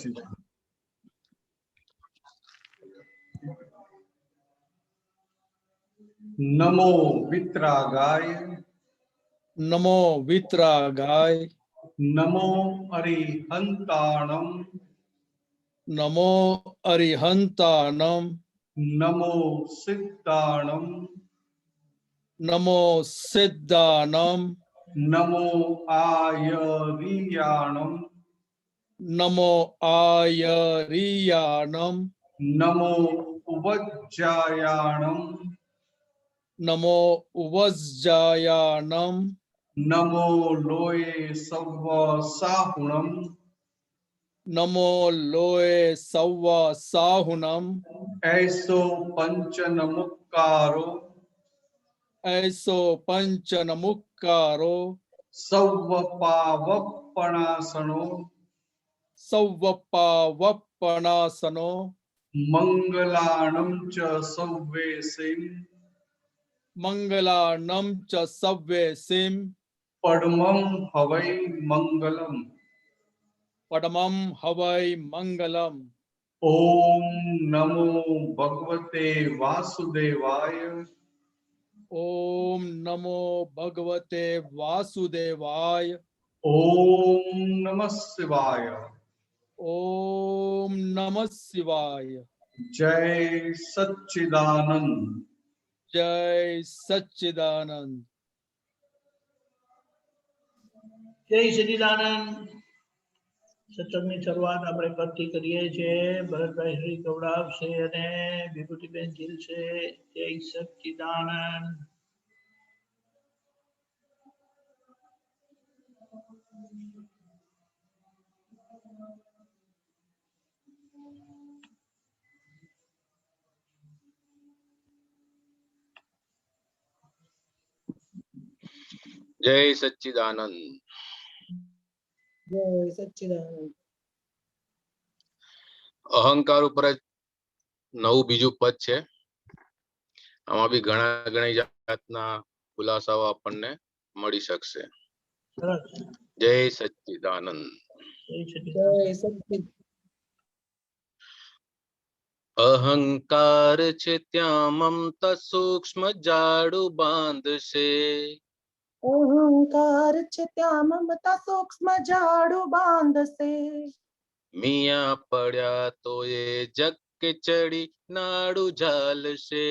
બેસી જાઓ. નમો વિતરાગાય, નમો વિતરાગાય, નમો અરિહંતાણમ, નમો અરિહંતાનમ, નમો સિદ્ધાણમ, નમો સિદ્ધાનમ, નમો આયરિયાણમ, નમો આયરિયાનમ, નમો ઉપજ્જાયાણમ, નમો ઉવજ્જાયાનમ, નમો લોય સવ્વ સાહુણમ, નમો લોય સવ્વ સાહુનમ, એસો પંચનમુક્કારો, એસો પંચનમુક્કારો, સવ્વ પાવપણાસણો, સૌવપાવપણાસનો, મંગલાણમ ચ સવ્વેસિમ, મંગલાનમ ચ સવ્વેસિમ, પડમં હવૈ મંગલમ. પડમમ હવૈ મંગલમ. ઓમ નમો ભગવતે વાસુદેવાય, ઓમ નમો ભગવતે વાસુદેવાય, ઓમ નમઃ શિવાય. ઓમ નમઃ શિવાય. જય સચ્ચિદાનંદ. જય સચ્ચિદાનંદ. જય સચ્ચિદાનંદ. સત્સંગની શરૂઆત આપણે કરતી કરીએ છીએ. ભરતભાઈ શ્રી ગૌડાવશે અને વિભૂતિબેન જીલ છે. જય સચ્ચિદાનંદ. જય સચ્ચિદાનંદ. જય સચ્ચિદાનંદ. અહંકાર ઉપર જ નવું બીજું પદ છે. આમાં બી ઘણી જાતના ખુલાસાઓ આપણને મળી શકશે. જય સચ્ચિદાનંદ. જય સચ્ચિદાનંદ. અહંકાર છે ત્યાં મમતા સૂક્ષ્મ જાડું બાંધશે. અહંકાર છે ત્યાં મમતા સૂક્ષ્મ જાડું બાંધશે. મિયા પડ્યા તો એ જગ કે ચડી નાડું ઝાલશે.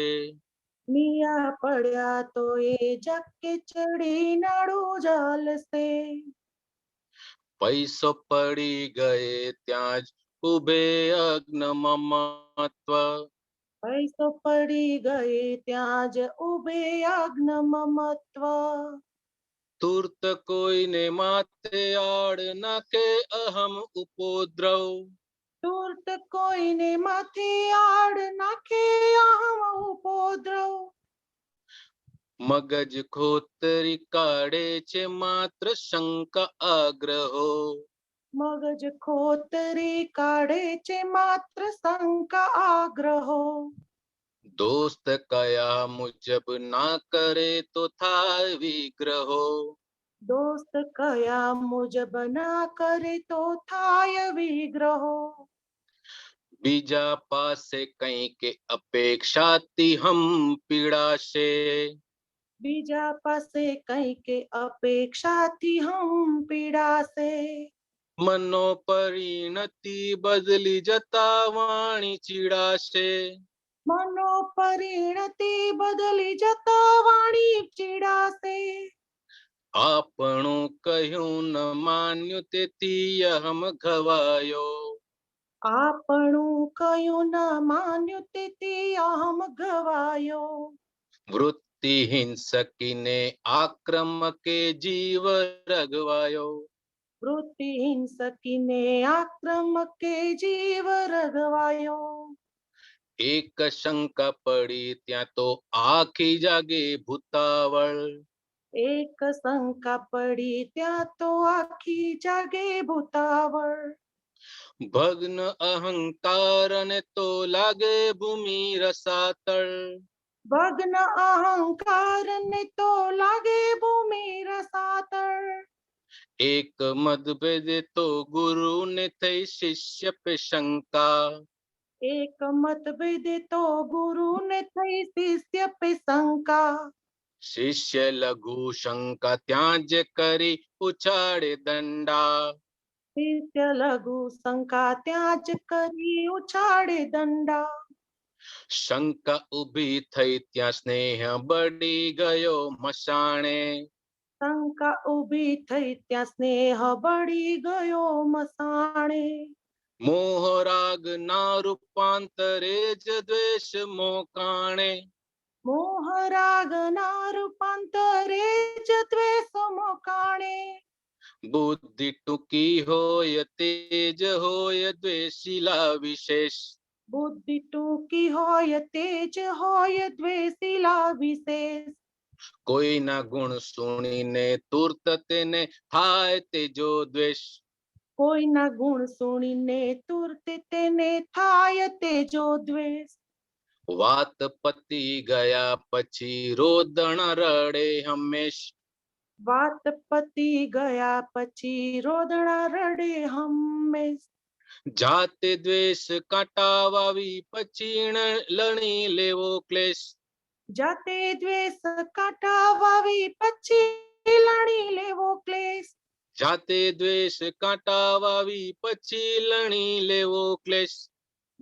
મિયા પડ્યા તો એ જગ ચડી નાડું ઝાલશે. પૈસો પડી ગયે ત્યાં જ ઉભે અગ્ન મમત્વ. પૈસો પડી ગયે ત્યાં જ ઉભે અગ્ન મમત્વ. તુર્ત કોઈને માથે આડ નાખે અહમ ઉપદ્રવ. તુર્ત કોઈને માથે આડ નાખે અહમ ઉપદ્રવ. મગજ ખોતરી કાઢે છે માત્ર શંકા આગ્રહો. મગજ ખોતરી કાઢે છે માત્ર શંકા આગ્રહો. દોસ્ત કયા મુજબ ના કરે તો થાય વિગ્રહો. દોસ્ત કયા મુજબ ના કરે તો થાય વિગ્રહો. બીજા પાસે કંઈક અપેક્ષાથી હમ પીડાશે. બીજા પાસે કંઈક અપેક્ષાથી હમ પીડાશે. મનો પરિણતિ બદલી જતા વાણી ચીડાશે. મનો પરિણતિ બદલી જતા વાણી ચીડાશે. આપણું કહ્યું ન માન્યું તેથી અહમ ઘવાયો. આપણું કયું ન માન્યું તેથી અહમ ઘવાયો. વૃત્તિ હિંસકીને આક્રમકે જીવ રગવાયો. વૃત્તિ હિંસકીને આક્રમકે જીવ રગવાયો. એક શંકા પડી ત્યાં તો આખી જાગે ભૂતાવળ. એક શંકા પડી ત્યાં તો આખી જાગે ભૂતાવળ. ભગ્ન અહંકાર ને તો લાગે ભૂમિ રસાતળ. ભગ્ન અહંકાર ને તો લાગે ભૂમિ રસાતળ. એક મતભેદે તો ગુરુ ને થઈ શિષ્ય પે શંકા. એક મતભેદે તો ગુરુ ને થઈ શિષ્ય પે શંકા. શિષ્ય લઘુ શંકા ત્યાં જ કરી ઉછાળે દંડા. શિષ્ય લઘુ શંકા ત્યાં જ કરી ઉછાળે દંડા. શંકા ઊભી થઈ ત્યાં સ્નેહ બળી ગયો મસાણે. શંકા ઊભી થઈ ત્યાં સ્નેહ બળી ગયો મસાણે. મોહ રાગ ના રૂપાંતરે જ દ્વેષ મોકાણે. મોહ રાગ ના રૂપાંતરે જ દ્વેષ મોકાણે. બુદ્ધિ ટૂંકી હોય તેજ હોય દ્વેષીલા વિશેષ. બુદ્ધિ ટૂંકી હોય તેજ હોય દ્વેષીલા વિશેષ. કોઈના ગુણ સુણીને તુર્ત તેને થાય તેજો દ્વેષ. કોઈના ગુણ સુણીને તુરત તેને થાય તેજો દ્વેષ. વાત પતી ગયા પછી રોદણ રડે હંમેશ. વાત પતી ગયા પછી રોદણા રડે હંમેશ. જાતે દ્વેષ કાંટા વાવી પછી લણી લેવો ક્લેશ. જાતે દ્વેષ કાંટા વાવી પછી લણી લેવો ક્લેશ. જાતે દ્વેષ કાંટા વાવી પછી લણી લેવો ક્લેશ.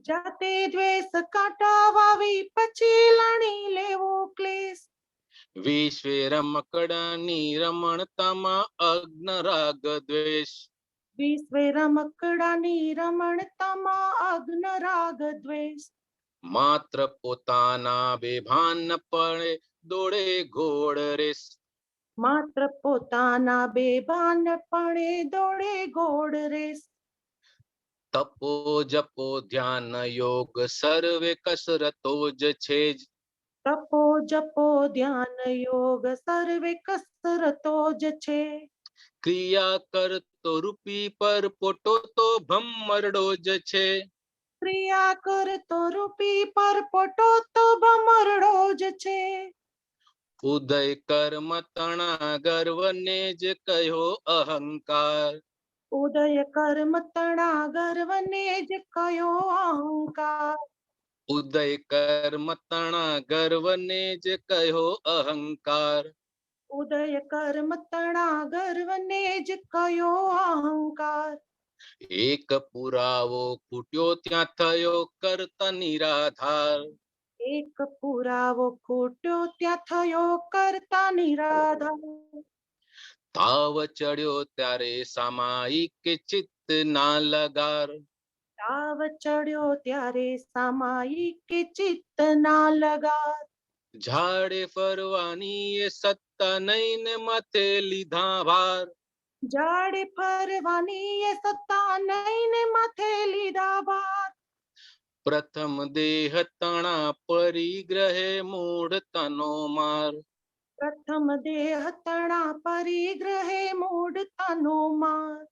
જાતે દ્વેષ કાંટા વાવી પછી લણી લેવો ક્લેશ. વિશ્વે રમકડાની રમણતામાં અગ્ન રાગ દ્વેષ. વિશ્વે રમકડાની રમણતામાં અગ્ન રાગ દ્વેષ. માત્ર પોતાના બેભાન પડે દોડે ઘોડ રેસ. માત્ર પોતાના બેભાનપણે દોડે ઘોડ રેસ. તપો જપો ધ્યાન યોગ સર્વે કસરતો જ છે જ. તપો જપો ધ્યાન યોગ સર્વે કસરતો જ છે. ક્રિયા કરતો રૂપી પર પોટો તો ભમરડો જ છે. ક્રિયા કરતો રૂપી પરપોટો તો ભમરડો જ છે. ઉદય કર્મ તણા ગર્વને જ કહ્યો અહંકાર. ઉદય કર્મ તણા ગર્વને જ કયો અહંકાર. ઉદય કર્મ તણા ગર્વને જ કહ્યો અહંકાર. ઉદય કર્મ તણા ગર્વને જ કયો અહંકાર. એક પુરાવો ખૂટ્યો ત્યાં થયો કરતા નિરાધાર. એક પુરાવો ખૂટ્યો ત્યાં થયો કરતા નિરાધાર. તાવ ચડ્યો ત્યારે સામાયિક ચિત્ત ના લગાર. તાવ ચડ્યો ત્યારે સામાયિક ચિત્ત ના લગાર. ઝાડે ફરવાની એ સત્તા નહીં ને માથે લીધા ભાર. જાડે ફરવાની એ સત્તા નહીં ને માથે લીધા ભાર. પ્રથમ દેહ તણા પરિગ્રહે મૂઢતાનો માર. પ્રથમ દેહ તણા પરિગ્રહે મૂઢતાનો માર.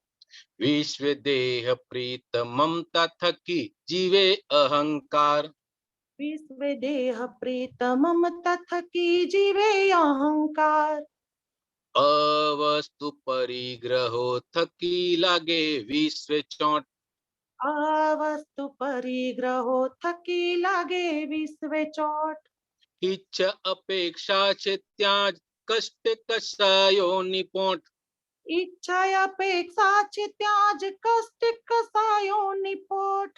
વિશ્વ દેહ પ્રીત મમતા થકી જીવે અહંકાર. વિશ્વ દેહ પ્રીત મમતા થકી જીવે અહંકાર. અવસ્તુ પરિગ્રહો થકી લાગે વિશ્વ ચોંટ. આ વસ્તુ પરિગ્રહો થકી લાગે વિશ્વે ચોટ. ઈચ્છા અપેક્ષા છે ત્યાં જ કષ્ટ કસાયો નિપોટ. ઈચ્છા અપેક્ષા છે ત્યાં જ કષ્ટ કસાયો નિપોટ.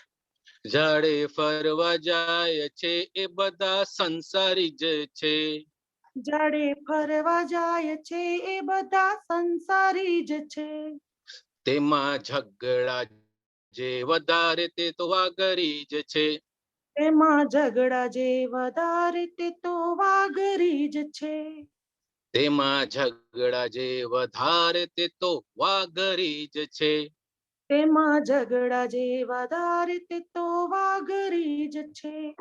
ઝાડે ફરવા જાય છે એ બધા સંસારી જ છે. જાડે ફરવા જાય છે એ બધા સંસારી જ છે. તેમાં ઝઘડા જે વધારે તે તો વાઘરી જ છે. તેમાં ઝઘડા જે વધારે તે તો વાઘરી જ છે. તેમાં ઝઘડા જે વધારે તે તો વાઘરી જ છે. તેમાં ઝઘડા જે વધારે તે તો વાઘરી જ છે.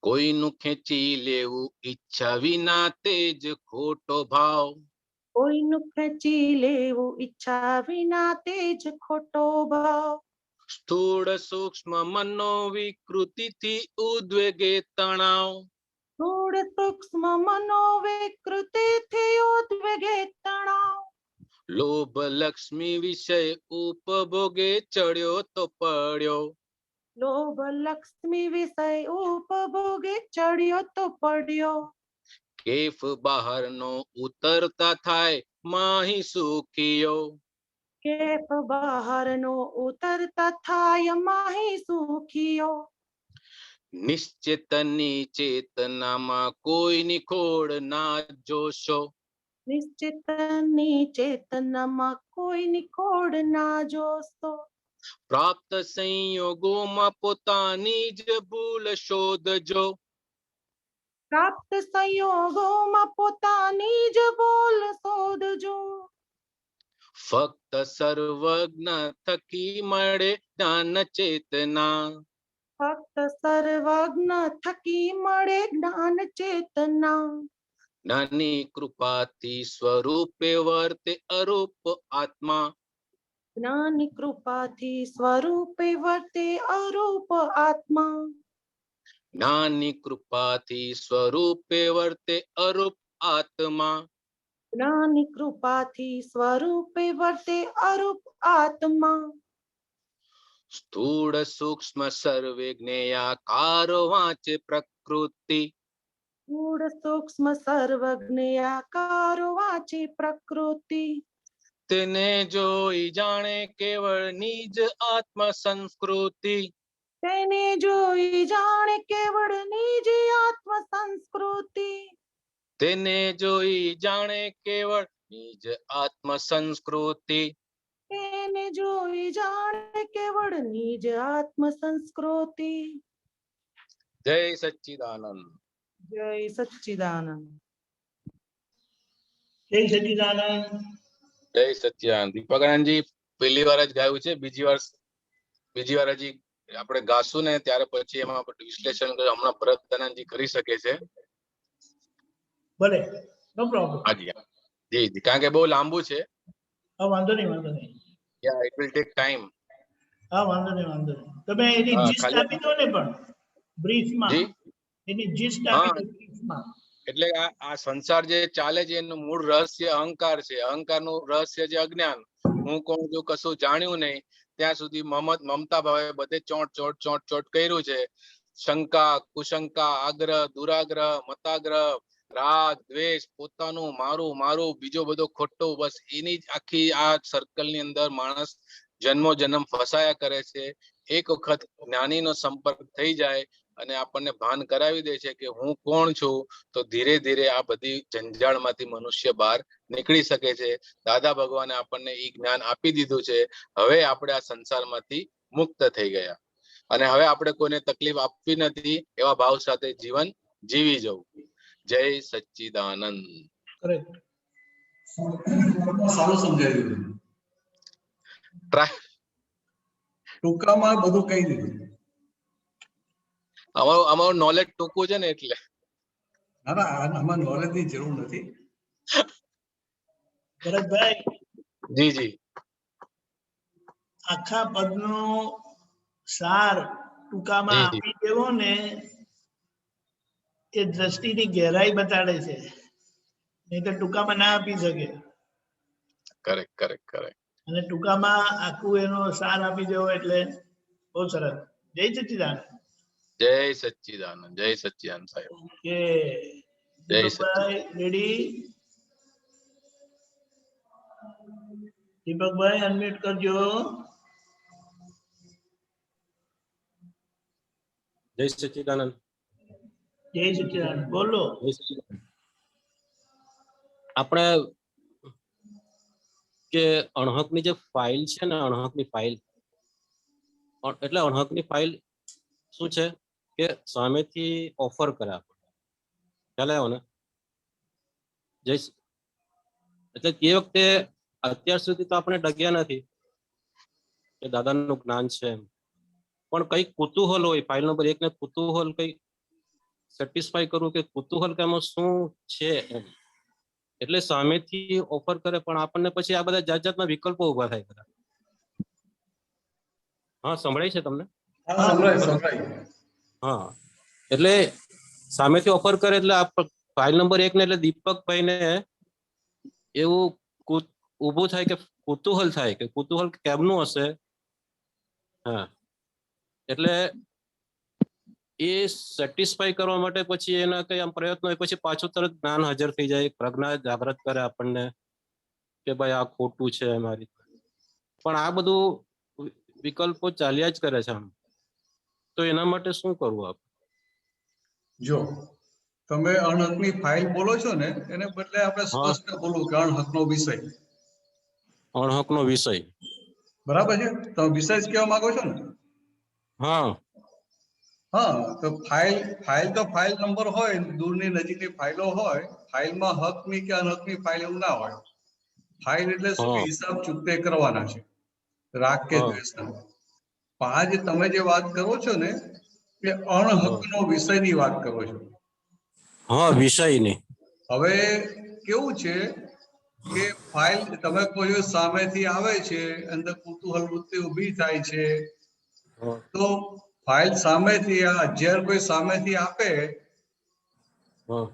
કોઈનું ખેંચી લેવું ઈચ્છા વિના તે જ ખોટો ભાવ. કોઈનું ખેંચી લેવું ઈચ્છા વિના તે જ ખોટો ભાવ. સ્થૂળ સૂક્ષ્મ મનો વિકૃતિથી ઉદ્વેગે તણાવ. સ્થૂળ સૂક્ષ્મ મનોવિકૃતિથી ઉદ્વેગે તણાવ. લોભ લક્ષ્મી વિષય ઉપભોગે ચડ્યો તો પડ્યો. લોભ લક્ષ્મી વિષય ઉપભોગે ચડ્યો તો પડ્યો. કેફ બહારનો ઉતરતા થાય માહી સુખીયો. કેફ બહારનો ઉતરતા થાય માહી સુખીયો. નિશ્ચેતનની ચેતનામાં કોઈની ખોડ ના જોશો. નિશ્ચેતનની ચેતનામાં કોઈની ખોડ ના જોશો. પ્રાપ્ત સંયોગોમાં પોતાની જ ભૂલ શોધજો. પ્રાપ્ત સંયોગોમાં પોતાની જ ભૂલ શોધજો. ફક્ત સર્વજ્ઞ થકી મળે જ્ઞાન ચેતના. ફક્ત સર્વજ્ઞ થકી મળે જ્ઞાન ચેતના. જ્ઞાની કૃપાથી સ્વરૂપે વર્તે અરૂપ આત્મા. જ્ઞાની કૃપાથી સ્વરૂપે વર્તે અરૂપ આત્મા. જ્ઞાની કૃપાથી સ્વરૂપે વર્તે અરૂપ આત્મા. જ્ઞાની કૃપાથી સ્વરૂપે વર્તે અરૂપ આત્મા. સ્થૂળ સૂક્ષ્મ સર્વે જ્ઞેયાકાર વાંચે પ્રકૃતિ. સ્થૂળ સૂક્ષ્મ સર્વજ્ઞાકારો વાંચે પ્રકૃતિ. તેને જોઈ જાણે કેવળ નિજ આત્મ સંસ્કૃતિ. તેને જોઈ જાણે કેવળ નિજ આત્મ સંસ્કૃતિ. તેને જોઈ જાણે કેવળ નિજ આત્મ સંસ્કૃતિ. તેને જોઈ જાણે કેવળ નિજ આત્મ સંસ્કૃતિ. જય સચ્ચિદાનંદ. જય સચ્ચિદાનંદ. જય સચ્ચિદાનંદ. જય સચ્ચિદાનંદ. દીપકાનંદજી પહેલી વાર જ ગાયું છે, બીજી વાર હજી આપણે ગાશું ને ત્યારે પછી એમાં વિશ્લેષણ હમણાં ભરતદાનંદજી કરી શકે છે. ભલે, નો પ્રોબ્લેમ. હાજી જી જી, કારણ કે બહુ લાંબુ છે. હા, વાંધો નહીં, વાંધો નહીં. યા ઇટ વિલ ટેક ટાઈમ. હા, વાંધો નહીં, વાંધો નહીં. તમે એની હા, જીસ્ટ ખાલી- આપી દો ને, પણ બ્રીફમાં જી એની જીસ્ટ હા. આપી દો બ્રીફમાં. એટલે આ સંસાર જે ચાલે છે એનું મૂળ રહસ્ય અહંકાર છે. અહંકારનું રહસ્ય છે અજ્ઞાન. હું કોણ છું કશું જાણ્યું નહીં ત્યાં સુધી મમતા ભાવે બધે ચોંટ કર્યું છે. શંકા, કુશંકા, આગ્રહ, દુરાગ્રહ, મતાગ્રહ, રાગ, દ્વેષ, પોતાનું, મારું, બીજો બધો ખોટો, બસ એની જ આખી આ સર્કલ ની અંદર માણસ જન્મ ફસાયા કરે છે. એક વખત જ્ઞાનીનો સંપર્ક થઈ જાય અને આપણને ભાન કરાવી દે છે કે હું કોણ છું, તો ધીરે ધીરે આ બધી જંજાળમાંથી મનુષ્ય બહાર નીકળી શકે છે. દાદા ભગવાને આપણને એ જ્ઞાન આપી દીધું છે. હવે આપણે આ સંસારમાંથી મુક્ત થઈ ગયા અને હવે આપણે કોઈને તકલીફ આપવી નથી એવા ભાવ સાથે જીવન જીવી જવું. જય સચ્ચિદાનંદ. કરેક્ટ. સારું સમજાવ્યું. ટ્રાય. ટૂંકામાં બધું કહી દીધું. અમારું નોલેજ ટૂંકું છે ને એટલે. ના ના, આમાં નોલેજ ની જરૂર નથી. ભરતભાઈ, જી જી. આખા પદનો સાર ટૂંકામાં જી, જી. આપી દેવો ને એ દ્રષ્ટિની ગહેરાઈ બતાડે છે. નહીં તો ટૂંકામાં ના આપી શકે. કરેક્ટ. અને ટૂંકામાં આખું એનો સાર આપી દેવો એટલે બહુ સરસ. જય સચ્ચિદાનંદ. જય સચ્ચિદાનંદ. જય સચ્ચિદાનંદ સાહેબ. ઓકે, જય દીપકભાઈ રેડી? દીપકભાઈ અનમ્યુટ કરજો. જય સચ્ચિદાનંદ. જય સચ્ચિદાનંદ. બોલો. જય સચ્ચિદાનંદ. આપણે કે અણહકની જે ફાઇલ છે ને, અણહકની ફાઇલ, એટલે અણહકની ફાઇલ શું છે કે સામેથી ઓફર કરે આપણને. ખ્યાલ આવ્યો ને? જય એટલે તે વખતે અત્યાર સુધી તો આપણે ડગ્યા નથી કે દાદાનું જ્ઞાન છે એમ, પણ કઈક કુતૂહલ હોય. ફાઇલ નંબર 1 ને કુતૂહલ કઈ સેટિસ્ફાય કરવું કે કુતૂહલ કે આમાં શું છે એમ, એટલે સામેથી ઓફર કરે. પણ આપણને પછી આ બધા જાતના વિકલ્પો ઉભા થાય બધા. હા, સંભળાય છે તમને? હા, સંભળાય. હા, એટલે સામેથી ઓફર કરે એટલે ફાઇલ નંબર 1 ને એટલે દીપકભાઈ ને એવું ઊભું થાય કે કુતૂહલ થાય કે કુતૂહલ કેમનું હશે. હા, એટલે એ સેટિસ્ફાઈ કરવા માટે પછી એના કઈ આમ પ્રયત્નો હોય, પછી પાછું તરત જ્ઞાન હાજર થઈ જાય, પ્રજ્ઞા જાગૃત કરે આપણને કે ભાઈ આ ખોટું છે મારી. પણ આ બધું વિકલ્પો ચાલ્યા જ કરે છે આમ. તો એના માટે શું કરવું આપણે? જો તમે અણહકની ફાઇલ બોલો છો ને, એને બદલે આપણે હા. સ્પષ્ટ બોલવું કે અણહકનો વિષય. અણહકનો વિષય. બરાબર છે, તમે વિષય જ કહેવા માંગો છો ને? હા. હા, તો ફાઇલ તો ફાઇલ નંબર હોય, દૂરની નજીકની ફાઇલો હોય. ફાઇલમાં હકની કે અનહકની ફાઇલ એવું ના હોય. ફાઇલ એટલે શું કે હા. હિસાબ ચૂકતે કરવાના છે, રાગ કે હા. દ્વેષના. પણ આ જે તમે જે વાત કરો છો ને, એ અણહકનો વિષયની વાત કરો છો. હા, વિષયની. હવે કેવું છે કે ફાઇલ તમે કોઈ સામેથી આવે છે, અંદર કુતૂહલ વૃત્તિ ઊભી થાય છે, હા. તો ફાઇલ સામેથી ઝેર કોઈ સામેથી આપે હા.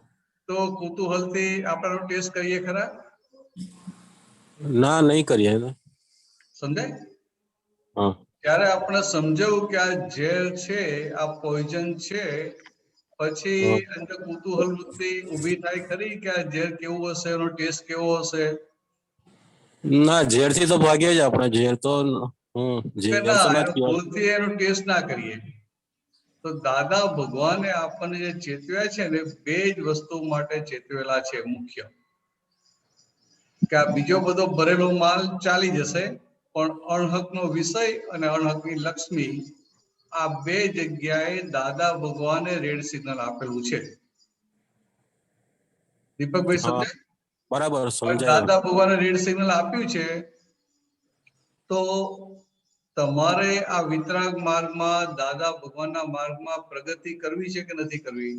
તો કુતૂહલથી આપણે ટેસ્ટ કરીએ ખરા? ના, નહીં કરીએ ને. સમજાય? હા. ત્યારે આપણે સમજાવું કે આ ઝેર છે, આ પોઈઝન છે, પછી હા. અંદર કુતૂહલ વૃત્તિ ઊભી થાય ખરી કે આ ઝેર કેવું હશે, એનો ટેસ્ટ કેવો હશે? ના, ઝેરથી તો ભાગીએ જ આપણે. ઝેર તો કે ઝેર ના, તો ના જ એનો કહેવાય. ભૂલથી એનો ટેસ્ટ ના કરીએ. તો દાદા ભગવાને આપણને જે ચેતવ્યા છે ને, બે જ વસ્તુ માટે ચેતવેલા છે મુખ્ય. કે આ બીજો બધો ભરેલો માલ ચાલી જશે, પણ અણહકનો વિષય અને અણહકની લક્ષ્મી, આ બે જગ્યાએ દાદા ભગવાને રેડ સિગ્નલ આપેલું છે. દીપકભાઈ હા, સમજાય? બરાબર પણ સમજાય. દાદા ભગવાને રેડ સિગ્નલ આપ્યું છે, તો તમારે આ વિતરાગ માર્ગમાં, દાદા ભગવાનના માર્ગમાં પ્રગતિ કરવી છે કે નથી કરવી?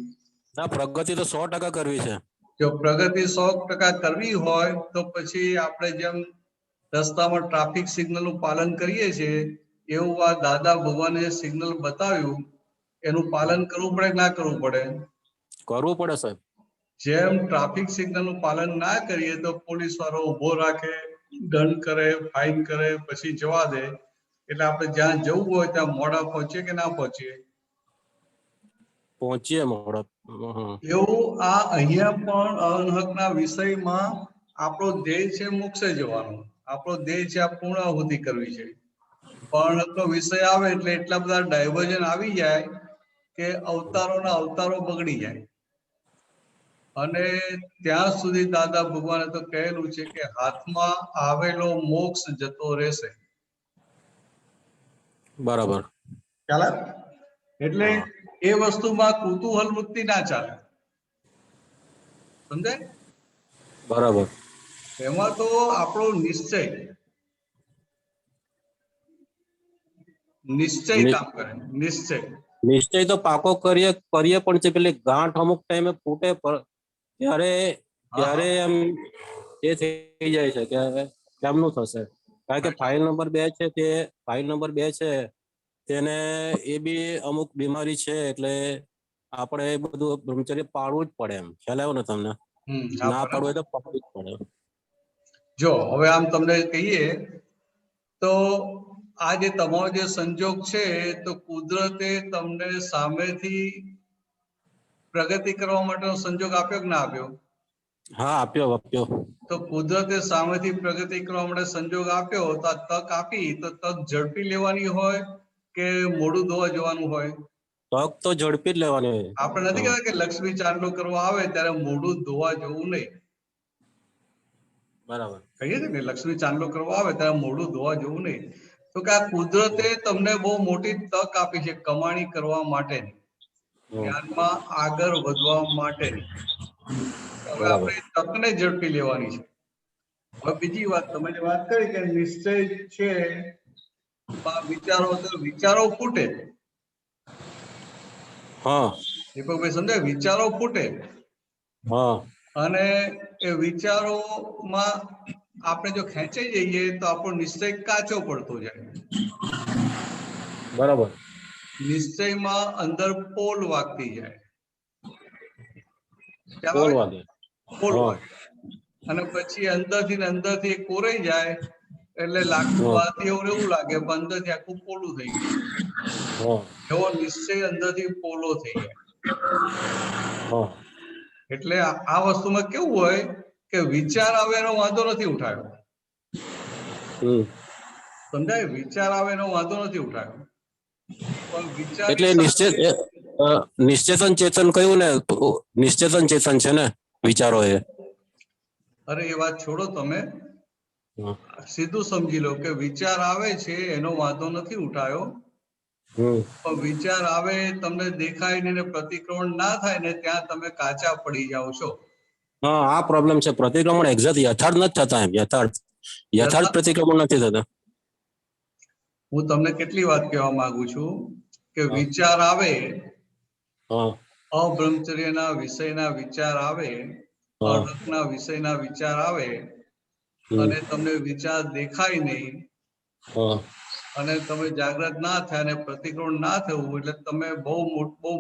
ના, પ્રગતિ તો 100% કરવી છે. જો પ્રગતિ 100% કરવી હોય તો પછી આપણે જેમ રસ્તામાં ટ્રાફિક સિગ્નલનું પાલન કરીએ છીએ, એવું આ દાદા ભગવાને જે સિગ્નલ બતાવ્યું એનું પાલન કરવું પડે કે ના કરવું પડે? કરવું પડે સાહેબ. જેમ ટ્રાફિક સિગ્નલનું પાલન ના કરીએ તો પોલીસ વાળો ઉભો રાખે, દંડ કરે, ફાઇન કરે, પછી જવા દે. એટલે આપણે જ્યાં જવું હોય ત્યાં મોડા પહોંચીએ કે ના પહોંચીએ? પહોંચીએ મોડા. એવું આ અહીંયા પણ અનહકના વિષયમાં આપણો ધ્યેય છે મોક્ષે જવાનો. આપણો ધ્યેય છે આ પૂર્ણાહુતિ કરવી છે. પણ અનહકનો વિષય આવે એટલે એટલા બધા ડાયવર્ઝન આવી જાય કે અવતારોના અવતારો બગડી જાય. અને ત્યાં સુધી દાદા ભગવાને તો કહેલું છે કે હાથમાં આવેલો મોક્ષ જતો રહેશે. બરાબર. ખ્યાલ આવે? એટલે હા. એ વસ્તુમાં કુતૂહલ વૃત્તિ ના ચાલે. સમજાય? બરાબર. એમાં તો આપણો નિશ્ચય નિ- કામ કરે. નિશ્ચય. નિશ્ચય તો પાકો કરીએ પણ છે, પેલી ગાંઠ અમુક ટાઈમે ફૂટે ત્યારે હા ત્યારે હા એમ એ થઈ જાય છે કે હવે કેમનું થશે. કારણ કે ફાઇલ નંબર 2 છે, તે ફાઇલ નંબર 2 છે, તેને એ બી અમુક બીમારી છે, એટલે આપણે એ બધું બ્રહ્મચર્ય પાળવું જ પડે. એમ ખ્યાલ આવ્યો ને તમને? હા ના પાડવું બરાબર. હોય તો પાડવું જ પડે. જો હવે આમ તમને કહીએ તો આ જે તમારો જે સંજોગ છે, તો કુદરતે તમને સામેથી પ્રગતિ કરવા માટેનો સંજોગ આપ્યો કે ના આપ્યો? હા, આપ્યો. તો કુદરતે સામેથી પ્રગતિ કરવા માટે સંજોગ આપ્યો, તો આ તક આપી, તો તક ઝડપી લેવાની હોય કે મોઢું ધોવા જવાનું હોય? તક તો ઝડપી જ લેવાની હોય. આપણે નથી કહેતા કે લક્ષ્મી ચાંદલો કરવા આવે ત્યારે મોઢું ધોવા જવું નહીં. બરાબર. કહીએ છીએ ને લક્ષ્મી ચાંદલો કરવા આવે ત્યારે મોઢું ધોવા જવું નહીં. તો કે આ કુદરતે તમને બહુ મોટી તક આપી છે કમાણી કરવા માટેની, જ્ઞાનમાં આગળ વધવા માટેની. હવે બરાબર. આપણે એ તકને ઝડપી લેવાની છે. હવે બીજી વાત, તમે જે વાત કરી કે નિશ્ચય છે, વિચારો ફૂટે. હા. દીપકભાઈ સમજાય? વિચારો ફૂટે હા. અને એ વિચારોમાં આપણે જો ખેંચાઈ જઈએ તો આપણો નિશ્ચય કાચો પડતો જાય. બરાબર. નિશ્ચયમાં અંદર પોલ વાગતી જાય. ખ્યાલ આવે? બોલવા દે. પોલ હા. વાગે. અને પછી અંદરથી ને અંદરથી એ કોરાઈ જાય એટલે લાગતું બહારથી એવું લાગે પણ અંદરથી આખું પોલું થઈ ગયું. એવો નિશ્ચય અંદરથી પોલો થઈ જાય. એટલે આ વસ્તુમાં કેવું હોય કે વિચાર આવે એનો વાંધો નથી ઉઠાયો. સમજાય? વિચાર આવે એનો વાંધો નથી ઉઠાયો. પણ વિચાર એટલે નિશ્ચેતન ચેતન કયું ને, નિશ્ચેતન ચેતન છે ને વિચારો એ. અરે એ વાત છોડો તમે, સીધું સમજી લો કે વિચાર આવે છે એનો વાંધો નથી ઉઠાયો. પણ વિચાર આવે તમને દેખાય ને પ્રતિક્રમણ ના થાય ને ત્યાં તમે કાચા પડી જાઓ છો. હા, આ પ્રોબ્લેમ છે. પ્રતિક્રમણ એક્ઝેક્ટ યથાર્થ નથી થતા. એમ યથાર્થ પ્રતિક્રમણ નથી થતા. હું તમને કેટલી વાત કહેવા માંગુ છું કે વિચાર આવે, અબ્રહ્મચર્યના વિષયના વિચાર આવે, અઢળકના વિષયના વિચાર આવે અને તમને વિચાર દેખાય નહીં અને તમે જાગૃત ના થાય અને પ્રતિક્રમણ ના થયું એટલે તમે બહુ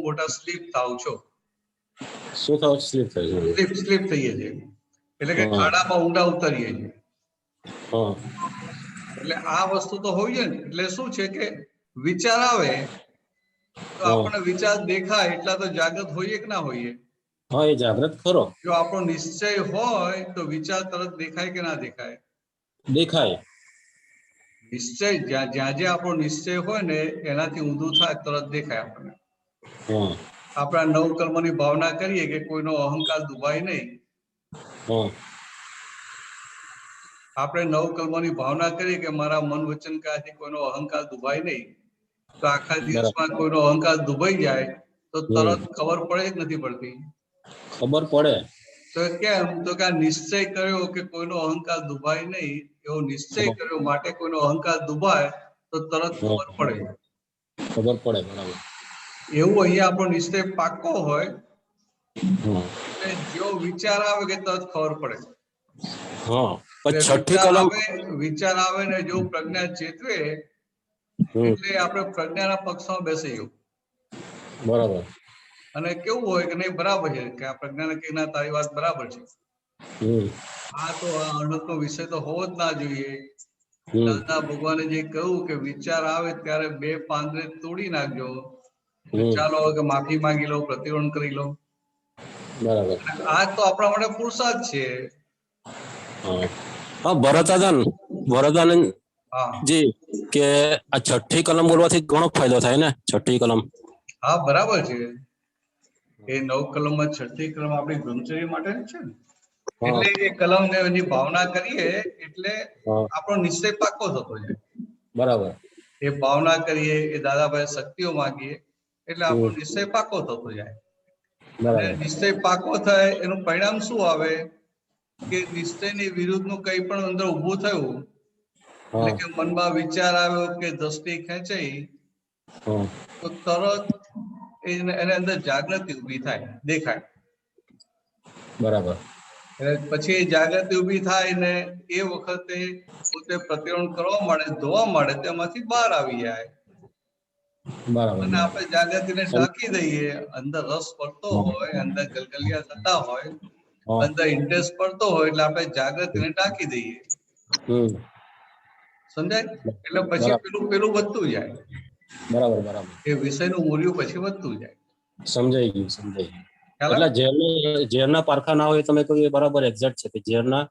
મોટા સ્લીપ થાવ છો. શું થાવ? સ્લીપ થાય છે. સ્લીપ થઈએ છીએ એટલે કે ખાડામાં ઊંડા ઉતરીએ છીએ. એટલે આ વસ્તુ તો હોય ને. એટલે શું છે કે વિચાર આવે તો આપણને વિચાર દેખાય એટલા તો જાગૃત હોઈએ કે ના હોઈએ? હા, એ જાગૃત ખરો. જો આપણો નિશ્ચય હોય તો વિચાર તરત દેખાય કે ના દેખાય? દેખાય. નિશ્ચય જ્યાં જે આપણો નિશ્ચય હોય ને એનાથી ઊંધું થાય તરત દેખાય આપણને. આપણા નવ કર્મની ભાવના કરીએ કે કોઈનો અહંકાર દુભાય નહીં. આપણે નવ કર્મની ભાવના કરીએ કે મારા મન વચન કાયાથી કોઈનો અહંકાર દુભાય નહીં. તો આખા દિવસમાં કોઈનો અહંકાર દુભાઈ જાય તો તરત ખબર પડે કે નથી પડતી? ખબર પડે. તો કેમ? તો કે આ નિશ્ચય કર્યો કે કોઈનો અહંકાર દુભાય નહીં, એવો નિશ્ચય કર્યો માટે કોઈનો અહંકાર દુભાય તો તરત ખબર પડે. ખબર પડે. બરાબર. એવું અહીંયા આપણો નિશ્ચય પાક્કો હોય એટલે જેવો વિચાર આવે કે તરત ખબર પડે. વિચાર આવે ને જો પ્રજ્ઞા ચેતવે એટલે આપણે પ્રજ્ઞાના પક્ષમાં બેસી ગયું. બરાબર. અને કેવું હોય કે નહીં બરાબર છે કે આ પ્રજ્ઞાને કે ના તારી વાત બરાબર છે. આ તો આ અણુનો વિષય તો હોવો જ ના જોઈએ. દાદા ભગવાને જે કહ્યું કે વિચાર આવે ત્યારે બે પાંદડે તોડી નાખજો. ચાલો કે માફી માંગી લો, પ્રતિક્રમણ કરી લો. બરાબર. આ તો આપણા માટે પુરુષાર્થ છે. ભરતાનંદ જી કે આ છઠ્ઠી કલમ બોલવાથી ઘણો ફાયદો થાય ને? છઠ્ઠી કલમ. હા, બરાબર છે. એ 9 કલમમાં છઠ્ઠી કલમ આપણી બ્રહ્મચર્ય માટે છે ને. એટલે એ કલમ ને એની ભાવના કરીએ એટલે આપણો નિશ્ચય પાક્કો થતો જાય. બરાબર. એ ભાવના કરીએ, એ દાદાભાઈ શક્તિઓ માંગીએ એટલે આપણો નિશ્ચય પાક્કો થતો જાય. નિશ્ચય પાક્કો થાય એનું પરિણામ શું આવે કે નિશ્ચયની વિરુદ્ધનું કંઈ પણ અંદર ઊભું થયું એટલે કે મનમાં વિચાર આવ્યો કે દ્રષ્ટિ ખેંચાઈ તો તરત એને અંદર જાગૃતિ ઊભી થાય, દેખાય. બરાબર. પછી એ જાગૃતિ ઊભી થાય ને એ વખતે પોતે પ્રતિક્રમણ કરવા માંડે, ધોવા માંડે, તેમાંથી બહાર આવી જાય. બરાબર. અને આપણે જાગૃતિને ઢાંકી દઈએ. અંદર રસ પડતો હોય, અંદર ગલગલિયા થતા હોય, અંદર ઇન્ટરેસ્ટ પડતો હોય એટલે આપણે જાગૃતિને ઢાંકી દઈએ. સમજાય? એટલે પછી પેલું વધતું જાય. બરાબર. બરાબર. એ વિષયનું મૂલ્ય પછી વધતું જાય. સમજાઈ ગયું. એટલે ઝેરના પારખા ના હોય, તમે કહ્યું એ બરાબર એક્ઝેક્ટ છે કે ઝેરના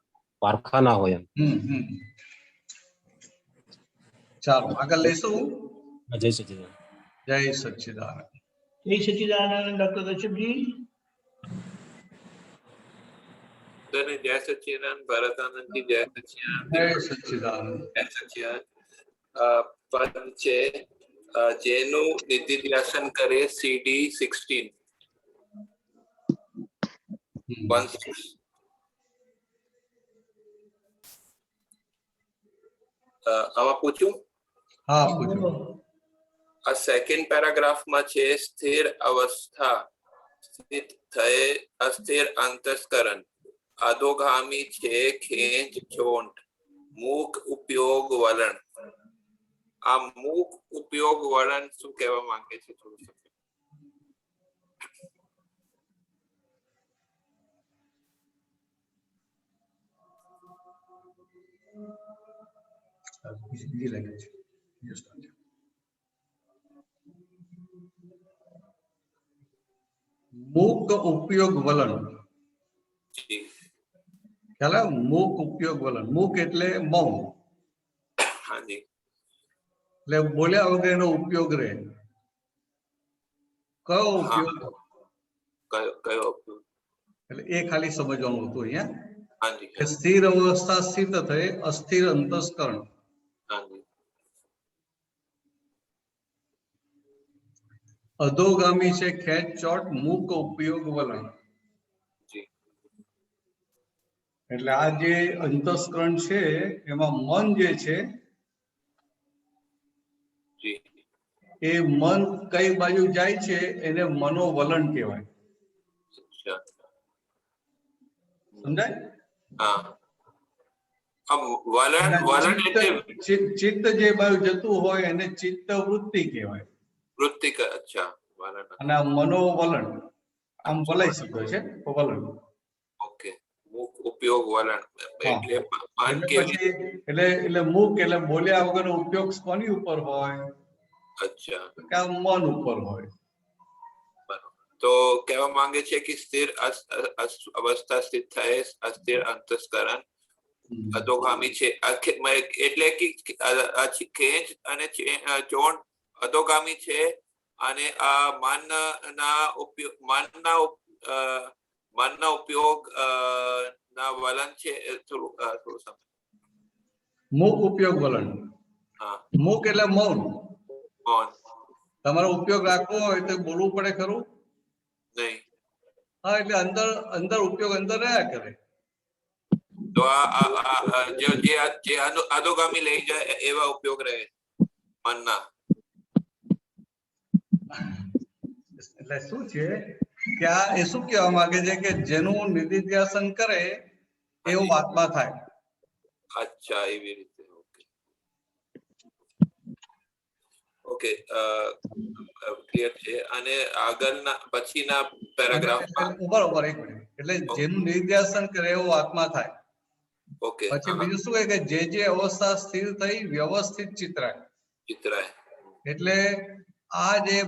પારખા ના હોય એમ. ચાલો આગળ લઈશું. જય સચિદાનંદ. જય સચ્ચિદાનંદ. જય સચ્ચિદાનંદ. ડોક્ટર કશ્યપજી. જય સચ્ચિદાનંદ. ભરતાનંદજી જય સચ્ચિદાનંદ. જય સચ્ચિદાનંદ. જય સચ્ચિદાનંદ. પદ છે જેનું નિધિધ્યાસન કરે CD 16. આમાં પૂછું? હા, પૂછો. આ સેકન્ડ પેરાગ્રાફમાં છે સ્થિર અવસ્થા સ્થિત થયે અસ્થિર અંતસ્કરણ અધોગામી છે ખેંચ ચોંટ મુખ ઉપયોગ વલણ. આ મુખ ઉપયોગ વલણ શું કહેવા માંગે છે? થોડું બીજી language છે. બીજું start છે. મૂક ઉપયોગ વલણ. જી ખ્યાલ આવે? મૂક ઉપયોગ વલણ. મૂક એટલે મૌન, हाँ जी એટલે બોલ્યા વગરનો ઉપયોગ રહે. કયો हाँ ઉપયોગ? कयो उपयोग? એટલે એ ખાલી સમજવાનું હતું અહીંયા हाँ जी કે સ્થિર અવસ્થા સ્થિત થઈ, અસ્થિર અંતસ્કરણ. हाँ जी અધોગામી છે ખેંચ ચોટ, મૂક ઉપયોગ વલણ. जी એટલે આ જે અંતસ્કરણ છે એમાં મન જે છે जी એ મન કઈ બાજુ જાય છે એને મનોવલણ કહેવાય. अच्छा સમજાય? हाँ अब वलन वलन એટલે ચિત્ત જે બાજુ જતું હોય એને ચિત્ત વૃત્તિ કહેવાય. વૃત્તિ का अच्छा वलन અને આ મનોવલણ આમ બોલાઈ શકે છે વલણ. ओके मुख उपयोग वलन એટલે મન એટલે કેવી પછી એટલે મૂક એટલે બોલ્યા વગરનો ઉપયોગ કોની ઉપર હોય? अच्छा કે આ મન ઉપર હોય. तो કહેવા માંગે છે કે સ્થિર અવસ્થા સ્થિત થાય અસ્થિર અંતસ્કરણ અધોગામી છે એટલે કે ખેંચ અને ચોણ અધોગામી છે અને આ મનના ઉપયોગ ના વલણ છે થોડું સમજ. મૂક ઉપયોગ વલણ. હા મૂક એટલે મૌન. મૌન તમારો ઉપયોગ રાખવો હોય તો બોલવું પડે ખરું? નહીં હા, એટલે અંદર અંદર ઉપયોગ અંદર રહ્યા કરે. તો જે અધોગામી લઈ જાય એવા ઉપયોગ રહે મનના. એટલે શું છે કે આ એ શું કહેવા માંગે છે કે જેનું નિધિધ્યાસન કરે એવું આત્મા થાય. અચ્છા એવી રીતે ઓકે ઓકે ક્લિયર છે. અને આગળના પછીના પેરાગ્રાફમાં ઉપર ઉપર એક મિનિટ. એટલે જેનું નિધિધ્યાસન કરે એવું આત્મા થાય. ઓકે પછી બીજું શું કહે કે જે અવસ્થા સ્થિર થઈ વ્યવસ્થિત ચિત્રાય. ચિત્રાય એટલે આ જે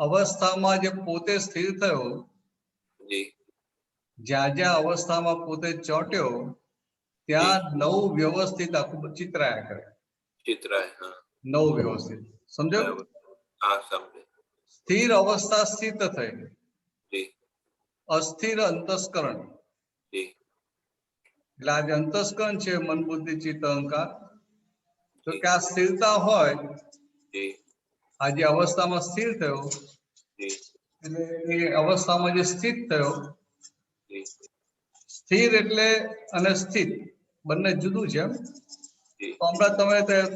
અવસ્થામાં જે પોતે સ્થિર થયો, જી જ્યાં જ્યાં અવસ્થામાં પોતે ચોટ્યો ત્યાં નવું વ્યવસ્થિત આખું ચિત્રાયા કરે. ચિત્રાય હા નવું વ્યવસ્થિત સમજો. બરાબર હા સમજે સ્થિર અવસ્થા સ્થિત થઈ, જી અસ્થિર અંતસ્કરણ. જી એટલે આ જે અંતસ્કરણ છે મન બુદ્ધિ ચિત્ત અહંકાર, તો કે આ સ્થિરતા હોય, જી આ જે અવસ્થામાં સ્થિર થયો જી એટલે એ અવસ્થામાં જે સ્થિત થયો, જી સ્થિર એટલે અને સ્થિત બંને જુદું છે એમ. જી તો હમણાં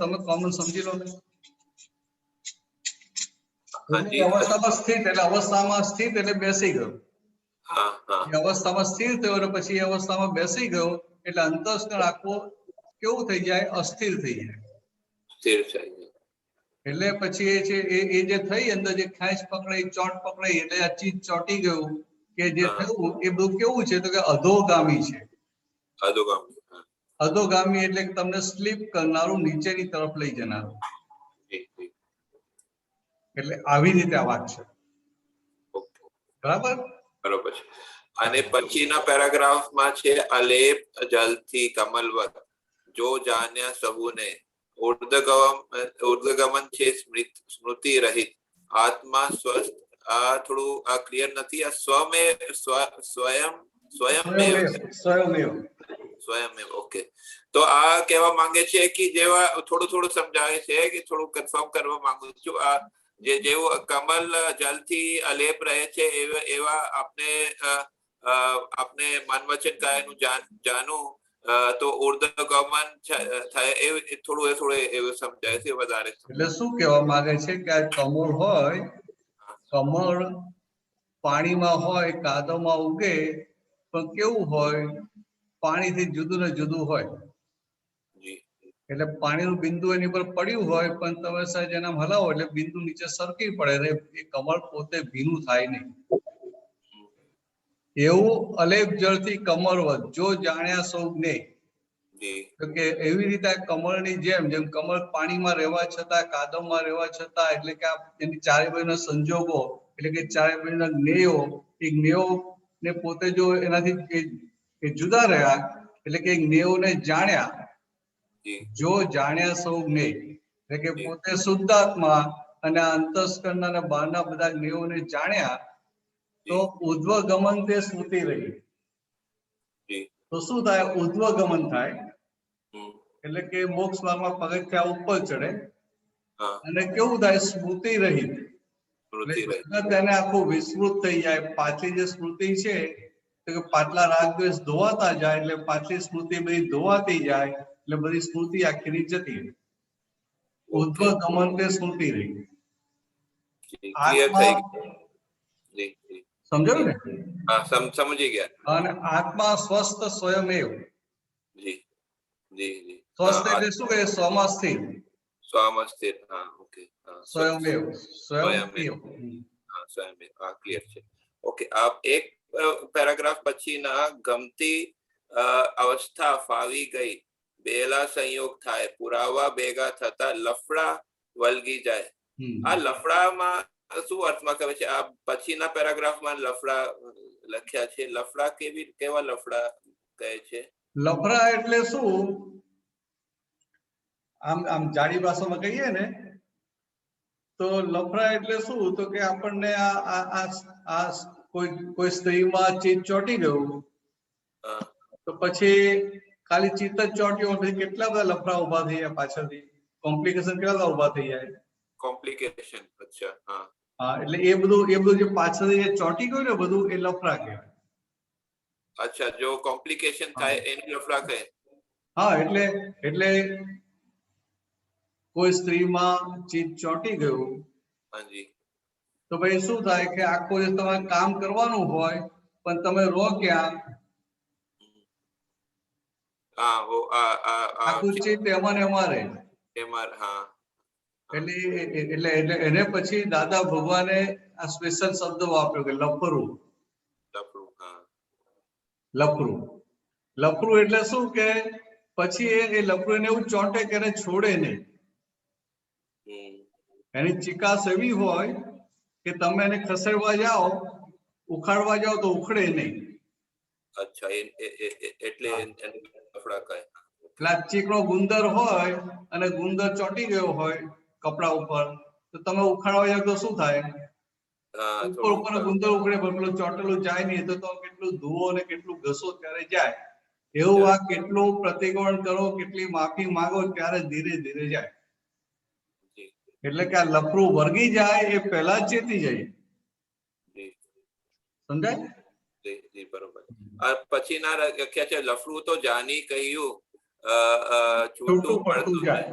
તમે કોમન સમજી લો ને. હાજી અવસ્થામાં સ્થિત એટલે અવસ્થામાં સ્થિત એટલે બેસી ગયો. હા હા એ અવસ્થામાં સ્થિર થયો અને પછી એ અવસ્થામાં બેસી ગયો એટલે અંતસ્કરણ આખું કેવું થઈ જાય? અસ્થિર થઈ જાય. સ્થિર થઈ એટલે પછી એ છે એ જે થઈ અંદર જે ખેંચ પકડાઈ ચોટ પકડાઈ એટલે આ ચીજ ચોટી ગયું કે જે થયું એ બધું કેવું છે તો કે અધોગામી છે. અધોગામી હા અધોગામી એટલે કે તમને સ્લીપ કરનારું, નીચેની તરફ લઈ જનારું. જી જી એટલે આવી રીતે આ વાત છે. ઓકે બરાબર? બરોબર છે. અને પછીના પેરાગ્રાફમાં છે અલેપ જલથી કમલવત જો જાણ્યા સહુને ઉર્ધગમન છે સ્મૃતિ રહિત આત્મા સ્વસ્થ. આ થોડું આ ક્લિયર નથી. આ સ્વયં ઓકે. તો આ કહેવા માંગે છે કે જેવા થોડું સમજાવે છે કે થોડું કન્ફર્મ કરવા માંગુ છું. આ જેવું કમલ જલથી અલેપ રહે છે એવા આપણે મન વચન કાયનું જાણું તો ઉર્ધ્વગમન થાય એ થોડું એવું સમજાય છે વધારે. એટલે શું કહેવા માંગે છે કે આ કમળ હોય, કમળ પાણીમાં હોય, કાદવમાં ઉગે, પણ કેવું હોય? પાણીથી જુદું ને જુદું હોય. જી એટલે પાણીનું બિંદુ એની પર પડ્યું હોય પણ તમે સાહેબ એના હલાવો એટલે બિંદુ નીચે સરકી પડે, એ કમળ પોતે ભીનું થાય નહીં. એવું અલેપ જળથી કમળવત જો જાણ્યા સૌને. જી તો કે એવી રીતે આ કમળની જેમ કમળ પાણીમાં રહેવા છતાં કાદવમાં રહેવા છતાં એટલે કે આ એની ચારે બાજુના સંજોગો એટલે કે ચારે બાજુના જ્ઞેયો એ જ્ઞેયો ને પોતે જો એનાથી એ જુદા રહ્યા એટલે કે જ્ઞેયોને જાણ્યા જી જો જાણ્યા સૌ જ્ઞેય એટલે કે પોતે શુદ્ધાત્મા અને આ અંતસ્કરણના અને બહારના બધા જ્ઞેયોને જાણ્યા તો ઉધ્વ ગમન તે સ્મૃતિ રહી. જી તો શું થાય? ઉધ્વ ગમન થાય હમ, એટલે કે મોક્ષ માર્ગમાં પગથિયા ઉપર ચડે હા અને કેવું થાય? સ્મૃતિ રહિત સ્મૃતિ રહી જગત એને આખું વિસ્મૃત થઈ જાય. પાછલી જે સ્મૃતિ છે તો કે પાછલા રાગ દ્વેષ ધોવાતા જાય એટલે પાછલી સ્મૃતિ બધી ધોવાતી જાય એટલે બધી સ્મૃતિ આખીની જતી રહે. ઉધ્વ ગમન તે સ્મૃતિ રહી. ક્લિયર થઈ આત્મા ગયું જી જી સમજાયું ને? હા સમજી ગયા અને આત્મા સ્વસ્થ સ્વયમેવ. જી જી જી સ્વસ્થ એટલે શું કહે? સ્વમાં સ્થિર. સ્વામસ્થિર હા ઓકે હા સ્વયમેવ સ્વયમેવ. હા સ્વયં હા ક્લિયર છે ઓકે આપ એક પેરાગ્રાફ પછીના ગમતી અવસ્થા ફાવી ગઈ બેલા સંયોગ થાય પુરાવા ભેગા થતા લફડા વળગી જાય આ લફડામાં શું અર્થમાં કહે છે? આ પછીના પેરાગ્રાફમાં લફડા લખ્યા છે. લફડા કેવા લફડા કહે છે? લફરા એટલે શું? આમ જાડી ભાષામાં કહીએ ને તો લફરા એટલે શું? તો કે આપણને આ કોઈ સ્ત્રીમાં ચીજ ચોંટી ગયું હા તો પછી ખાલી ચિત્ત જ ચોંટ્યો પછી કેટલા બધા લફડા ઉભા થઈ જાય, પાછળથી કોમ્પ્લિકેશન કેટલા બધા ઉભા થઈ જાય. કોમ્પ્લિકેશન અચ્છા હા હા એટલે એ બધું જે પાછળથી જે ચોંટી ગયું ને બધું એ લફડા કહેવાય. અચ્છા જો કોમ્પ્લિકેશન થાય એને લફડા કહે. હા એટલે કોઈ સ્ત્રીમાં ચીજ ચોંટી ગયું હાજી તો ભાઈ શું થાય કે આખું જે તમારે કામ કરવાનું હોય પણ તમે રો ક્યાં? હા વો આખું ચિત્ત એમાં ને એમાં રહે. એમાં હા એટલે એને પછી દાદા ભગવાને આ સ્પેશિયલ શબ્દ વાપર્યો કે લફરું. લફડું હા લફરું એટલે શું કે પછી એ લફરું એને એવું ચોંટે કે એને છોડે નહીં. હમ એની ચિકાસ એવી હોય કે તમે એને ખસેડવા જાઓ ઉખાડવા જાઓ તો ઉખડે નહીં. અચ્છા એટલે એને લફડા કહે. પ્લાસ્ટિક નો ગુંદર હોય અને ગુંદર ચોંટી ગયો હોય કપડા ઉપર તો તમે ઉખાડવા જાઓ તો શું થાય? હા ઉપર ઉપર ગુંદર ઉખડે પણ પેલું ચોંટેલું જાય નહીં તો કેટલું ધુઓ અને કેટલું ઘસો ત્યારે જાય. એવું આ કેટલું પ્રતિક્રમણ કરો કેટલી માફી માંગો ત્યારે ધીરે ધીરે જાય. જી એટલે કે આ લફરું વર્ગી જાય એ પહેલા જ ચેતી જાય. જી સમજાય? જી જી બરોબર પછીના લખ્યા છે લફડું તો જાની કહ્યું છૂટું પડતું જાય.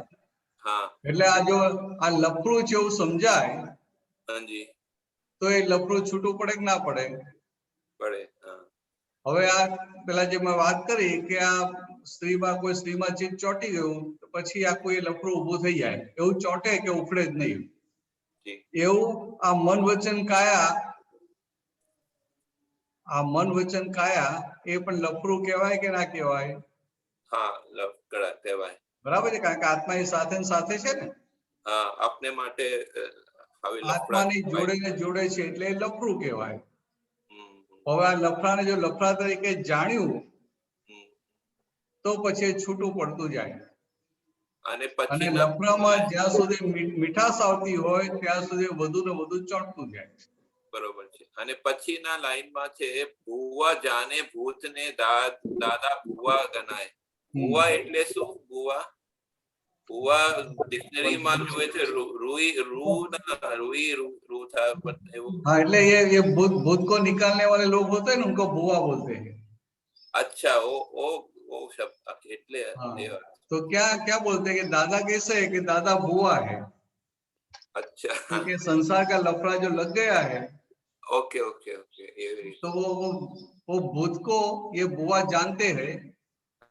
હા એટલે આ જો આ લફરું છે એવું સમજાય હાજી તો એ લફરું છૂટું પડે કે ના પડે? પડે હા હવે આ પેલા જે મેં વાત કરી કે આ કોઈ સ્ત્રીમાં ચીજ ચોંટી ગયું તો પછી આ કોઈ લફરું ઊભું થઈ જાય. એવું ચોંટે કે ઉખડે જ નહીં. જી એવું આ મન વચન કાયા એ પણ લફરું કહેવાય કે ના કહેવાય? હા લફકડા કહેવાય. બરાબર છે કારણ કે આત્મા એ સાથે ને સાથે છે ને. હા આપને માટે હવે લફડા આત્માની જોડે ને જોડે છે એટલે એ લફરું કહેવાય. હમ હવે આ લફડાને જો લફડા તરીકે જાણ્યું હમ તો પછી એ છૂટું પડતું જાય. અને અને પછી લફડામાં જ્યાં સુધી મીઠાશ આવતી હોય ત્યાં સુધી વધુ ને વધુ ચોંટતું જાય. બરોબર છે અને પછીના લાઈનમાં છે ભુવા જાને ભૂતને દાદા ભુવા ગણાય. ભુવા એટલે શું? ભુવા ડિક્શનરીમાં જોઈએ છે રૂ था એવું. हाँ એટલે ये भूत को निकालने वाले लोग होते हैं ना उनको बुआ बोलते हैं. अच्छा वो शब्द એટલે हाँ. એ વાત. तो क्या बोलते हैं कि दादा कैसे है कि दादा बुआ है अच्छा क्योंकि संसार का लफड़ा जो लग गया है ओके ओके ओके एवी तो वो भूत को ये बुआ जानते हैं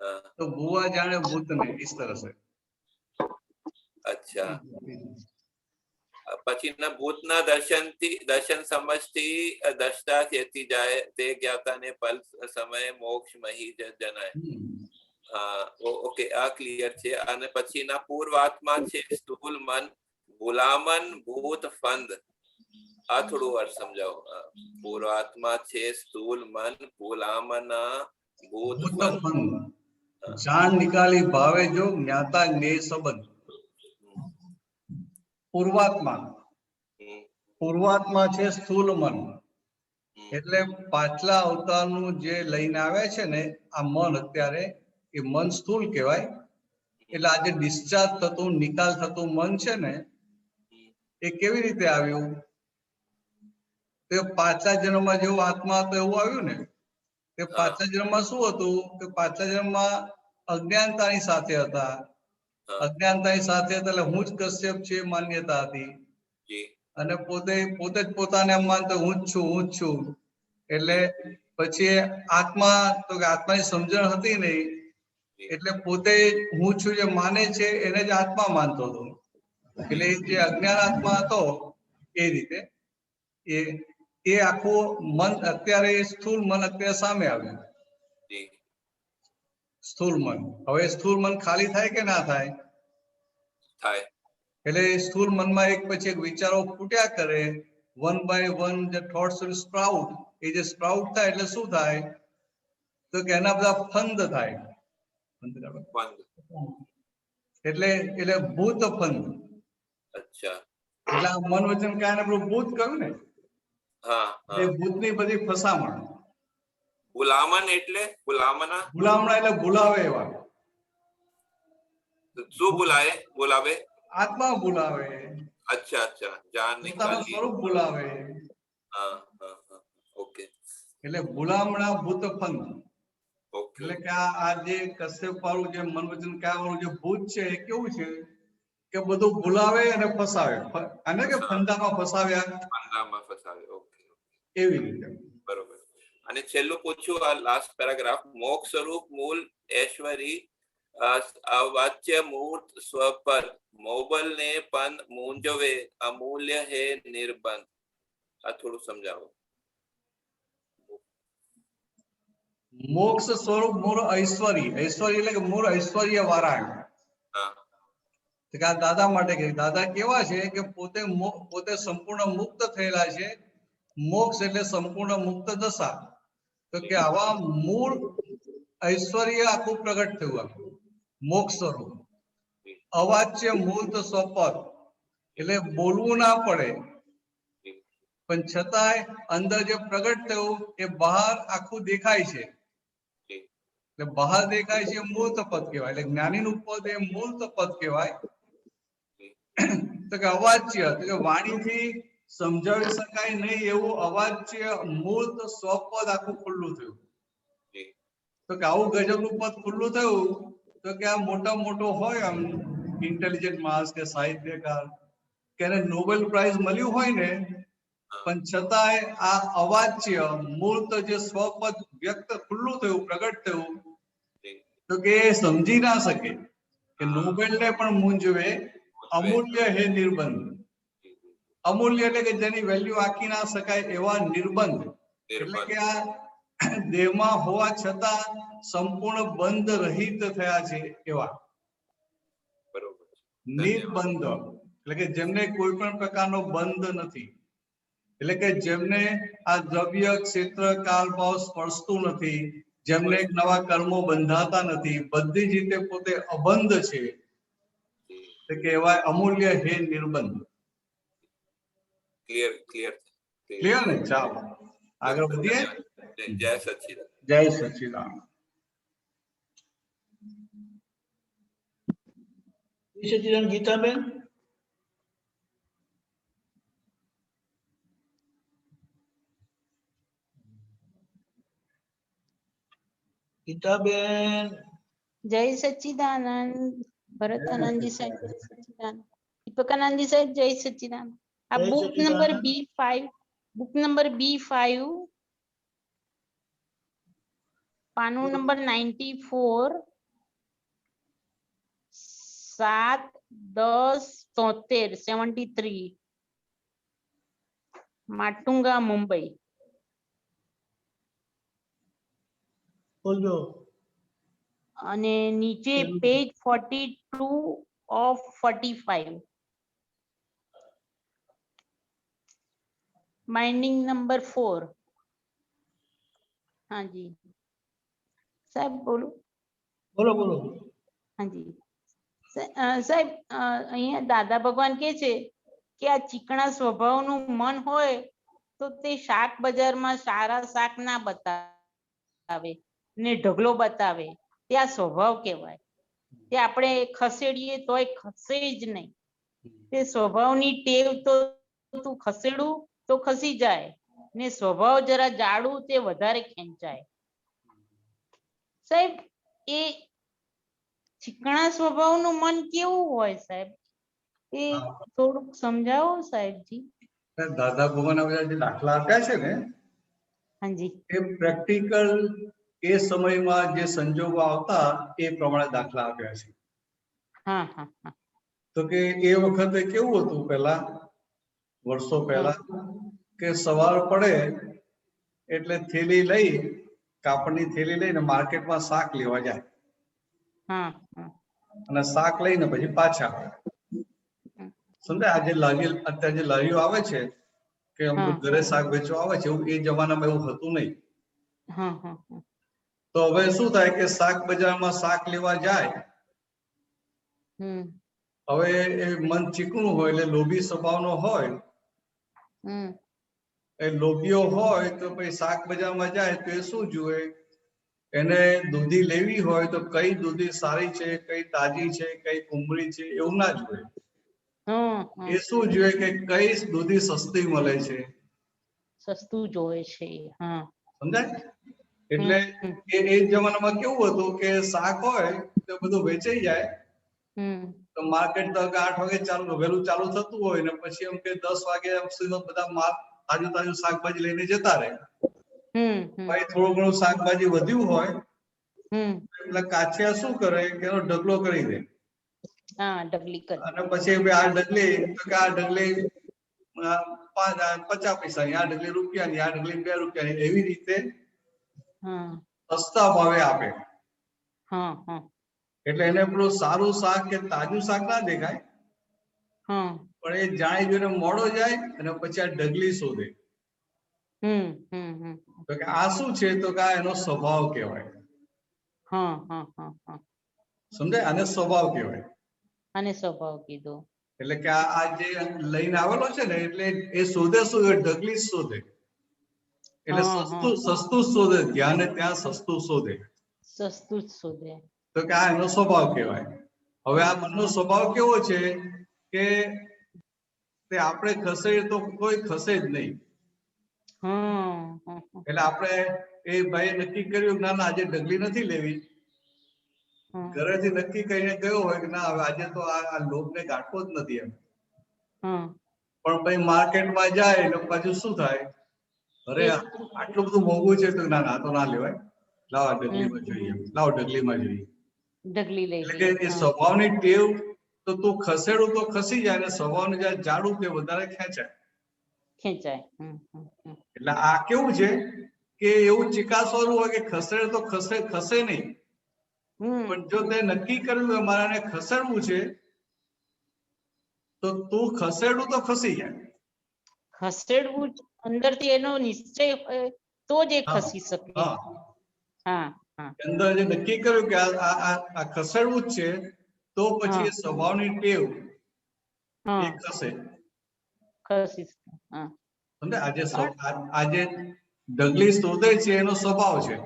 हाँ तो बुआ जाने भूत ने इस तरह से. अच्छा પછીના ભૂતના દર્શન સમજથી દશતા થતી જાય તે જ્ઞાતાને પલ સમયે મોક્ષ મહી જનાય. ઓકે આ ક્લિયર છે. અને પછીના પૂર્વાત્મા છે સ્થૂલ મન ગુલામન ભૂત ફંદ. આ થોડું વાર સમજાવો. પૂર્વાત્મા છે સ્થૂલ મન ગુલામન ભૂત ભૂત ફંદ. ફંદ જાણ નિકાલી ભાવે જો જ્ઞાતા જ્ઞેય સંબંધ. પૂર્વાત્મા હમ, પૂર્વાત્મા છે સ્થૂલ મન, હમ, એટલે પાછલા અવતારનું જે લઈને આવે છે ને આ મન, અત્યારે એ મન સ્થૂલ કહેવાય. એટલે આજે ડિસ્ચાર્જ થતું નિકાલ થતું મન છે ને એ કેવી રીતે આવ્યું? તે પાછલા જન્મમાં જેવું આત્મા હતો એવું આવ્યું ને. તે પાછલા જન્મમાં શું હતું કે પાછલા જન્મમાં અજ્ઞાનતાની સાથે હતા. અજ્ઞાનતાની સાથે હતા એટલે હું જ કશ્યપ છે એ માન્યતા હતી. જી અને પોતે જ પોતાને એમ માનતો હું જ છું. એટલે પછી આત્મા તો કે આત્માની સમજણ હતી નહીં, એટલે પોતે હું છું જે માને છે એને જ આત્મા માનતો હતો. એટલે એ જે અજ્ઞાન આત્મા હતો એ રીતે એ આખું મન અત્યારે સ્થૂળ મન અત્યારે સામે આવ્યું. જી સ્થૂળ મન, હવે સ્થૂળ મન ખાલી થાય કે ના થાય? થાય. એટલે સ્થૂળ મનમાં એક પછી એક વિચારો ફૂટ્યા કરે. વન બાય વન જે થોટ્સ સ્પ્રાઉટ, એ જે સ્પ્રાઉટ થાય એટલે શું થાય? તો કે એના બધા ફંદ થાય. ફંદ. એટલે ભૂત ફંદ. અચ્છા. એટલે આ મન વચન કાયને આપણું ભૂત કહ્યું ને, હા એ ભૂતની બધી ફસામણ. ગુલામન એટલે ગુલામના ભૂલામણા એટલે ભૂલાવે એવા. શું બોલાય બોલાવે? આત્મા ભૂલાવે, અચ્છા જાન પોતાનું નિકાલી. સ્વરૂપ ભૂલાવે. હા ઓકે એટલે ભૂલામણા ભૂત ફંદ. ઓકે એટલે કે આ જે કશ્યપ વાળું જે મન વચન કાયા વાળું જે ભૂત છે એ કેવું છે કે બધું ભૂલાવે અને ફસાવે. અને કે ફંદામાં ફસાવ્યા ફંદામાં ફસાવે. ઓકે એવી રીતે. બરોબર. અને છેલ્લું પૂછ્યું આ લાસ્ટ પેરાગ્રાફ. મોક્ષ સ્વરૂપ મૂળ ઐશ્વરી અવાચ્ય મૂર્ત સ્વપદ મોબલ ને પણ મૂંઝવે અમૂલ્ય હે નિર્બંધ. આ થોડું સમજાવો. મોક્ષ સ્વરૂપ મૂળ ઐશ્વર્ય, ઐશ્વર્ય એટલે કે મૂળ ઐશ્વર્ય વાળા. હા આ દાદા માટે કહે. દાદા કેવા છે કે પોતે સંપૂર્ણ મુક્ત થયેલા છે. મોક્ષ એટલે સંપૂર્ણ મુક્ત દશા. તો કે આવા મૂળ ઐશ્વર્ય આખું પ્રગટ થયું. મોક્ષ સ્વરૂપ અવાચ્ય મૂર્ત સ્વપદ, એટલે બોલવું ના પડે પણ છતાંય અંદર જે પ્રગટ થયું એ બહાર આખું દેખાય છે. એટલે બહાર દેખાય છે મૂર્ત પદ કહેવાય. એટલે જ્ઞાનીનું પદ એ મૂર્ત પદ કહેવાય. તો કે અવાચ્ય તો કે વાણીથી સમજાવી શકાય નહીં એવું અવાચ્ય મૂર્ત સ્વપદ આખું ખુલ્લું થયું. તો કે આવું ગજબનું પદ ખુલ્લું થયું તો કે આ મોટો હોય આમ ઇન્ટેલિજન્ટ માણસ કે સાહિત્યકાર કે એને નોબેલ પ્રાઇઝ મળ્યું હોય ને, પણ છતાંય આ અવાચ્ય મૂર્ત જે સ્વપદ વ્યક્ત ખુલ્લું થયું, પ્રગટ થયું, તો કે એ સમજી ના શકે કે નોબેલ ને પણ મૂંઝવે અમૂલ્ય હે નિર્બંધ. અમૂલ્ય એટલે કે જેની વેલ્યુ આંકી ના શકાય એવા નિર્બંધ. એટલે કે આ દેહમાં હોવા છતાં સંપૂર્ણ બંધ રહિત થયા છે એવા નિર્બંધ. એટલે કે જેમને કોઈ પણ પ્રકારનો બંધ નથી. એટલે કે જેમને આ દ્રવ્ય ક્ષેત્ર કાળ ભાવ સ્પર્શતું નથી, જેમને નવા કર્મો બંધાતા નથી, બધી જ રીતે પોતે અબંધ છે. તો કહેવાય અમૂલ્ય હે નિર્બંધ. ક્લિયર ને? ચાલો આગળ વધીએ. જય સચ્ચિદાનંદ. જય સચ્ચિદાનંદ. સચિદાન ગીતાબેન. ગીતાબેન. જય સચ્ચિદાનંદ. ભરતાનંદજી સાહેબ જય સચ્ચિદાનંદ. દીપકાનંદજી સાહેબ જય સચ્ચિદાનંદ. આ જય book Sachchidanand. Number B5, book number B5, પાનું નંબર 94, 7/10/73, માટુંગા, મુંબઈ. બોલજો. અને નીચે પેજ 42 ઓફ 45 બાઇન્ડિંગ નંબર 4. હાજી સાહેબ બોલો. બોલો બોલો. હાજી સાહેબ અહીંયા દાદા ભગવાન કે છે કે આ ચીકણા સ્વભાવનું મન હોય તો તે શાક બજારમાં સારા શાક ના બતાવે ને ઢગલો બતાવે, તે આ સ્વભાવ કહેવાય. તે આપણે ખસેડીએ તોય ખસે જ નહીં. તે સ્વભાવની ટેવ તો તું ખસેડું તો ખસી જાય ને સ્વભાવ જરા જાડું તે વધારે ખેંચાય. સાહેબ એ ચીકણા સ્વભાવનું મન કેવું હોય સાહેબ, એ થોડુંક સમજાવો સાહેબજી. દાદા ભગવાનના બધા જે દાખલા આપ્યા છે ને હાજી એ પ્રેક્ટિકલ એ સમયમાં જે સંજોગો આવતા એ પ્રમાણે દાખલા આપ્યા છે. હા હા હા તો કે એ વખતે કેવું હતું પહેલા, વર્ષો પહેલા, કે સવાર પડે એટલે થેલી લઈ, કાપડની થેલી લઈને માર્કેટમાં શાક લેવા જાય હા હા અને શાક લઈને પછી પાછા આવે. સમજાય? આજે લારી, અત્યારે જે લારીઓ આવે છે કે અમુક ઘરે શાક વેચવા આવે છે, એવું એ જમાનામાં એવું હતું નહીં. હા હા હા તો હવે શું થાય કે શાક બજારમાં શાક લેવા જાય. હમ હવે એ મન ચીકણું હોય એટલે લોભી સ્વભાવનો હોય, હમ એ લોભીઓ હોય તો પછી શાક બજારમાં જાય તો એ શું જુએ, એને દૂધી લેવી હોય તો કઈ દૂધી સારી છે, કઈ તાજી છે, કઈ કુમળી છે, એવું ના જુએ. એ શું જુએ કે કઈ દૂધી સસ્તી મળે છે. સસ્તું જોવે છે. હા સમજાય? એટલે એ જમાનામાં કેવું હતું કે શાક હોય તો બધું વેચાઈ જાય. તો માર્કેટ તો 8 વાગે ચાલુ, વહેલું ચાલુ થતું હોય ને પછી એમ કે 10 વાગે સુધી બધા માલ તાજું તાજું શાકભાજી લઈને જતા રહે. ભાઈ થોડું ઘણું શાકભાજી વધ્યું હોય એટલે કાચિયા શું કરે કે એનો ઢગલો કરી દે. હા ઢગલી કરી. અને પછી આ ઢગલી, તો કે આ ઢગલી 50 પૈસાની, આ ઢગલી રૂપિયાની, આ ઢગલી 2 રૂપિયાની, એવી રીતે સસ્તા ભાવે આપે. હા હા એટલે એને પેલું સારું શાક કે તાજું શાક ના દેખાય, પણ એ જાણી જોઈને મોડો જાય અને પછી આ ઢગલી શોધે. તો કે આ શું છે, તો કે આ એનો સ્વભાવ કહેવાય. સમજાય? આને સ્વભાવ કહેવાય. અને સ્વભાવ કીધો એટલે કે આ જે લઈને આવેલો છે ને, એટલે એ શોધે શું, એ ઢગલી જ શોધે. એટલે સસ્તું સસ્તું શોધે, ધ્યાને ત્યાં સસ્તું શોધે. સસ્તું જ શોધે. તો કે આ એનો સ્વભાવ કહેવાય. હવે આ મનનો સ્વભાવ કેવો છે કે તે આપણે ખસે તો કોઈ ખસે જ નહીં. એટલે આપણે એ ભાઈ નક્કી કર્યું ના ના આજે ઢગલી નથી લેવી, ઘરેથી નક્કી કરીને ગયો હોય કે ના હવે આજે તો આ લોભને ગાંઠવો જ નથી એમ, પણ પછી માર્કેટમાં જાય એટલે પાછું શું થાય, અરે આટલું બધું મોંઘું છે તો ના ના તો ના લેવાય, લાવ આ ઢગલીમાં જોઈએ, લાવ ઢગલીમાં જોઈએ. ઢગલી લઈ એટલે કે એ સ્વભાવની ટેવ, તો તું ખસેડું તો ખસી જાય, અને સ્વભાવને જ્યારે જાડું તે વધારે ખેંચાય. એટલે આ કેવું છે કે એવું ચિકાસવાળું હોય કે ખસેડે તો ખસે નહીં, પણ જો તે નક્કી કર્યું કે મારે ખસેડવું છે તો તું ખસેડું તો ખસી જાય. ખસેડવું અંદરથી એનો નિશ્ચય હોય તો જ એ ખસી શકે. અંદર જે નક્કી કર્યું કે આ ખસેડવું જ છે, તો પછી એ સ્વભાવની ટેવ એ ખસે. સમજે? આજે ઢગલી શોધે છે એનો સ્વભાવ છે.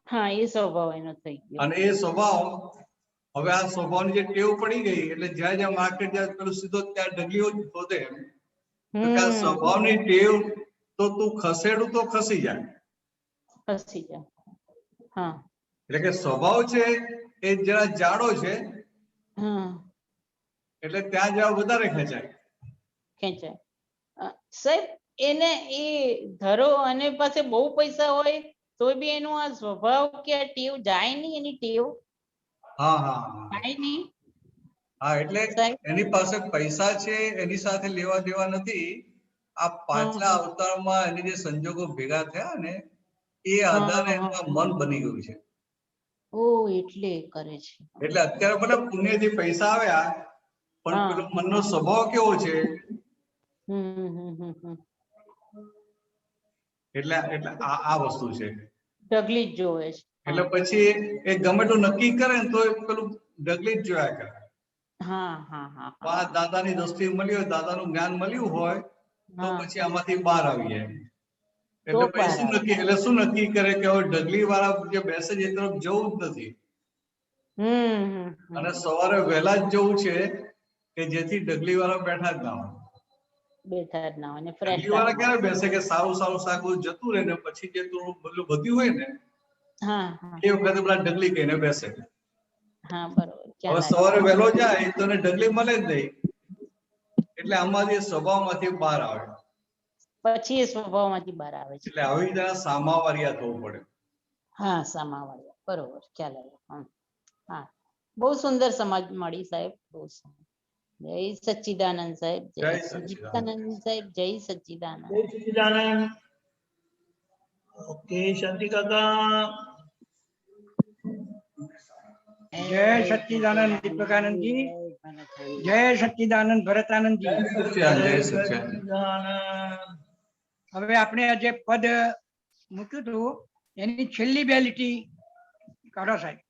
હા એ સ્વભાવ એનો થઈ ગયો. અને એ સ્વભાવ, હવે આ સ્વભાવની જે ટેવ પડી ગઈ એટલે જ્યાં જ્યાં માર્કેટ જાય પેલું સીધો ત્યાં ઢગલીઓ જ શોધે. તો કે આ સ્વભાવની ટેવ, તો તું ખસેડું તો ખસી જાય. ખસી જાય. એટલે કે સ્વભાવ છે એ જરા જાડો છે, એટલે ત્યાં જવા વધારે ખેંચાય. સાહેબ એને એ ધરો અને પાસે બહુ પૈસા હોય તો બી એનો આ સ્વભાવ કે ટેવ જાય નહીં, એની ટેવ જાય નહીં. હા એટલે એની પાસે પૈસા છે, એની સાથે લેવા દેવા નથી. આ પાછલા અવતારમાં એની જે સંજોગો ભેગા થયા ને, એ આધારે એનું મન બની ગયું છે. ઓ એટલે કરે છે. એટલે અત્યારે ભલે પુણ્યથી પૈસા આવ્યા પણ હા. પેલો મનનો સ્વભાવ કેવો છે હમ. એટલે એટલે આ વસ્તુ છે. ઢગલી જ જોવે છે. એટલે પછી એ ગમે એટલું નક્કી કરે ને તો એ પેલું ઢગલી જ જોયા કરે. હા. પણ આ દાદાની દ્રષ્ટિ મળી હોય, દાદાનું જ્ઞાન મળ્યું હોય તો હા. પછી આમાંથી બહાર આવી જાય. તો એટલે પછી બહાર શું આવે. નક્કી એટલે શું નક્કી કરે કે હવે ઢગલી વાળા જે બેસે છે એ તરફ જવું જ નથી અને સવારે વહેલા જ જવું છે કે જેથી ઢગલી વાળા બેઠા જ ના હોય. બેઠા જ ના હોય ને ફ્રેશ ઢગલી વાળા ક્યારે બેસે કે સારું શાક બધું જતું રહે ને પછી જે થોડું બધું વધ્યું હોય ને હા એ વખતે પેલા ઢગલી કહીને બેસે. બરોબર. હવે સવારે વહેલો જાય તો એને ઢગલી મળે જ નહીં એટલે આમાંથી સ્વભાવમાંથી બહાર આવે. પછી એ સ્વભાવમાંથી બહાર આવે છે. એટલે આવી રીતે સામાવારિયા થવું પડે. હા સામાવાળા બરોબર ખ્યાલ આવ્યો. હા બહુ સુંદર સમજ મળી સાહેબ. બહુ સુંદર. જય સચ્ચિદાનંદ સાહેબ. જય જય સચ્ચિદાનંદ. સચ્ચિદાનંદ સાહેબ. જય સચ્ચિદાનંદ. જય સચ્ચિદાનંદ. ઓકે શાંતિ કાકા. जय सच्चिदानंद दीपकानंद जी, जय सच्चिदानंद भरतानंद जी. જય સચ્ચિદાનંદ. સચ્ચિદાનંદ. હવે આપણે આ જે પદ મૂક્યું હતું એની છેલ્લી બે લીટી કાઢો સાહેબ.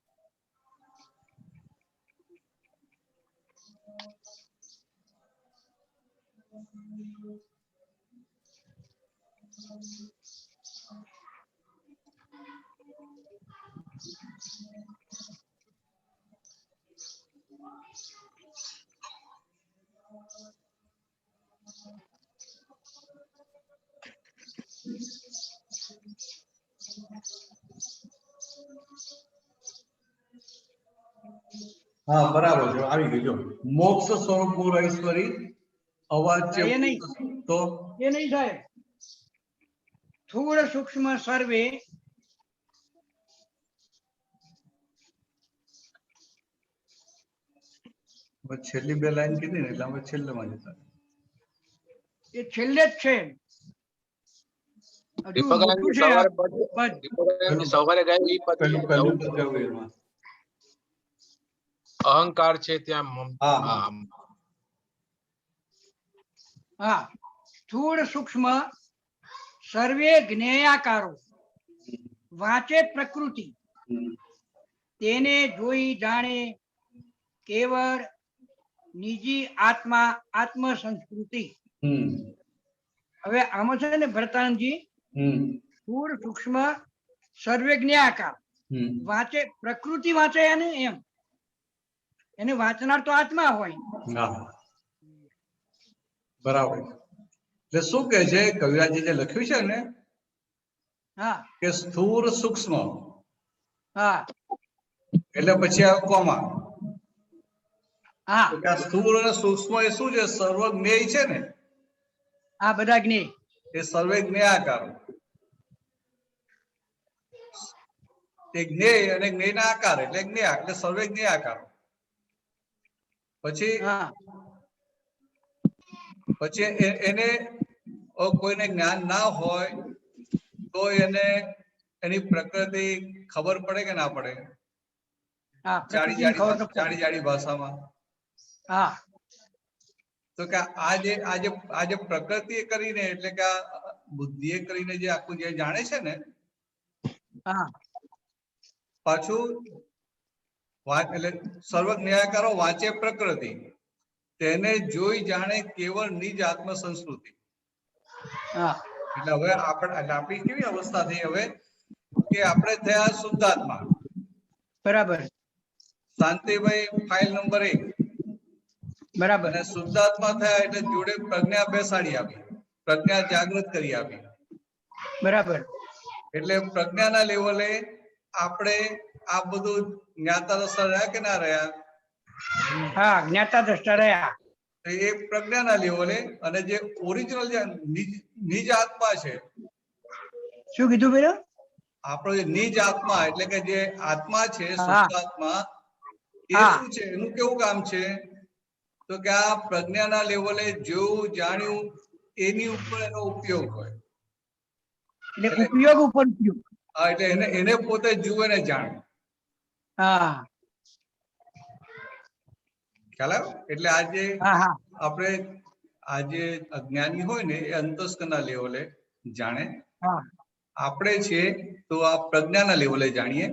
હા બરાબર છે, આવી ગયું. જો મોક્ષ સ્વરૂપ મૂળ ઈશ્વરી અવાચ્ય એ નહીં. તો એ નહીં સાહેબ. સ્થૂળ સૂક્ષ્મ સર્વે છેલ્લી બે લાઈન કીધી ને એટલે અમે છેલ્લેમાં જતા. એ છેલ્લે જ છે. હજુ દીપકાનંદ મોટું છે સવારે આ પદ. દીપકાનંદ સવારે ગાયું ઈ પદ પેલું છે. પેલું તો જવું એમાં. અહંકાર છે ત્યાં હા. હા. હા સ્થૂળ સૂક્ષ્મ સર્વે જ્ઞેયાકારો વાંચે પ્રકૃતિ તેને જોઈ જાણે કેવળ નિજી આત્મા આત્મ સંસ્કૃતિ. હવે આમાં છે ને ભરતાનંદજી, સ્થૂળ સૂક્ષ્મ સર્વે જ્ઞેયાકાર વાંચે પ્રકૃતિ વાંચે એને એમ એને વાંચનાર તો આત્મા હોય. હા બરાબર. એટલે શું કે છે કવિરાજે જે લખ્યું છે ને હા કે સ્થૂળ સૂક્ષ્મ હા એટલે પછી આ કોમા. હા તો કે આ સ્થૂળ અને સૂક્ષ્મ એ શું છે? સર્વજ્ઞેય છે ને આ બધા જ્ઞેય. એ સર્વે જ્ઞેયાકારો. એ જ્ઞેય અને જ્ઞેયના આકાર એટલે જ્ઞેય એટલે સર્વે જ્ઞેયાકારો. પછી હા પછી એને કોઈને જ્ઞાન ના હોય તો એને એની પ્રકૃતિ ખબર પડે કે ના પડે? હા જાડી પ્રકૃતિની ખબર તો પડે. જાડી ભાષામાં. હા તો કે આ જે પ્રકૃતિ કરીને એટલે કે આ બુદ્ધિએ કરીને જે આખું જે જાણે છે ને હા પાછું એટલે સર્વ જ્ઞેયાકારો વાંચે પ્રકૃતિ તેને જોઈ જાણે કેવળ નિજ આત્મ સંસ્કૃતિ. હા એટલે હવે આપણી કેવી અવસ્થા થઈ હવે કે આપણે થયા શુદ્ધાત્મા. બરાબર શાંતિભાઈ ફાઇલ નંબર 1. બરાબર અને શુદ્ધાત્મા થયા એટલે જોડે પ્રજ્ઞા બેસાડી આપી, પ્રજ્ઞા જાગૃત કરી આપી. બરાબર એટલે પ્રજ્ઞાના લેવલે આપણે આ બધું જ્ઞાતા દશા રહ્યા કે ના રહ્યા? હા જ્ઞાતા દ્રષ્ટા રહ્યા. એ પ્રજ્ઞાના લેવલે અને જે ઓરિજિનલ જે નિજ આત્મા છે, શું કીધું પેલું? આપણો જે નિજ આત્મા એટલે કે જે આત્મા છે હા શુદ્ધ આત્મા એ હા શું છે? એનું કેવું કામ છે? તો કે આ પ્રજ્ઞાના લેવલે જેવું જાણ્યું એની ઉપર એનો ઉપયોગ હોય. એટલે ઉપયોગ ઉપર ઉપયોગ. હા એટલે એને પોતે જુએ ને જાણે. હા ખ્યાલ આવ્યો? એટલે આજે હા હા આપણે આજે અજ્ઞાની હોય ને એ અંતસ્કરના લેવલે જાણે, હા આપણે છે તો આ પ્રજ્ઞાના લેવલે જાણીએ,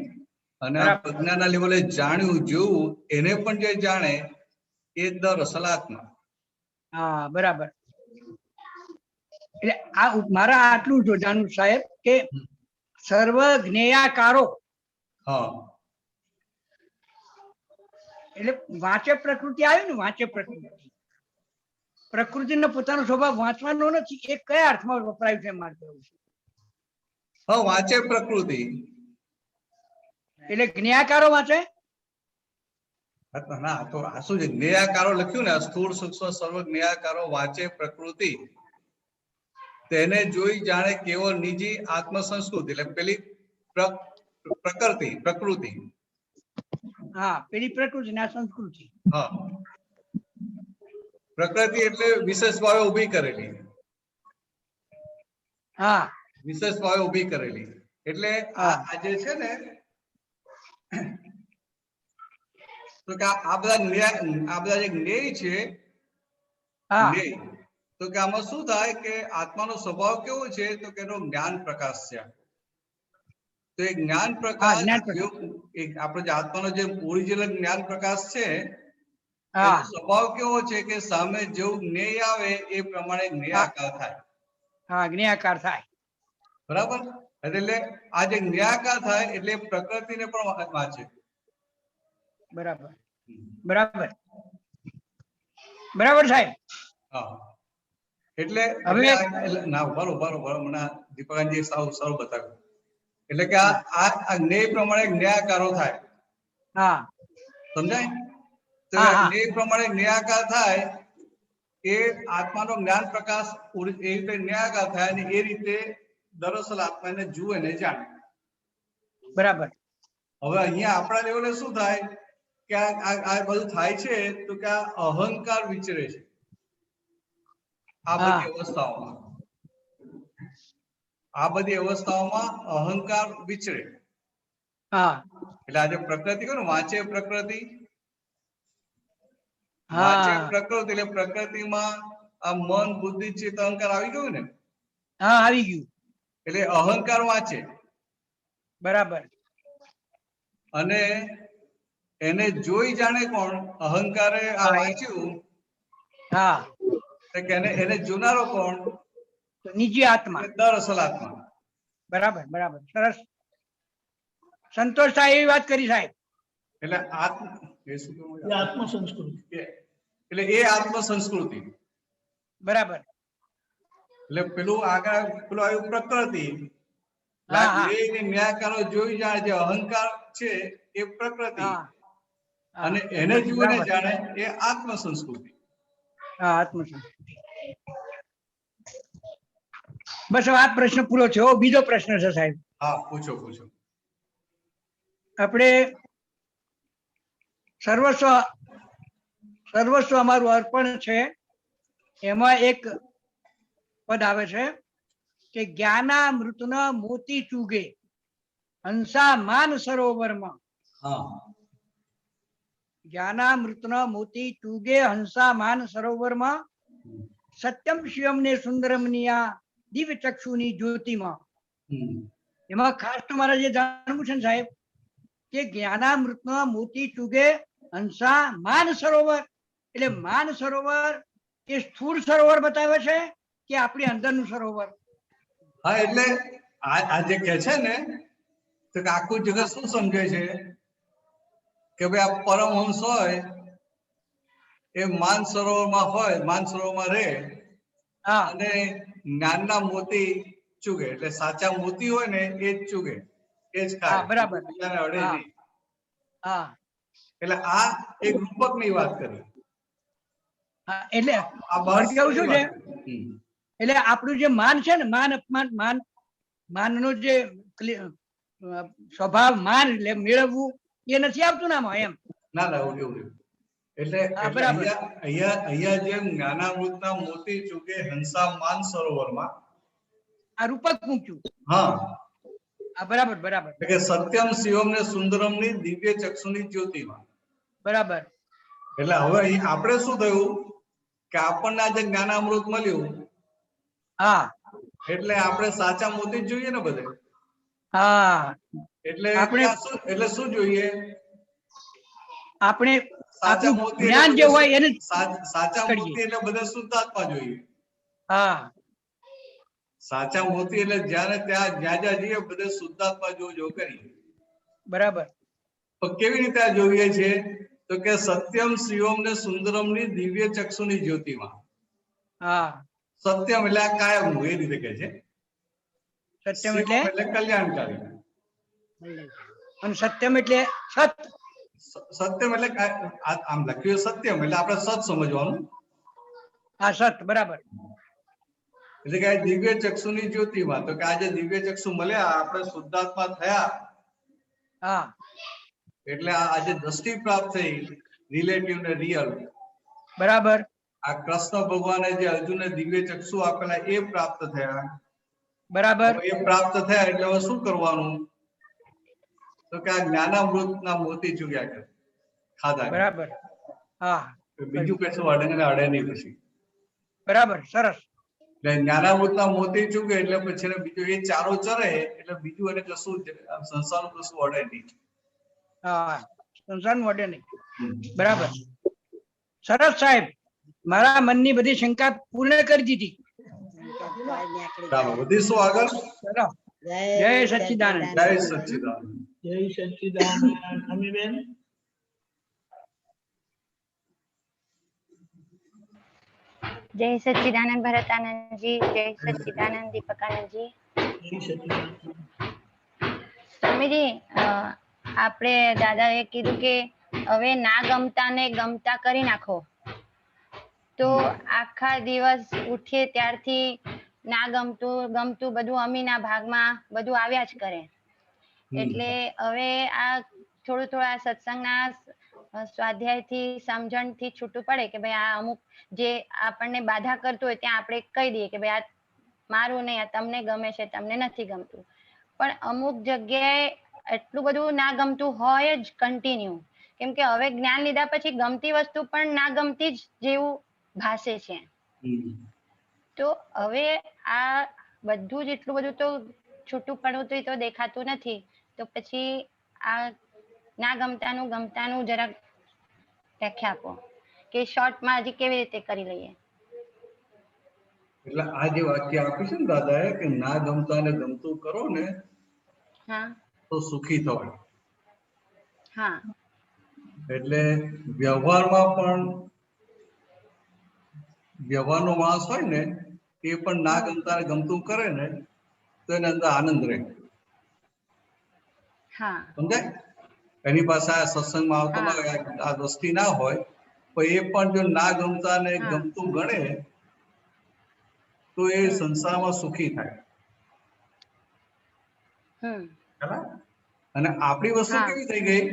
અને આ બરાબર. પ્રજ્ઞાના લેવલે જાણ્યું જોયું એને પણ જે જાણે એ દરઅસલ આત્મા. હા બરાબર. એટલે આ મારા આટલું જો જાણવું સાહેબ કે સર્વ જ્ઞેયાકારો હા એટલે વાંચે પ્રકૃતિ આવ્યું ને, વાંચે પ્રકૃતિ, પ્રકૃતિનો પોતાનો સ્વભાવ વાંચવાનો નથી, એ કયા અર્થમાં વપરાયું છે મારે કહેવું છે. હા, વાંચે પ્રકૃતિ. એટલે જ્ઞેયાકારો વાંચે. ના, તો આ શું છે? જ્ઞેયાકારો લખ્યું ને, સ્થૂળ સૂક્ષ્મ સર્વ જ્ઞેયાકારો વાંચે પ્રકૃતિ, તેને જોઈ જાણે કેવળ નિજી આત્મ સંસ્કૃતિ, એટલે પેલી પ્રકૃતિ. હા, પેલી પ્રકૃતિ ને આ સંસ્કૃતિ. હા, પ્રકૃતિ એટલે વિશેષ ભાવે ઉભી કરેલી. હા વિશેષ ભાવે ઉભી કરેલી. એટલે આ જે છે ને, તો કે આ બધા જે જ્ઞેય છે, હા જ્ઞેય, તો કે આમાં શું થાય કે આત્માનો સ્વભાવ કેવો છે? તો કે એનો જ્ઞાન પ્રકાશ છે. તો એ જ્ઞાન પ્રકાશ, જ્ઞાન પ્રકાશ. આપણો જે આત્માનો જે ઓરિજિનલ જ્ઞાન પ્રકાશ છે, હા એનો સ્વભાવ કેવો છે કે સામે જેવું જ્ઞેય આવે એ પ્રમાણે જ્ઞેયાકાર થાય. હા જ્ઞેયાકાર થાય. બરાબર. એટલે આ જે જ્ઞેયાકાર થાય એટલે પ્રકૃતિને પણ વાંચે. બરાબર બરાબર બરાબર સાહેબ. હા, એટલે હવે ના બરોબર મને દીપકજી સારું બતાવ્યું. એટલે કે આ જ્ઞેય પ્રમાણે જ્ઞેયાકારો થાય. હા સમજાય? તો હા હા જ્ઞેય પ્રમાણે જ્ઞેયાકાર થાય એ આત્માનો જ્ઞાન પ્રકાશ એ રીતે જ્ઞેયાકાર થાય, અને એ રીતે દરઅસલ આત્માને જુએ ને જાણે. બરાબર. હવે અહીંયા આપણા લેવલે શું થાય કે આ બધું થાય છે, તો કે આ અહંકાર વિચરે છે આ બધી અવસ્થાઓમાં. આ બધી અવસ્થાઓમાં અહંકાર વિચરે. હા એટલે આજે પ્રકૃતિ કહો ને, વાંચે પ્રકૃતિ. હા વાંચે પ્રકૃતિ એટલે પ્રકૃતિમાં આ મન બુદ્ધિ ચિત્ત અહંકાર આવી ગયું ને, હા આવી ગયું. એટલે અહંકાર વાંચે. બરાબર. અને એને જોઈ જાણે કોણ? અહંકારે આ હા વાંચ્યું, હા કે એને જોનારો કોણ? તો નિજી આત્મા. દરઅસલ આત્મા. બરાબર બરાબર, સરસ. સંતોષ થાય એવી વાત કરી સાહેબ. એટલે એ શું કહું? એ આત્મ સંસ્કૃતિ. એટલે એ આત્મ સંસ્કૃતિ. બરાબર. એટલે પેલું આગળ પેલું આવ્યું પ્રકૃતિ. હા હા ન્યાયકારો જોઈ જાણે જે અહંકાર છે એ પ્રકૃતિ, હા હા. અને એને જોઈને બરાબર. જાણે એ આત્મ સંસ્કૃતિ. હા આત્મ સંસ્કૃતિ. બસ હવે આ પ્રશ્ન પૂરો થયો. બીજો પ્રશ્ન છે સાહેબ. હા, પૂછો. આપણે સર્વસ્વ અમારું અર્પણ છે, એમાં એક પદ આવે છે કે જ્ઞાનામૃતના મોતી ચૂગે હંસા માન સરોવરમાં. હા, જ્ઞાનામૃતના મોતી ચૂગે હંસા માન સરોવરમાં, સત્યમ શિવમ ને સુંદરમની આ દિવ્ય ચક્ષુની જ્યોતિમાં. એમાં ખાસ તો મારે જે જાણવું છે ને સાહેબ, કે જ્ઞાનામૃતના મોતી ચૂગે હંસા માન સરોવર, એટલે માન સરોવર એ સ્થૂળ સરોવર બતાવે છે કે આપણી અંદરનું સરોવર? હા, એટલે આ જે કે છે ને, તો કે આખું જગત શું સમજે છે કે ભાઈ આ પરમહંસ હોય એ માનસરોવરમાં હોય, માનસરોવરમાં રહે, હા અને જ્ઞાનના મોતી ચૂગે, એટલે સાચા મોતી હોય ને એ જ ચૂગે, એ જ ખાય. હા બરાબર. બીજાને અડે હા નહીં. હા એટલે આ એક રૂપકની વાત કરી. હા, એટલે આ મારે કેવું શું છે, હમ. એટલે આપણું જે માન છે ને, માન અપમાન, માનનો જે સ્વભાવ, માન એટલે મેળવવું, એ નથી આવતું ને આમાં એમ. ના એવું. એટલે હા બરાબર. અહીંયા જેમ જ્ઞાનામૃતના મોતી ચૂકે હંસા માન સરોવરમાં. આ રૂપક મૂક્યું. હા, હા, બરાબર બરાબર એટલે કે સત્યમ શિવમ ને સુંદરમ ની દિવ્ય ચક્ષુની જ્યોતિમાં. બરાબર. એટલે હવે અહીં આપણે શું થયું કે આપણને આજે જ્ઞાનામૃત મળ્યું હા એટલે આપણે સાચા મોતી જ જોઈએ ને બધે. હા એટલે આપણે એટલે શું જોઈએ? આપણે સાચા આપણું મોતી જ્ઞાન જે હોય એને સાચા કરીએ. મોતી એટલે બધા શુદ્ધાત્મા જોઈએ. હા સાચા મોતી એટલે જ્યારે ત્યાં જ્યાં જઈએ બધે શુદ્ધાત્મા જો કરીએ. બરાબર. તો કેવી રીતે આ જોઈએ છે? તો કે સત્યમ શિવમ ને સુંદરમ ની દિવ્ય ચક્ષુની જ્યોતિમાં. હા સત્યમ એટલે આ કાયમનું, એ રીતે કે છે. સત્યમ શિવમ એટલે કલ્યાણકારી. અને સત્યમ એટલે સત. સત્યમ એટલે આમ લખ્યું સત્યમ એટલે આપણે સત સમજવાનું. હા સત, બરાબર. એટલે કે દિવ્ય ચક્ષુની જ્યોતિમાં. તો કે આજે દિવ્ય ચક્ષુ મળ્યા, આપણે શુદ્ધાત્મા થયા. હા એટલે આજે દ્રષ્ટિ પ્રાપ્ત થઈ, રિલેટિવ ને રિયલ. બરાબર. આ કૃષ્ણ ભગવાને જે અર્જુનને દિવ્ય ચક્ષુ આપેલા એ પ્રાપ્ત થયા. બરાબર. એ પ્રાપ્ત થયા એટલે હવે શું કરવાનું? તો કે આ જ્ઞાનામૃતના મોતી ચૂક્યા કરે, ખાધા. બરાબર. હા બીજું કશું અડે ને અડે નહીં પછી. બરાબર, સરસ. એટલે જ્ઞાનામૃતના મોતી ચૂકે એટલે પછી બીજું એ ચારો ચરે એટલે બીજું એને કશું સંસારનું કશું અડે નહીં. હા, સંસાર મોઢે નહીં. બરાબર, સરસ સાહેબ. મારા મનની બધી શંકા પૂર્ણ કરી દીધી. ચાલો વધીશું આગળ. ચલો, જય સચ્ચિદાનંદ. જય સચ્ચિદાનંદ. જય સચ્ચિદાનંદ. અમીબેન. જય સચ્ચિદાનંદ ભરતાનંદજી, જય સચ્ચિદાનંદ દીપકાનંદજી. જય સચ્ચિદાનંદ. સ્વામીજી, આપણે દાદાએ કીધું કે હવે ના ગમતા ને ગમતા કરી નાખો. તો આખા દિવસ ઉઠીએ ત્યારથી ના ગમતું ગમતું બધું અમીના ભાગમાં બધું આવ્યા જ કરે. એટલે હવે આ થોડું આ સત્સંગના સ્વાધ્યાયથી સમજણથી છૂટું પડે કે ભાઈ આ અમુક જે આપણને બાધા કરતું હોય ત્યાં આપણે કહી દઈએ કે ભાઈ આ મારું નહીં, આ તમને ગમે છે, તમને નથી ગમતું. પણ અમુક જગ્યાએ એટલું બધું ના ગમતું હોય જ કન્ટિન્યુ. કેમ કે હવે જ્ઞાન લીધા પછી ગમતી વસ્તુ પણ ના ગમતી જ જેવું ભાસે છે. તો હવે આ બધું જ એટલું બધું તો છૂટું પડવું તો દેખાતું નથી. તો પછી આ ના ગમતાનું જરાક વ્યાખ્યા આપો કે શોર્ટમાં હજી કેવી રીતે કરી લઈએ. એટલે આ જે વાક્ય આપ્યું છે ને દાદાએ કે ના ગમતા ને ગમતું કરો ને હા તો સુખી થવાય. હા એટલે વ્યવહારનો માણસ હોય ને એ પણ ના ગમતા ને ગમતું કરે ને તો એની અંદર આનંદ રહે. હા સમજાય? એની પાસે આ સત્સંગમાં આવતો ના હોય, આ દ્રષ્ટિ ના હોય, તો એ પણ જો ના ગમતા ને ગમતું ગણે તો એ સંસારમાં સુખી થાય. અને આપણી વસ્તુ કેવી થઈ ગઈ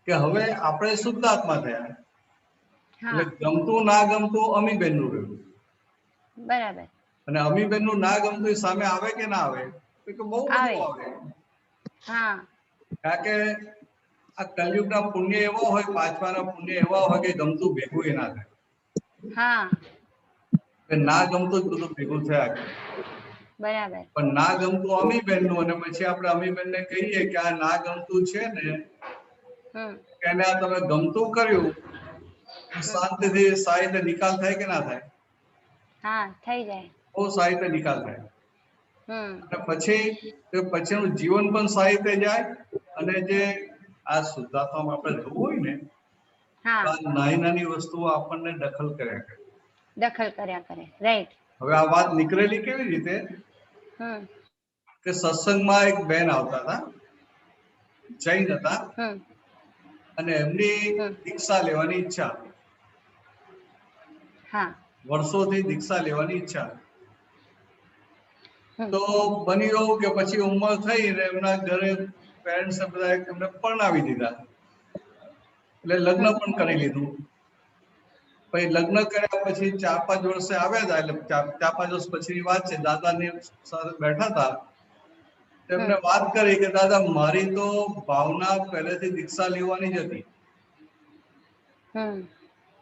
કે હવે આપણે શુદ્ધાત્મા થયા એટલે ગમતું ના ગમતું અમીબેન નું રહ્યું. બરાબર. અને અમીબેન નું ના ગમતું સામે આવે કે ના આવે? તો કે બહુ બધું આવે. હા કારણ કે આ કલયુગના પુણ્ય એવા હોય, પાંચમાના પુણ્ય એવા હોય કે ગમતું ભેગું એ ના થાય. હા ના ગમતું જ બધું ભેગું થયા. બરાબર. પણ ના ગમતું અમીબેન નું, અને પછી આપણે અમીબેન ને કહીએ કે આ ના ગમતું છે ને એને આ તમે ગમતું કર્યું, શાંતિથી સારી રીતે નિકાલ થાય કે ના થાય? હા થઈ જાય. બહુ સારી રીતે નિકાલ થાય. અને પછીનું જીવન પણ સારી રીતે જાય. અને જે આ શુદ્ધાત્મામાં આપણે જવું હોય ને નાની નાની વસ્તુઓ આપણને દખલ કર્યા કરે. રાઈટ. હવે આ વાત નીકળેલી કેવી રીતે કે સત્સંગમાં એક બેન આવતા હતા, જૈન હતા, અને એમની દીક્ષા લેવાની ઈચ્છા, વર્ષોથી દીક્ષા લેવાની ઈચ્છા. તો બની એવું કે પછી ઉંમર થઈ ને એમના ઘરે પેરેન્ટ્સ બધા એમને પરણાવી દીધા, એટલે લગ્ન પણ કરી લીધું. પછી લગ્ન કર્યા પછી 4-5 વર્ષે આવ્યા હતા, એટલે 4-5 વર્ષ પછીની વાત છે. દાદાની સાથે બેઠા હતા તેમને વાત કરી કે દાદા મારી તો ભાવના પહેલેથી દીક્ષા લેવાની જ હતી,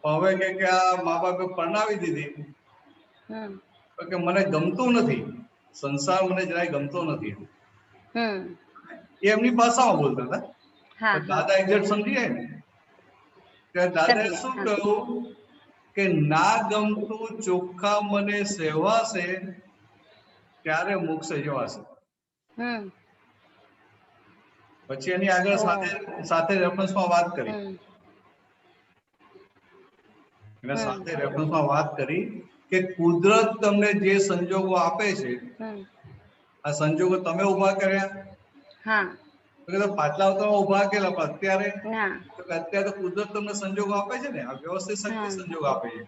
હવે કે આ મા બાપે પરણાવી દીધી તો કે મને ગમતું નથી, સંસાર મને જરાય ગમતો નથી. એ એમની ભાષામાં બોલતા હતા. દાદા એક્ઝેક્ટ સમજી જાય ને કે દાદાએ શું કહ્યું કે ના ગમતું ચોખ્ખા મને સેવાશે ત્યારે મોક્ષે જવાશે. પછી એની આગળ સાથે રેફરન્સમાં વાત કરી, એટલે સાથે રેફરન્સમાં વાત કરી કે કુદરત તમને જે સંજોગો આપે છે, આ સંજોગો તમે ઉભા કર્યા, પાછલા અવતારમાં ઉભા કરેલા, પણ અત્યારે તો કુદરત તમને સંજોગો આપે છે ને, આ વ્યવસ્થિત સંજોગો આપે છે.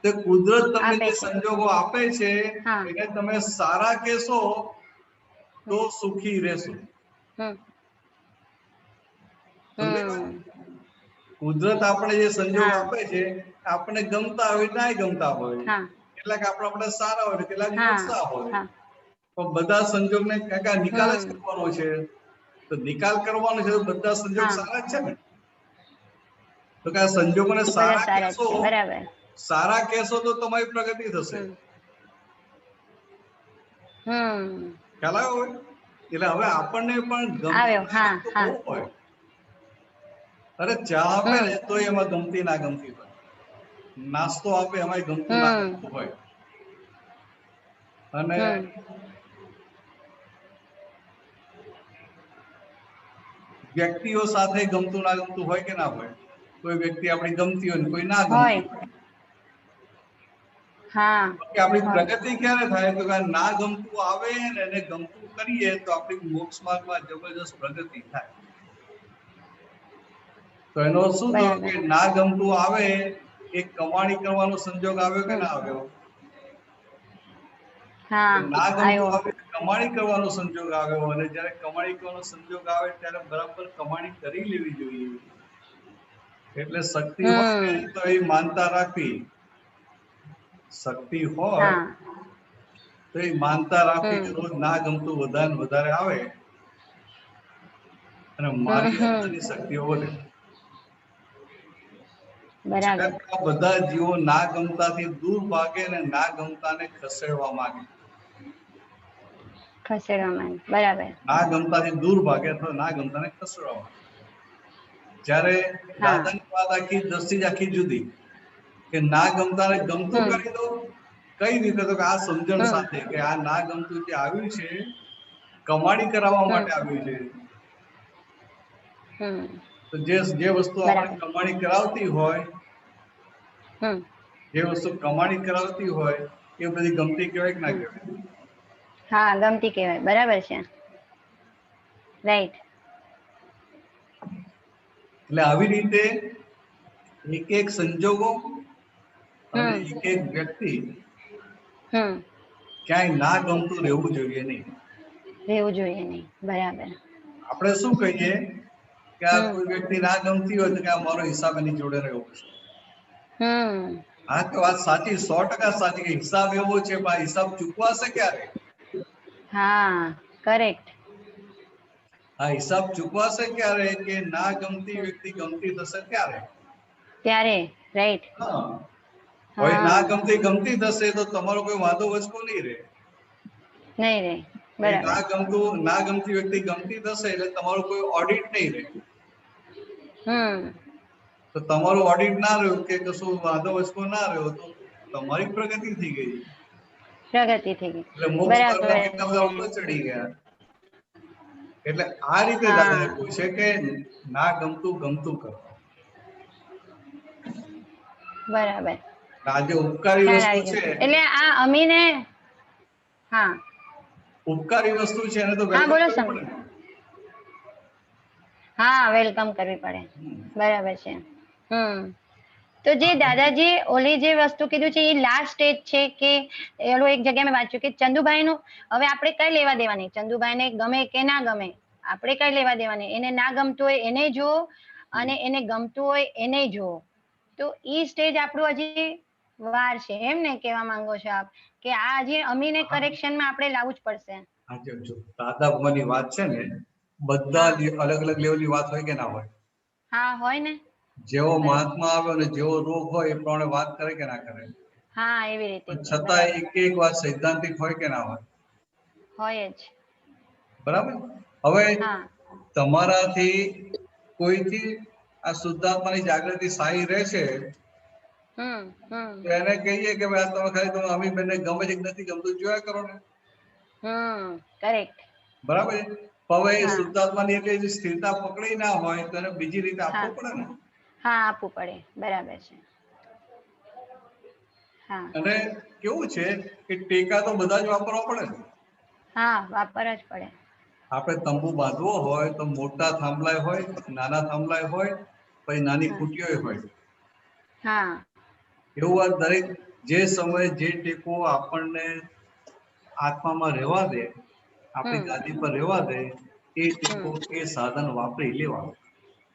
તો કુદરત તમને જે સંજોગો આપે છે એને તમે સારા કહેશો તો સુખી રહેશો. કુદરત આપણે જે સંજોગ આપે છે આપણે ગમતા હોય ના ગમતા હોય, કેટલાક આપણે સારા હોય કેટલાક ઓછા હોય, પણ બધા સંજોગને નિકાલ જ કરવાનો છે. તો નિકાલ કરવાનો છે તો બધા સંજોગ સારા જ છે ને. તો કે આ સંજોગોને સારા કહેશો તો તમારી પ્રગતિ થશે. ખ્યાલ આવ્યો? એટલે હવે આપણને પણ ગમતું હોય, અરે ચા આપે ને તો એમાં ગમતી ના ગમતી હોય, નાસ્તો આપે એમાં ગમતું ના ગમતું હોય, અને વ્યક્તિઓ સાથે ગમતું ના ગમતું હોય કે ના હોય. કોઈ વ્યક્તિ આપણી ગમતી હોય ને કોઈ ના ગમતી હોય. આપણી પ્રગતિ ક્યારે થાય તો ના ગમતું આવે ને એને ગમતું કરીએ તો આપણી મોક્ષ માર્ગમાં જબરજસ્ત પ્રગતિ થાય. તો એનો શું થયું કે ના ગમતું આવે એ કમાણી કરવાનો સંજોગ આવ્યો કે ના આવ્યો? ના ગમતું આવે કમાણી કરવાનો સંજોગ આવ્યો, અને જયારે કમાણી કરવાનો સંજોગ આવે ત્યારે બરાબર કમાણી કરી લેવી જોઈએ. એટલે શક્તિ હોય ને તો એ માનતા રાખવી, શક્તિ હોય તો એ માનતા રાખવી કે રોજ ના ગમતું વધારે આવે અને મારી અંદરની શક્તિઓ વધે. બધા જીવો ના ગમતાથી દૂર ભાગે અને ના ગમતાને ખસેડવા માંગે. બરાબર. ના ગમતાથી દૂર ભાગે અથવા ના ગમતાને ખસેડવા માંગે. જ્યારે દાદાની વાત આખી દ્રષ્ટિ આખી જુદી કે ના ગમતાને ગમતું કરી દો. કઈ રીતે? તો કે આ સમજણ સાથે કે આ ના ગમતું જે આવ્યું છે કમાણી કરાવવા માટે આવ્યું છે. તો જે વસ્તુ આપણે કમાણી કરાવતી હોય, જે વસ્તુ કમાણી કરાવતી હોય એ બધી ગમતી કહેવાય કે ના કહેવાય? હા, ગમતી કહેવાય. બરાબર છે, રાઈટ. એટલે આવી રીતે એક એક સંજોગો અને એક એક વ્યક્તિ ક્યાંય ના ગમતું રહેવું જોઈએ નહીં. બરાબર. આપણે શું કહીએ કે આ કોઈ વ્યક્તિ ના ગમતી હોય તો કે આ મારો હિસાબ એની જોડે રહેવો છે. હા, તો વાત સાચી, 100% સાચી કે હિસાબ એવો છે, પણ હિસાબ ચૂકવાશે ક્યારે? હા, કરેક્ટ. આ હિસાબ ચૂકવાશે ક્યારે? કે ના ગમતી વ્યક્તિ ગમતી થશે ત્યારે. રાઈટ. કોઈ ના ગમતી ગમતી થશે તો તમારો કોઈ વાંધો વચકો નહીં રહે. ના ગમતી વ્યક્તિ ગમતી થશે એટલે તમારું કોઈ ઓડિટ નહીં રહે. તો તમારું ઓડિટ ના રહ્યું કે કશું વાંધો વચકો ના રહ્યો તો તમારી પ્રગતિ થઈ ગઈ. એટલે મોક્ષ માર્ગમાં કેટલા બધા ઉપર ચડી ગયા. એટલે આ રીતે દાદાએ પૂછે કે ના ગમતું ગમતું કરો. બરાબર. આજે ઉપકારી વસ્તુ છે એટલે આ અમીને ઉપકારી વસ્તુ છે એને તો વેલકમ કરવી પડે. બરાબર છે. તો જે દાદાજી ઓલી જે વસ્તુ કીધું છે એ લાસ્ટ સ્ટેજ છે કે એલો એક જગ્યાએ મેં વાંચ્યું કે ચંદુભાઈ નું હવે આપણે કઈ લેવા દેવાની, ચંદુભાઈને ગમે કે ના ગમે આપણે કઈ લેવા દેવાની, એને ના ગમતું હોય એને જુઓ અને એને ગમતું હોય એને જુઓ. તો ઈ સ્ટેજ આપણું હજી વાર છે, એમ ને કહેવા માંગો છો આપ કે આ હજી અમીને કરેક્શનમાં આપણે લાવવું જ પડશે. હા જો દાદા ભગવાનની વાત છે ને બધા અલગ અલગ લેવલની વાત હોય કે ના હોય? હા હોય ને. જેવો મહાત્મા આવે અને જેવો રોગ હોય એ પ્રમાણે વાત કરે કે ના કરે? હા એવી રીતે પણ કે, છતાં બરાબર. એક એક વાત સૈદ્ધાંતિક હોય કે ના હોય? હોય જ. બરાબર. હવે હા તમારાથી કોઈથી આ શુદ્ધાત્માની જાગૃતિ સારી રહે છે હમ તો એને કહીએ કે ભાઈ આ તમે ખાલી તમે અમીબેનને ગમે છે કે નથી ગમતું જોયા કરો ને. કરેક્ટ. બરાબર છે. હવે હા શુદ્ધાત્માની એટલી સ્થિરતા પકડી ના હોય તો એને બીજી રીતે હા આપવું પડે ને. હા આપવું પડે, બરાબર છે. હા અને કેવું છે કે ટેકા તો બધા જ વાપરવા પડે ને. હા વાપરવા જ પડે. આપણે તંબુ બાંધવો હોય તો મોટા થાંભલા હોય, નાના થાંભલા હોય, પછી નાની હા કુટીઓ હોય. હા એવું આ દરેક જે સમયે જે ટેકો આપણને આત્મામાં રહેવા દે, આપણી હમ ગાદી પર રહેવા દે, એ હમ ટેકો એ સાધન વાપરી લેવાનું.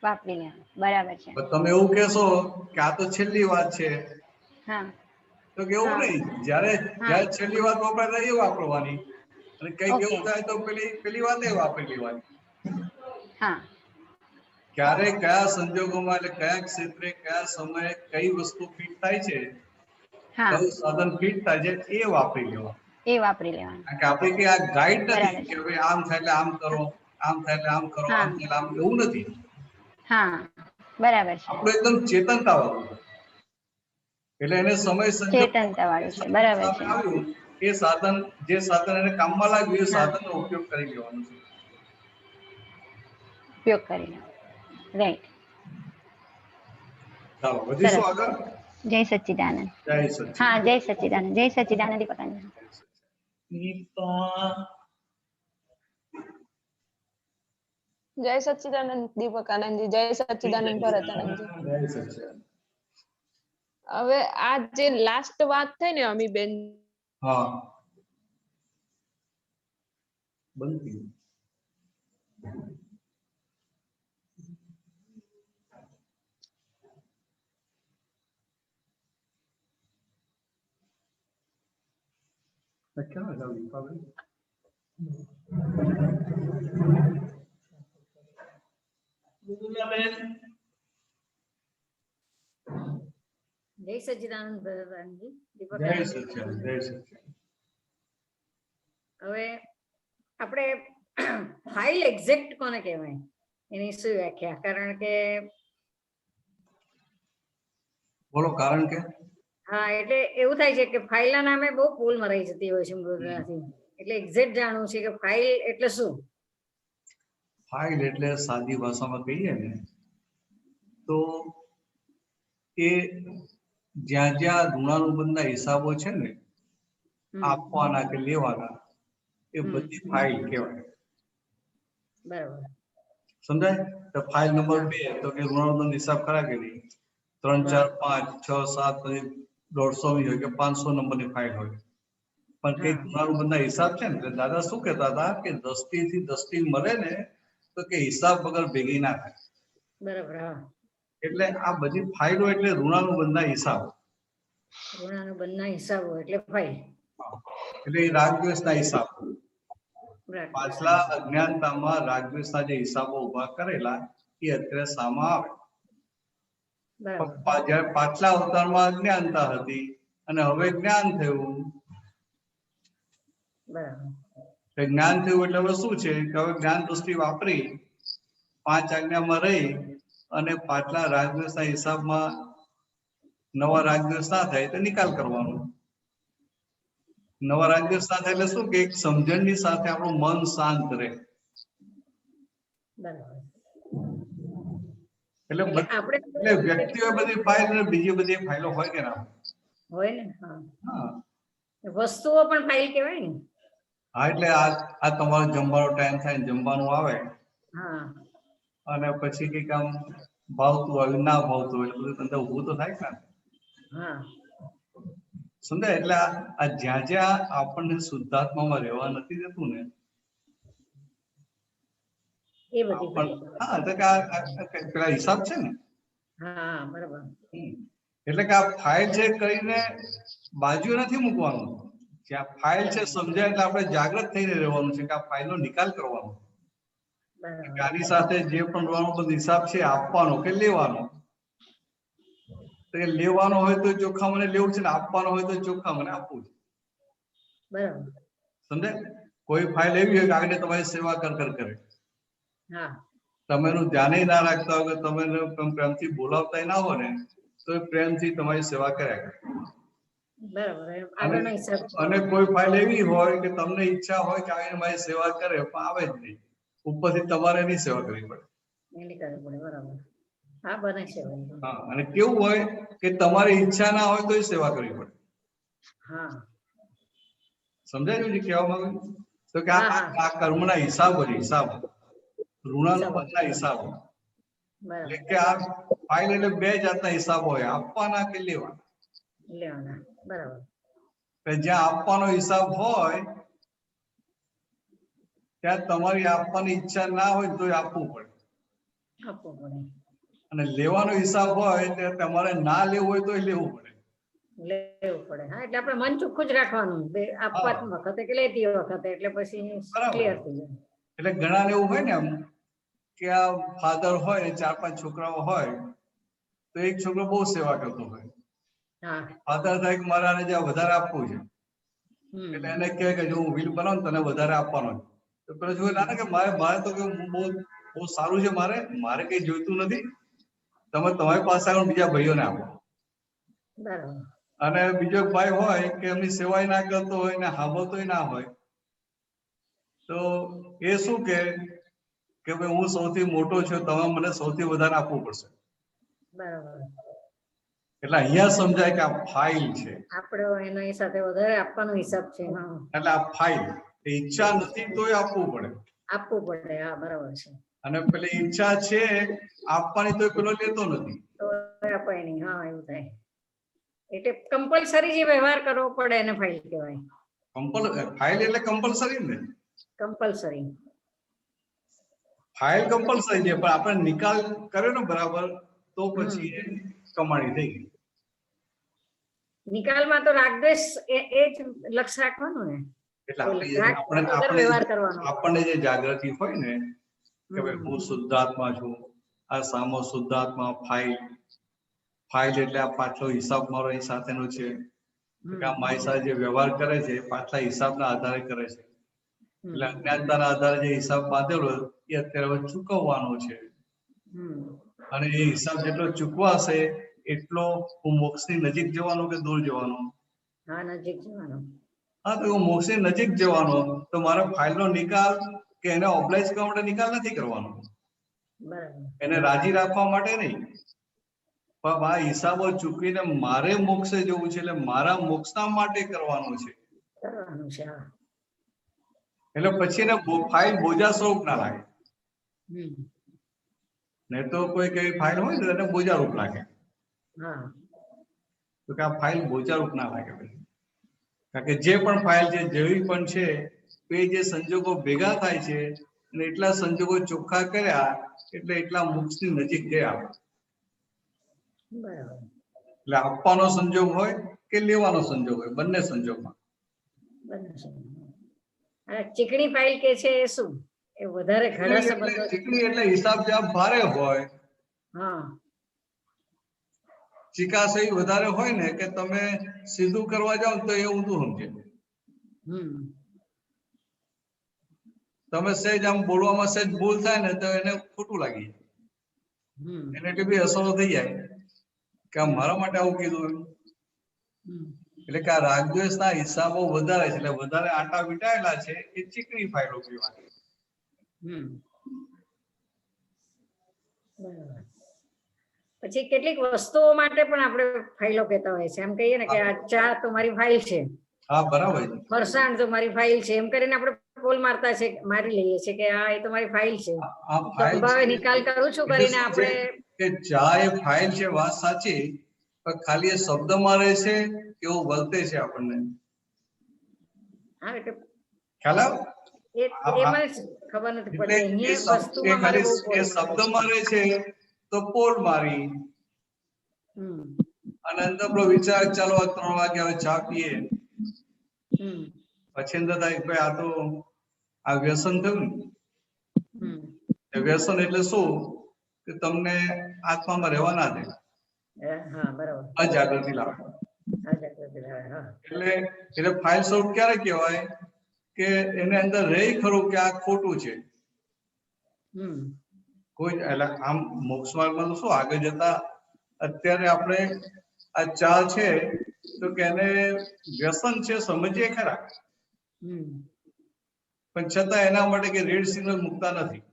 વાપરી લે, બરાબર છે. તમે એવું કહેશો કે આ તો છેલ્લી વાત છે હા તો કેવું હા નહીં, જ્યારે હા જ્યારે છેલ્લી વાત વપરાય એ વાપરવાની અને કઈક ઓકે એવું થાય તો પેલી વાત એ વાપરી લેવાની. હા ક્યારે કયા સંજોગોમાં એટલે કયા ક્ષેત્રે કયા સમયે કઈ વસ્તુ ફિટ થાય છે, હા કયું સાધન ફિટ થાય છે એ વાપરી લેવાનું. એ વાપરી લેવાનું. કારણ કે આપણે કઈ આ ગાઈડ નથી બરાબર કે છે. ભાઈ આમ થાય એટલે આમ કરો, આમ થાય એટલે આમ કરો, હા આમ થાય એટલે આમ, એવું નથી. હા બરાબર છે. આપણું એકદમ ચેતનતા વાળું. એટલે એને સમય સંજોગ ચેતનતા વાળું છે, બરાબર સામે છે. આવ્યું એ સાધન, જે સાધન એને કામમાં લાગ્યું એ હા સાધનનો ઉપયોગ કરી લેવાનો છે. ઉપયોગ કરીને, રાઈટ. ચાલો વધીશું સરસ. આગળ. જય સચ્ચિદાનંદ. જય હા સચ્ચિદાનંદ. જય સચ્ચિદાનંદ, જય સચ્ચિદાનંદ પતાની. જય સચ્ચિદાનંદ દીપકાનંદજી, જય સચ્ચિદાનંદ ભરતાનંદજી. જય સચ્ચિદાનંદ. હવે આ જે લાસ્ટ વાત થઈ ને અમીબેન, હા બનતી ક્યાં જાવ દીપાબેન? મૃદુલાબેન, જય સચ્ચિદાનંદ ભગવાનજી, જય દીપકાનંદ. સચ્ચિદાનંદ, જય સચ્ચિદાનંદ. હવે આપણે ફાઇલ એક્ઝેક્ટ કોને કહેવાય, એની શું વ્યાખ્યા? કારણ કે બોલો કારણ કે હા, એટલે એવું થાય છે કે ફાઇલના નામે બહુ ભૂલ મરાઈ જતી હોય છે મૃદુલાથી. એટલે એક્ઝેક્ટ જાણવું છે કે ફાઇલ એટલે શું? ફાઇલ એટલે સાદી ભાષામાં કહીએ ને તો એ જ્યાં જ્યાં ઋણાનુબંધના હિસાબો છે ને, આપવાના કે લેવાના, એ બધી ફાઇલ કહેવાય. બરાબર. સમજાય? તો ફાઇલ નંબર હા 2 તો કે ઋણાનુબંધ હિસાબ ખરા કે નહીં? 3 4 5 6 7 પછી 150 ની હોય કે 500 નંબરની ફાઇલ હોય. પણ કઈ ઋણાનુબંધના હિસાબ છે ને, દાદા શું કહેતા હતા કે 10 થી 10 મળે ને તો કે હિસાબ વગર ભેગી ના થાય. બરાબર. હા, એટલે આ બધી ફાઇલો એટલે ઋણાનુબંધના હિસાબ. ઋણાનુબંધના હિસાબો એટલે ફાઇલ. એટલે એ રાગદ્વેષના હિસાબ. રાગદ્વેષના પાછલા હિસાબ. અજ્ઞાનતામાં રાગદ્વેષના જે હિસાબો ઉભા કરેલા એ અત્યારે સામા આવે. બરાબર. જ્યારે પાછલા અવતારમાં અજ્ઞાનતા હતી અને હવે જ્ઞાન થયું. બરાબર. જ્ઞાન થયું એટલે હવે શું છે કે હવે જ્ઞાન દૃષ્ટિ વાપરી 5 આજ્ઞામાં રહી અને પાછલા રાગદ્વેષના હિસાબમાં નવા રાગદ્વેષ ના થાય તો નિકાલ કરવાનો. નવા રાગદ્વેષ ના થાય એટલે શું કે સમજણની સાથે આપણું મન શાંત રહે. બરાબર. એટલે આપણે વ્યક્તિઓ બધી ફાઇલ અને બીજી બધી ફાઇલો હોય કે ના હોય ને? હા, હા. વસ્તુઓ પણ ફાઇલ કહેવાય ને? હા, એટલે આ તમારો જમવાનો ટાઈમ થાય ને જમવાનું આવે હા, અને પછી કઈક આમ ભાવતું હોય ના ભાવતું હોય બધું અંદર ઊભું તો થાય ને. હા. સમજાય? એટલે આ જ્યાં જ્યાં આપણને શુદ્ધાત્મામાં રહેવા નથી દેતું ને, એ બધી ફાઇલ. હા, તો કે પેલા હિસાબ છે ને. હા, બરાબર. એટલે કે આ ફાઇલ છે કરીને બાજુ નથી મૂકવાનું. જ્યાં ફાઇલ છે સમજાય એટલે આપણે જાગૃત થઈને રહેવાનું છે કે આ ફાઇલનો નિકાલ કરવાનો. બરાબર આની સાથે જે પણ બધો હિસાબ છે આપવાનો કે લેવાનો. તો એ લેવાનો હોય તો ચોખ્ખા મને લેવું છે ને આપવાનો હોય તો ચોખ્ખા મને આપવું છે. બરાબર સમજાય? કોઈ ફાઇલ એવી હોય કે આગળ તમારી સેવા કર કરે, હા તમે એનું ધ્યાને ના રાખતા હોય કે તમે એને પ્રેમથી બોલાવતા ના હોય ને તો એ પ્રેમથી તમારી સેવા કર્યા કરે. બરાબર આગળનો હિસાબ છે. અને કોઈ ફાઇલ એવી હોય કે તમને ઈચ્છા હોય કે આવીને મારી સેવા કરે પણ આવે જ નહીં, ઉપરથી તમારે એની સેવા કરવી પડે. એની કરવી પડે બરાબર. હા બને છે ભાઈ. હા, અને કેવું હોય કે તમારી ઈચ્છા ના હોય તો એ સેવા કરવી પડે. હા સમજાય છે કહેવા માંગુ છું? તો કે હા, હા. આ કર્મના હિસાબો છે, હિસાબ ઋણાનુબંધના હિસાબો. હિસાબો. બરાબર એટલે કે આ ફાઇલ એટલે બે જાતના હિસાબો હોય, આપવાના કે લેવાના. લેવાના બરાબર કે જ્યાં આપવાનો હિસાબ હોય ત્યાં તમારી આપવાની ઈચ્છા ના હોય તો આપવું પડે, આપવું પડે. અને લેવાનો હિસાબ હોય ત્યારે તમારે ના લેવું હોય તો લેવું પડે. લેવું પડે. હા એટલે આપણે મન ચોખ્ખું જ રાખવાનું બે આપવા વખતે કે લેતી વખતે, એટલે પછી ક્લિયર થઈ જાય. એટલે ઘણા એવું હોય ને એમ કે આ ફાધર હોય ને 4-5 છોકરાઓ હોય તો એક છોકરો બહુ સેવા કરતો હોય. હા ફાધર થાય કે મારે આને જ્યાં વધારે આપવું છે એટલે એને કહે કે જો હું વિલ બનાવું તને વધારે આપવાનો છે. તો પેલો છોકરો ના કે મારે તો બહુ સારું છે, મારે કઈ જોઈતું નથી, તમે તમારી પાસે આવો બીજા ભાઈઓને આપો. બરાબર અને બીજો ભાઈ હોય કે એમની સેવાય ના કરતો હોય ને સાંભળતોય ના હોય તો એ શું કે ભાઈ હું સૌથી મોટો છું, તમે મને સૌથી વધારે આપવું પડશે. બરાબર એટલે અહીંયા સમજાય કે આ ફાઇલ છે. આપણે એના સાથે વધારે આપવાનો હિસાબ છે. હા એટલે આ ફાઇલ ઈચ્છા નથી તોય આપવું પડે. આપવું પડે. હા બરાબર છે. અને પેલી ઈચ્છા છે આપવાની તો પેલો લેતો નથી તો અપાય નહીં. હા એવું થાય. એટલે કમ્પલસરી જે વ્યવહાર કરવો પડે એને ફાઇલ કહેવાય. ફાઇલ એટલે કમ્પલસરી ને, કમ્પલસરી ફાઇલ કમ્પલસરી છે પણ આપણે નિકાલ કર્યો ને બરાબર તો પછી એ કમાણી થઈ ગઈ. નિકાલમાં તો રાગદ્વેષ એ જ લક્ષ રાખવાનું ને, એટલે વ્યવહાર કરવાનો. આપણને જે જાગૃતિ હોય ને કે ભાઈ હું શુદ્ધાત્મા છું, આ સામો શુદ્ધાત્મા ફાઇલ એટલે આ પાછો હિસાબ મારો અહીં સાથેનો છે કે આ મારી સાથે જે વ્યવહાર કરે છે પાછલા હિસાબના આધારે કરે છે. એટલે અજ્ઞાનતાના આધારે જે હિસાબ બાંધેલો એ અત્યારે ચૂકવવાનો છે, અને એ હિસાબ જેટલો ચૂકવાશે એટલો હું મોક્ષની નજીક જવાનો કે દૂર જવાનો? હા નજીક જવાનો. હા તો હું મોક્ષની નજીક જવાનો તો મારે ફાઇલનો નિકાલ કે એને ઓબ્લાઇઝ કરવા માટે નિકાલ નથી કરવાનો, એને રાજી રાખવા માટે નહીં, પણ આ હિસાબો ચૂકવીને મારે મોક્ષે જવું છે એટલે મારા મોક્ષના માટે કરવાનું છે. એટલે પછી એને ફાઇલ બોજા સ્વરૂપ ના લાગે. નહીં તો કોઈ કઈ ફાઇલ હોય ને એને બોજા રૂપ લાગે. તો કે આ ફાઇલ બોજા રૂપ ના લાગે. કારણ કે જે પણ ફાઇલ છે જેવી પણ છે એ જે સંજોગો ભેગા થાય છે અને એટલા સંજોગો ચોખ્ખા કર્યા એટલે એટલા મોક્ષની નજીક ગયા. એટલે આપવાનો સંજોગ હોય કે લેવાનો સંજોગ હોય, બંને સંજોગમાં. ચીકણી ફાઇલ કે છે એ શું? એ વધારે ઘણા સંબંધો. ચીકણી એટલે હિસાબ જ્યાં ભારે હોય, ચીકાશઈ વધારે હોય ને કે તમે સીધું કરવા જાઓ તો એ ઊંધું સમજે. તમે સહેજ આમ બોલવામાં સહેજ ભૂલ થાય ને તો એને ખોટું લાગી જાય, એને એટલી બધી અસરો થઈ જાય કે આ મારા માટે આવું કીધું એમ. એટલે કે આ રાગદ્વેષના હિસાબો વધારે છે એટલે વધારે આટા વીટાયેલા છે એ ચીકણી ફાઇલો કહેવાય. પછી કેટલીક વસ્તુઓ માટે પણ આપણે ફાઇલો કહેતા હોય છે. એમ કહીએ ને કે આ ચા તો મારી ફાઇલ છે, હા બરાબર, ફરસાણ તો મારી ફાઇલ છે, એમ કરીને આપણે પોલ મારતા છે, મારી લઈએ છે કે આ એ તો મારી ફાઇલ છે, સંભાવે નિકાલ કરું છું કરીને આપણે કે ચા એ ફાઇલ છે, વાત સાચી, પણ ખાલી એ શબ્દમાં રહે છે કે એવું વર્તે છે આપણને? હા એટલે ખ્યાલ આવે? એમાં ખબર નથી પડતી. અહીંયા વસ્તુમાં મારે બહુ એ શબ્દમાં રહે છે તો પોલ મારી અને અંદર પેલો વિચાર ચાલો 3 વાગે હવે ચા પીએ, હમ પછી અંદર થાય કે ભાઈ આ તો આ વ્યસન થયું ને. હમ એ વ્યસન એટલે શું કે તમને આત્મામાં રહેવા ના દે, હા બરાબર. અજાગૃતિ લાવે. હા જાગૃતિ લાવે. હા એટલે ફાઇલ સ્વરૂપ ક્યારે કહેવાય કે એને અંદર રહી ખરું કે આ ખોટું છે. હમ કોઈ એટલે આમ મોક્ષ માર્ગમાં તો શું આગળ જતા અત્યારે આપણે આ ચા છે તો કે એને વ્યસન છે સમજીએ ખરા, હમ પણ છતાં એના માટે કે રેડ સિગ્નલ મૂકતા નથી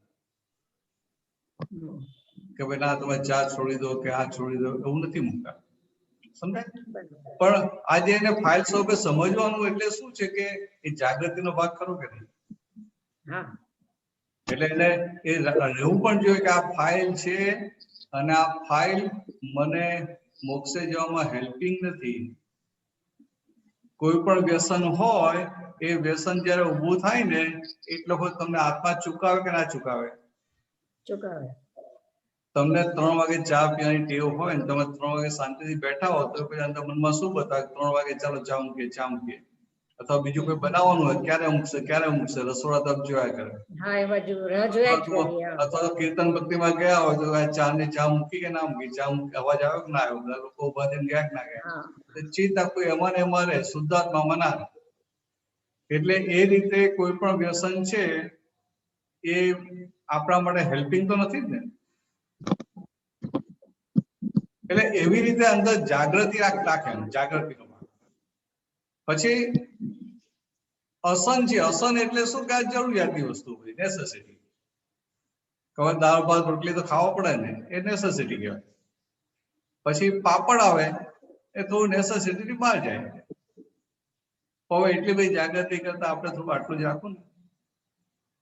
હમ કે ભાઈ ના તમે ચા છોડી દો કે આ છોડી દો, એવું નથી મૂકતા. સમજાય? બરાબર. પણ આજે એને ફાઇલ સ્વરૂપે સમજવાનું એટલે શું છે કે એ જાગૃતિનો ભાગ ખરો કે નહીં. હા એટલે એને એ રહેવું પણ જોઈએ કે આ ફાઇલ છે અને આ ફાઇલ મને મોક્ષે જવામાં હેલ્પિંગ નથી. કોઈ પણ વ્યસન હોય એ વ્યસન જયારે ઊભું થાય ને એટલે વખત તમને આત્મા ચુકાવે કે ના ચુકાવે? ચુકાવે. તમને 3 વાગે ચા પીવાની ટેવ હોય ને તમે 3 વાગે શાંતિથી બેઠા હો તો પછી અંદર મનમાં શું બતાવે 3 વાગે ચાલો ચા મૂકીએ ચા મૂકીએ, અથવા બીજું કોઈ બનાવવાનું હોય ક્યારે મૂકશે રસોડા તરફ જોયા કરે. હા એ બાજુ રાહ જોયા જ કરીએ. હા. અથવા તો કીર્તન ભક્તિમાં ગયા હોય તો ચા ની ચા મૂકી કે ના મૂકી, ચા અવાજ આવ્યો કે ના આવ્યો, લોકો ઉભા થઈને ગયા કે ના ગયા. હા ચિત્ત આખું એમાં ને એમાં રહે, શુદ્ધાત્મામાં ના રહે. એટલે એ રીતે કોઈ પણ વ્યસન છે એ આપણા માટે હેલ્પિંગ તો નથી જ ને. એટલે એવી રીતે અંદર જાગૃતિ રાખે, જાગૃતિનો ભાગ. પછી અસન છે. અસન એટલે શું કે આ જરૂરિયાતની વસ્તુ બધી નેસેસિટી. હવે દાળ ભાત રોટલી તો ખાવો પડે ને, એ નેસેસિટી કહેવાય. પછી પાપડ આવે એ થોડું નેસેસિટી બહાર જાય. હવે એટલી બધી જાગૃતિ કરતા આપણે થોડું આટલું જ રાખવું ને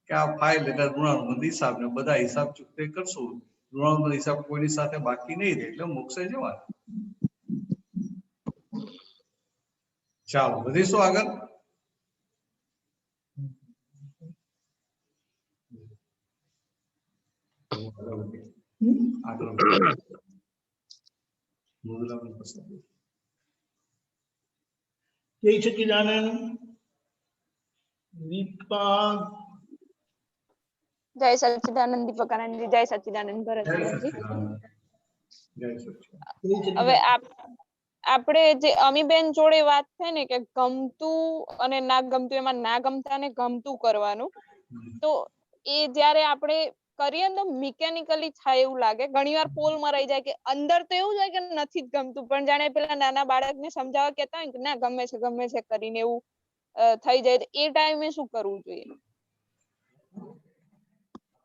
કે આ ફાઇલ એટલે ઋણાનુબંધ હિસાબ ને બધા હિસાબ ચૂકતે કરશું. ઋણાનુબંધ હિસાબ કોઈની સાથે બાકી નહીં રહે એટલે મોક્ષે જવાનું. ચાલો વધીશું આગળ. જય સચ્ચિદાનંદ. દીપા જય સચ્ચિદાનંદ દીપકાનંદજી, જય સચ્ચિદાનંદ ભરતજી. હવે આપણે જે અમીબેન જોડે વાત થઈ ને કે ગમતું અને ના ગમતું, એમાં ના ગમતા ને ગમતું કરવાનું, તો એ જ્યારે આપણે કરીએ ને તો મિકેનિકલી થાય એવું લાગે. ઘણીવાર પોલમાં રહી જાય કે અંદર તો એવું જાય કે નથી જ ગમતું, પણ જાણે પેલા નાના બાળકને સમજાવવા કહેતા હોય કે ના ગમે છે કરીને એવું થઈ જાય. તો એ ટાઈમે શું કરવું જોઈએ?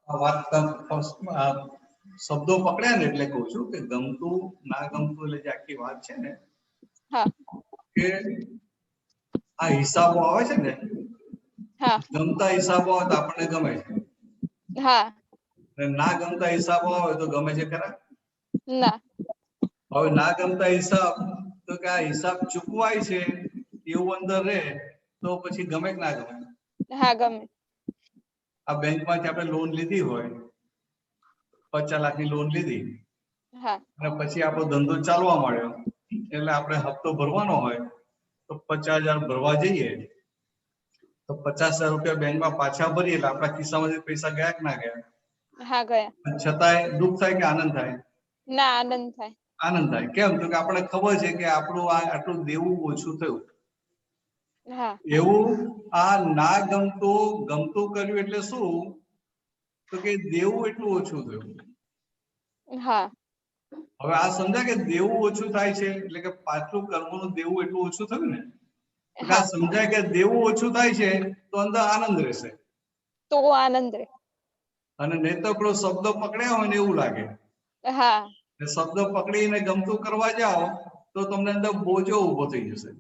આ વાત શબ્દો પકડ્યા ને એટલે કહું છું કે ગમતું ના ગમતું એટલે જે આખી વાત છે ને કે આ હિસાબો આવે છે ને, ગમતા હિસાબો આવે તો આપણને ગમે છે. હા. ના ગમતા હિસાબો આવે તો ગમે છે ખરા? ના. હવે ના ગમતા હિસાબ તો કે આ હિસાબ ચૂકવાય છે એવું અંદર રહે તો પછી ગમે કે ના ગમે? હા ગમે. આ બેંકમાંથી આપણે લોન લીધી હોય, 50 લાખની લોન લીધી અને પછી આપણો ધંધો ચાલવા માંડ્યો એટલે આપણે હપ્તો ભરવાનો હોય તો 50,000 ભરવા જઈએ તો 50,000 રૂપિયા બેંકમાં પાછા ભરીએ એટલે આપણા ખિસ્સામાંથી પૈસા ગયા કે ના ગયા? હા ગયા. છતાંય દુઃખ થાય કે આનંદ થાય? ના આનંદ થાય. આનંદ થાય. કેમ? તો કે આપણને ખબર છે કે આપણું આટલું દેવું ઓછું થયું. એવું આ ના ગમતું કર્યું એટલે શું? તો કે દેવું એટલું ઓછું થયું. હા. હવે આ સમજાય કે દેવું ઓછું થાય છે એટલે કે પાછલું કર્મનું દેવું એટલું ઓછું થયું ને, આ સમજાય કે દેવું ઓછું થાય છે તો અંદર આનંદ રહેશે. તો આનંદ રહે. અને નહીં તો પેલો શબ્દ પકડ્યા હોય ને એવું લાગે. હા. શબ્દ પકડીને ગમતું કરવા જાઓ તો તમને અંદર બોજો ઉભો થઈ જશે.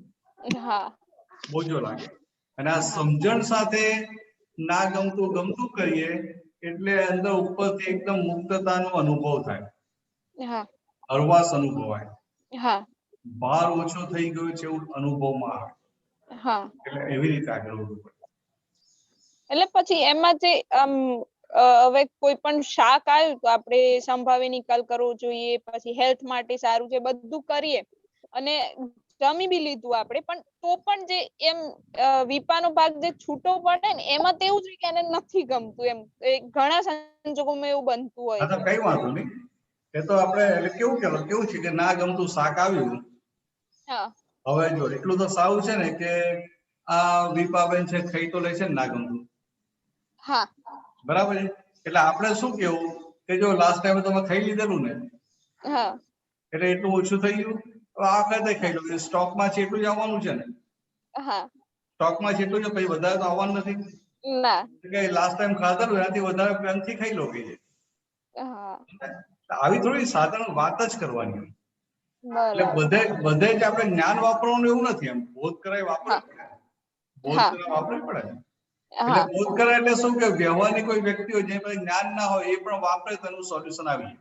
હા. બોજો લાગે. અને આ સમજણ સાથે ના ગમતું કરીએ એટલે અંદર ઉપરથી એકદમ મુક્તતાનો અનુભવ થાય. હરવાશ અનુભવાય. ભાર ઓછો થઈ ગયો છે એવું અનુભવમાં આવે. એટલે એવી રીતે આગળ વધવું પડે. એટલે પછી એમાં જે હવે કોઈ પણ શાક આવ્યું તો આપણે સંભાવી નિકાલ કરવો જોઈએ, પછી હેલ્થ માટે સારું છે બધું કરીએ અને જમી બી લીધું આપણે, પણ તો પણ જે એમ વિપાનો ભાગ જે છૂટો પડે ને એમાં તો એવું છે કે એને નથી ગમતું એમ, એ ઘણા સંજોગોમાં એવું બનતું હોય હા તો છે. કઈ વાંધો નહીં, એ તો આપણે એટલે કેવું છે કે ના ગમતું શાક આવ્યું, હા હવે જો એટલું તો સારું છે ને કે આ વિપાબેન છે ખાઈ તો લે છે ને ના ગમતું, હા બરાબર છે, એટલે આપણે શું કેવું કે જો લાસ્ટ ટાઈમે તમે ખાઈ લીધેલું ને હા એટલે એટલું ઓછું થઈ ગયું, તો આ વખતે ખાઈ લો, સ્ટોકમાં છે એટલું જ આવવાનું છે ને, હા સ્ટોકમાં છે એટલું જ, પછી વધારે તો આવવાનું નથી, ના કે લાસ્ટ ટાઈમ ખાધેલું એનાથી વધારે પ્રેમથી ખાઈ લો કે છે. હા આવી થોડી સાધારણ વાત જ કરવાની, એટલે બરાબર બધે જ આપણે જ્ઞાન વાપરવાનું એવું નથી, એમ બોધ કરાય વાપરવું પડે, બોધ હા કરાય વાપરવું પડે. એટલે હા બોધ કરાય એટલે શું કે વ્યવહારની કોઈ વ્યક્તિ હોય જે પાસે જ્ઞાન ના હોય એ પણ વાપરે તો એનું સોલ્યુશન આવી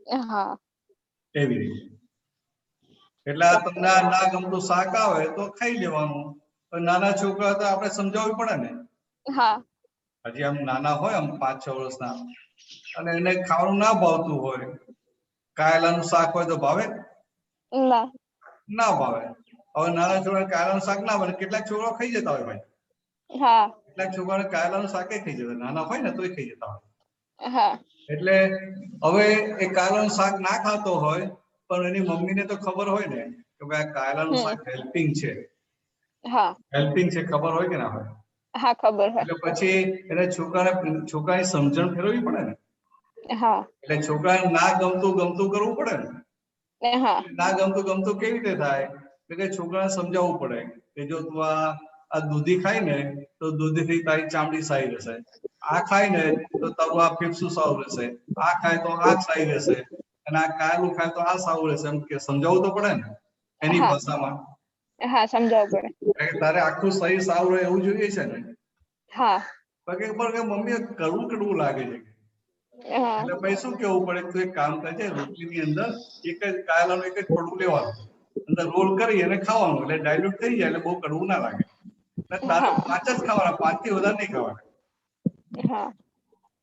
જાય હા એવી રીતે. એટલે આ તમને આ ના ગમતું શાક આવે તો ખાઈ લેવાનું, પણ નાના છોકરા તો આપણે સમજાવવું પડે ને, હા હજી આમ નાના હોય આમ 5-6 વર્ષના, અને એને ખાવાનું ના ભાવતું હોય, કાયલાનું શાક હોય તો ભાવે? ના ના ભાવે. હવે નાના છોકરા કાયલાનું શાક ના ભાવે, કેટલાક છોકરાઓ ખાઈ જતા હોય ભાઈ, હા કેટલાક છોકરાઓ કાયલાનું શાકે ખાઈ જતા, નાના હોય ને તોય ખાઈ જતા હોય. હા એટલે હવે એ કાયલાનું શાક ના ખાતો હોય પણ એની મમ્મીને તો ખબર હોય ને કે ભાઈ આ કાયલાનું શાક હેલ્પિંગ છે, હા હેલ્પિંગ છે, ખબર હોય કે ના હોય? હા ખબર હોય. એટલે પછી એને છોકરાની સમજણ ફેરવવી પડે ને, હા એટલે છોકરાને ના ગમતું કરવું પડે ને. હા ના ગમતું કેવી રીતે થાય કે છોકરાને સમજાવવું પડે કે જો તું આ દૂધી ખાય ને તો દૂધીથી તારી ચામડી સારી રહેશે, આ ખાય ને તો તારું આ ફેફસું સારું રહેશે, આ ખાય તો આ સારી રહેશે, અને આ કાયલું ખાય તો આ સારું રહેશે, એમ કે સમજાવવું તો પડે ને એની હા ભાષામાં. હા સમજાવવું પડે. તારે આખું શરીર સારું રહે એવું જોઈએ છે ને. હા પણ મમ્મી કડવું લાગે છે, હા એટલે પછી શું કેવું પડે, તું એક કામ કરજે, રોટલીની અંદર એક જ કાયલાનું એક જ પડું લેવાનું, અંદર રોલ કરી અને ખાવાનું, એટલે ડાયલ્યુટ થઈ જાય, એટલે બહુ કડવું ના લાગે. તારે 5 જ ખાવાના, 5 થી વધારે નહીં ખાવાના. હા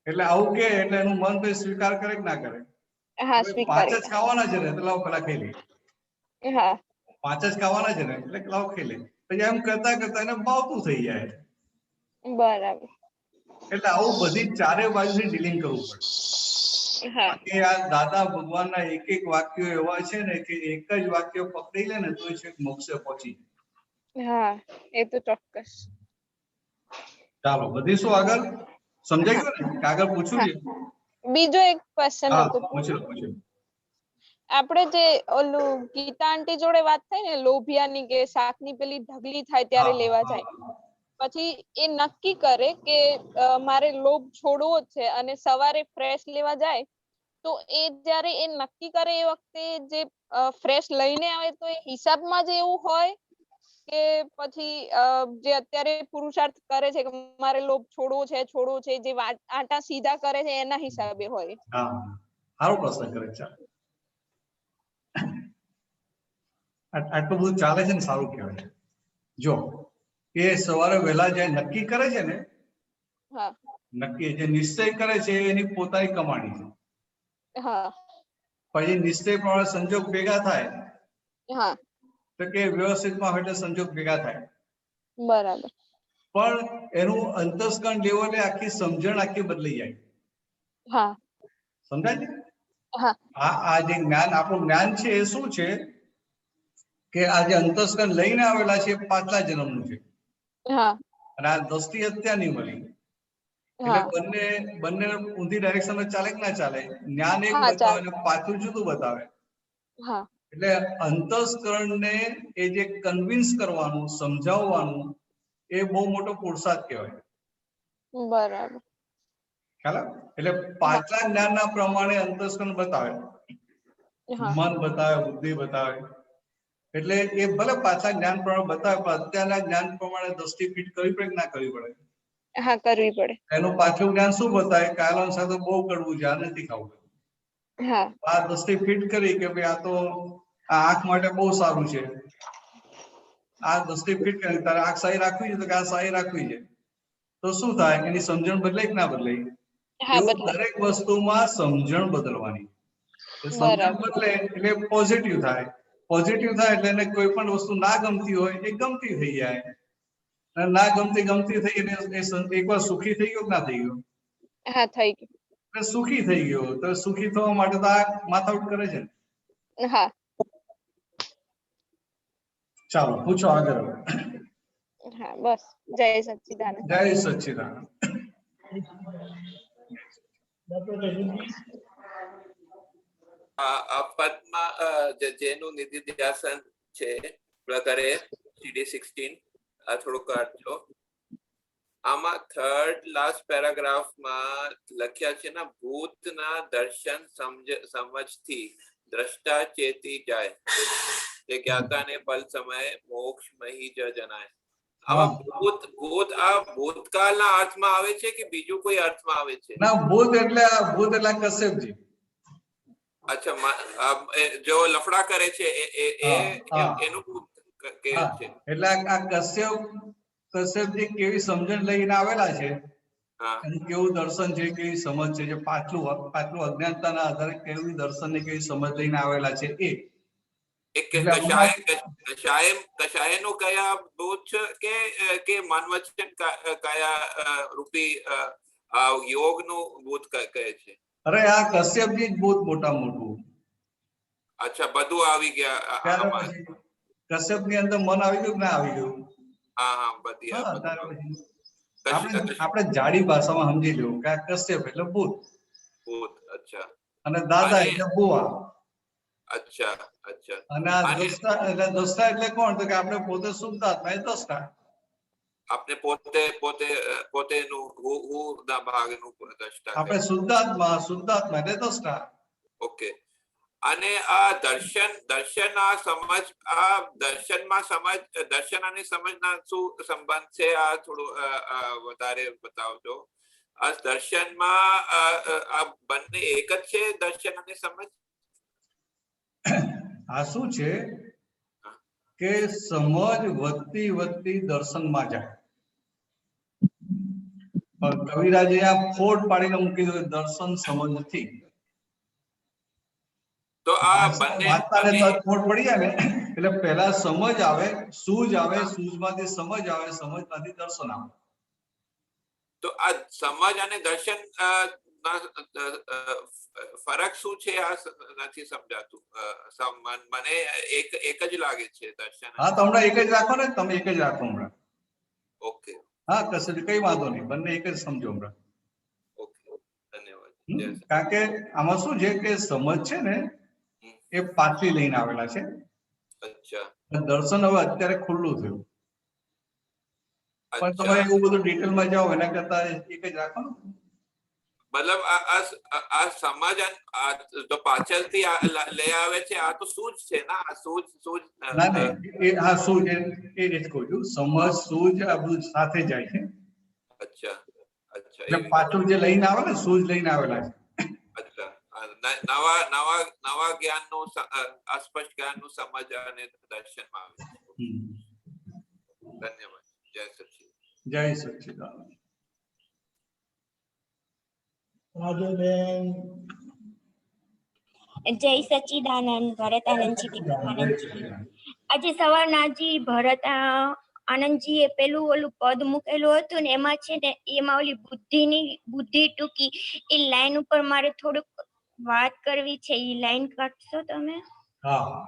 એટલે આવું કે એટલે એનું મન તો સ્વીકાર કરે કે ના કરે? હા 5 જ સ્વીકારી. ખાવાના છે ને એટલે લાવ પેલા ખાઈ લઈએ, હા 5 જ ખાવાના છે ને એટલે લાવ ખાઈ લે, પછી એમ કરતા કરતા એને ભાવતું થઈ જાય. બરાબર. એટલે આવું બધી ચારે બાજુથી ડીલિંગ કરવું પડે. હા બાકી આ દાદા ભગવાનના એક એક વાક્યો એવા છે ને કે એક જ વાક્ય પકડી લે ને તો છેક મોક્ષે પહોંચી જાય. હા એ તો ચોક્કસ. ચાલો વધીશું આગળ, સમજાઈ ગયું ને? આગળ પૂછવું છે? બીજો એક ક્વેશ્ચન હા હતો. પૂછો. આપણે જે ઓલું ગીતા આંટી જોડે વાત થઈ ને લોભિયાની, કે શાકની પેલી ઢગલી થાય ત્યારે લેવા જાય, પછી એ નક્કી કરે કે મારે લોભ છોડવો જ છે અને સવારે ફ્રેશ લેવા જાય, તો એ જ્યારે એ નક્કી કરે એ વખતે જે ફ્રેશ લઈને આવે તો એ હિસાબમાં જ એવું હોય કે પછી જે અત્યારે પુરુષાર્થ કરે છે કે મારે લોભ છોડવો છે જે આટા સીધા કરે છે એના હિસાબે હોય? હા સારો પ્રશ્ન કરે છે. આટલું બધું ચાલે છે ને, સારું કહેવાય. જો એ સવારે વહેલા જાય નક્કી કરે છે ને, હા નક્કી જે નિશ્ચય કરે છે એની પોતાની કમાણી છે. હા પછી નિશ્ચય પ્રમાણે સંજોગ ભેગા થાય હા તો કે વ્યવસ્થિતમાં હોય એટલે સંજોગ ભેગા થાય, બરાબર. પણ એનું અંતસ્કરણ લેવલે આખી સમજણ આખી બદલાઈ જાય. હા સમજાય છે? હા આ જે જ્ઞાન, આપણું જ્ઞાન છે એ શું છે કે આ જે અંતસ્કરણ લઈને આવેલા છે પાછલા જન્મનું છે, હા અને આ દ્રષ્ટિ અત્યારની મળી, એટલે હા બંને ઊંધી ડાયરેક્શનમાં ચાલે કે ના ચાલે? જ્ઞાન એક હા બતાવે ચાલ. અને પાછું જુદું બતાવે. હા એટલે અંતસ્કરણને એ જે કન્વિન્સ કરવાનું, સમજાવવાનું, એ બહુ મોટો પુરુષાર્થ કહેવાય. બરાબર. ખ્યાલ આવે? એટલે પાછલા જ્ઞાનના પ્રમાણે અંતસ્કરણ બતાવે, હા મન બતાવે, બુદ્ધિ બતાવે, એટલે એ ભલે પાછલા જ્ઞાન પ્રમાણે બતાવે પણ અત્યારના જ્ઞાન પ્રમાણે દ્રષ્ટિ ફિટ કરવી પડે કે ના કરવી પડે? હા કરવી પડે. એનું પાછલું જ્ઞાન શું બતાવે? કાયલાનું શાક તો બહુ કડવું છે, આ નથી ખાવું. હા આ દ્રષ્ટિ ફિટ કરી કે ભાઈ આ તો આ આંખ માટે બહુ સારું છે, આ દ્રષ્ટિ ફિટ કરી તારે આંખ સારી રાખવી છે તો કે આ સારી રાખવી છે, તો શું થાય? એની સમજણ બદલાય કે ના બદલાય? હા એવું બદલાય. દરેક વસ્તુમાં સમજણ બદલવાની. સમજણ બરાબર. બદલે એટલે પોઝિટિવ થાય, પોઝિટિવ થાય એટલે એને કોઈ પણ વસ્તુ ના ગમતી હોય એ ગમતી થઈ જાય, અને ના ગમતી થઈ એટલે એ એકવાર સુખી થઈ ગયો કે ના થઈ ગયો? હા થઈ ગયું. એટલે સુખી થઈ ગયો, તો સુખી થવા માટે તો આ માથાકૂટ કરે છે ને. હા ચાલો પૂછો આગળ. હા બસ. જય સચ્ચિદાનંદ. જય સચ્ચિદાનંદ. આ પદમાં જેનું નિધિધ્યાસન છે પ્રકારે CD16 આ થોડુંક કાઢજો. આમાં થર્ડ લાસ્ટ પેરાગ્રાફમાં લખ્યા છે ને, ભૂતના દર્શન સમજથી દ્રષ્ટા ચેતી જાય, તે જ્ઞાતાને પલ સમયે મોક્ષ મહી જ જનાય. આમાં ભૂત આ ભૂતકાળના અર્થમાં આવે છે કે બીજું કોઈ અર્થમાં આવે છે? ના, ભૂત એટલે કશ્યપજી. અચ્છા, જો લફડા કરે છે એનું ભૂત કહે છે. એટલે આ કશ્યપજી કેવી સમજણ લઈને આવેલા છે, કેવું દર્શન છે, કેવી સમજ છે, જે પાછલું અજ્ઞાનતાના આધારે કેવી દર્શન ને કેવી સમજ લઈને આવેલા છે એ કશાયનું કયા ભૂત છે કે મનવચન કયા રૂપી યોગનું ભૂત કહે છે? અરે આ કશ્યપજી જ બહુ મોટા મોટું. અચ્છા, બધું આવી ગયા. કશ્યપ ની અંદર મન આવી ગયું કે ના આવી ગયું? હા બધી. આપણે જાડી ભાષામાં સમજી લેવું કે આ કશ્યપ એટલે ભૂત. અચ્છા. અને દાદા એટલે બુવા. અચ્છા. અને આ દ્રષ્ટા એટલે કોણ? તો કે આપણે પોતે શુદ્ધાત્મા એ દ્રષ્ટા. આપણે પોતેનું હું ના ભાગનું દ્રષ્ટા. આપણે શુદ્ધાત્મા એટલે દ્રષ્ટા. ઓકે. અને આ દર્શન આ સમજ, આ દર્શનમાં સમજ, દર્શન અને સમજના શું સંબંધ છે? આ થોડું વધારે બતાવજો. આ દર્શનમાં આ બંને એક જ છે, દર્શન અને સમજ? આ શું છે કે સમજ વધતી દર્શનમાં જાય. પણ કવિરાજે આ ફોડ પાડીને મૂકી દીધું, દર્શન સમજ નથી. તો આ બંને ફોડ પડી જાય ને એટલે પહેલા સમજ આવે, સૂઝ આવે, સૂઝમાંથી સમજ આવે, સમજમાંથી દર્શન આવે. તો આ સમજ અને દર્શન ફરક શું છે? આ નથી સમજાતું. મને એક જ લાગે છે દર્શન. હા, તો હમણાં એક જ રાખો ને, તમે એક જ રાખો હમણાં. ઓકે. હા, કઈ વાંધો નહીં, બંને એક જ સમજો હમણાં. ઓકે, ધન્યવાદ. કારણ કે આમાં શું છે કે સમજ છે ને એ પાછલી લઈને આવેલા છે. અચ્છા. દર્શન હવે અત્યારે ખુલ્લું થયું. પણ તમે એવું બધું ડિટેલમાં જાઓ એના કરતા એક જ રાખો ને. મતલબ આ સમજ તો પાછળથી લઈ આવે છે. આ તો સૂઝ છે ને, આ સૂઝ. હા, સૂઝ એ જ કહું છું. સમજ, સૂઝ આ બધું સાથે જાય છે. અચ્છા. એટલે પાછળ જે લઈને આવે ને, સૂઝ લઈને આવેલા છે. અચ્છા. નવા જ્ઞાનનું, અસ્પષ્ટ જ્ઞાનનું સમજ અને દર્શનમાં આવે છે. ધન્યવાદ. જય સચ્ચિદાનંદ. જય સચ્ચિદાનંદ. જય સચ્ચિદાનંદ. ભરત આનંદજી. આજે સવારના ભરત આનંદજી એ પેલું ઓલું પદ મૂકેલું હતું ને, એમાં છે ને, એમાં ઓલી બુદ્ધિ ટૂંકી એ લાઈન ઉપર મારે થોડુંક વાત કરવી છે. એ લાઈન કાઢશો તમે? હા.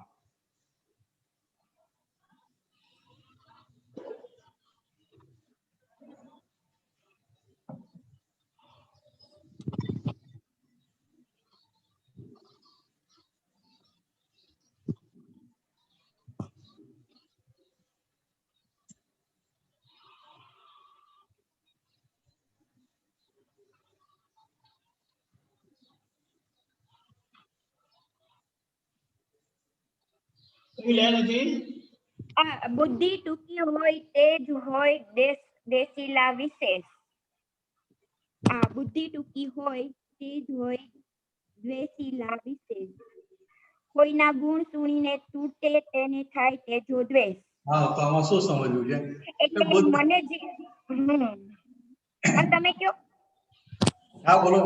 બુદ્ધિ ટૂંકી હોય, તેજ હોય દેશીલા વિશેષ. બુદ્ધિ ટૂંકી હોય, તેજ હોય દ્વેષીલા વિશેષ. કોઈના ગુણ સુણીને તૂટે, તેને થાય તેજો દ્વેષ. હા, તો આમાં શું સમજવું છે? એટલે મને તમે કયો. હા, બોલો.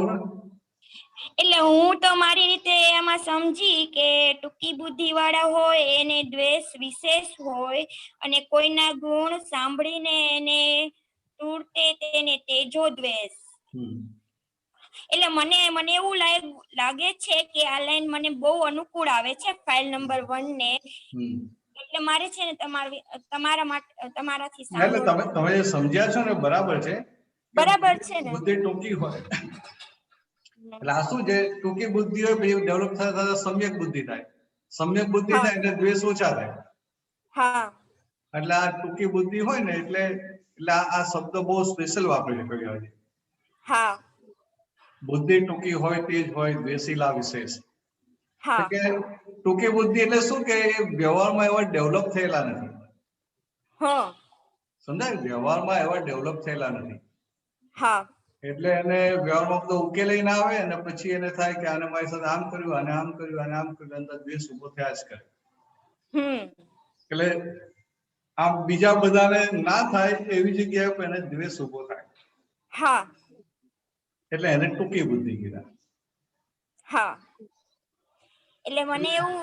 એટલે હું તો મારી રીતે એમાં સમજી કે ટૂંકી બુદ્ધિ વાળા હોય એને દ્વેષ વિશેષ હોય અને કોઈના ગુણ સાંભળીને એને તૂટે તેને તેજો દ્વેષ. એટલે મને એવું લાગે છે કે આ લાઈન મને બહુ અનુકૂળ આવે છે ફાઇલ નંબર 1 ને. એટલે મારે છે ને તમારાથી એટલે તમે જે સમજ્યા છો ને બરાબર છે. બરાબર છે ને. બુદ્ધિ ટૂંકી હોય એટલે આ શું છે, ટૂંકી બુદ્ધિ હોય પછી ડેવલપ થતા સમ્યક બુદ્ધિ થાય. સમ્યક બુદ્ધિ થાય એટલે દ્વેષ ઓછા થાય. હા એટલે આ ટૂંકી બુદ્ધિ હોય ને એટલે આ શબ્દ બહુ સ્પેશિયલ વાપરી શકાય છે. હા બુદ્ધિ ટૂંકી હોય તેજ હોય દ્વેષીલા વિશેષ. હા કે ટૂંકી બુદ્ધિ એટલે શું કે વ્યવહારમાં એવા ડેવલપ થયેલા નથી. હા સમજાય, વ્યવહારમાં એવા ડેવલપ થયેલા નથી. હા એટલે એને વ્યવહારમાં બધો ઉકેલી ના આવે અને પછી એને થાય કે આને મારી સાથે આમ કર્યું અને આમ કર્યું અને આમ કર્યું, અંદર દ્વેષ ઉભો થયા જ કરે. એટલે આમ બીજા બધાને ના થાય એવી જગ્યાએ પણ એને દ્વેષ ઉભો થાય. હા એટલે એને ટૂંકી બુદ્ધિ કીધા. હા એટલે મને એવું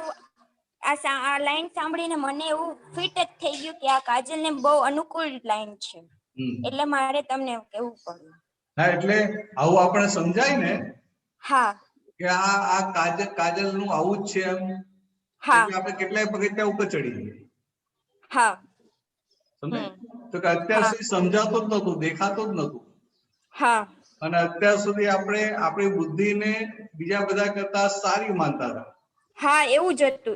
આ લાઈન સાંભળીને મને એવું ફિટ જ થઈ ગયું કે આ કાજલને બહુ અનુકૂળ લાઈન છે. એટલે મારે તમને કેવું પડ્યું. હા એટલે આવું આપણે સમજાય ને હા કે આ કાજલ નું આવું જ છે એમ. હા એટલે આપણે કેટલાય પગથિયા ઉપર ચડી ગઈએ. હા સમજાય તો કે અત્યાર સુધી સમજાતો જ નતું, દેખાતો જ નતું. હા અને અત્યાર સુધી આપણે આપણી બુદ્ધિને બીજા બધા કરતા સારી માનતા હતા. હા એવું જ હતું.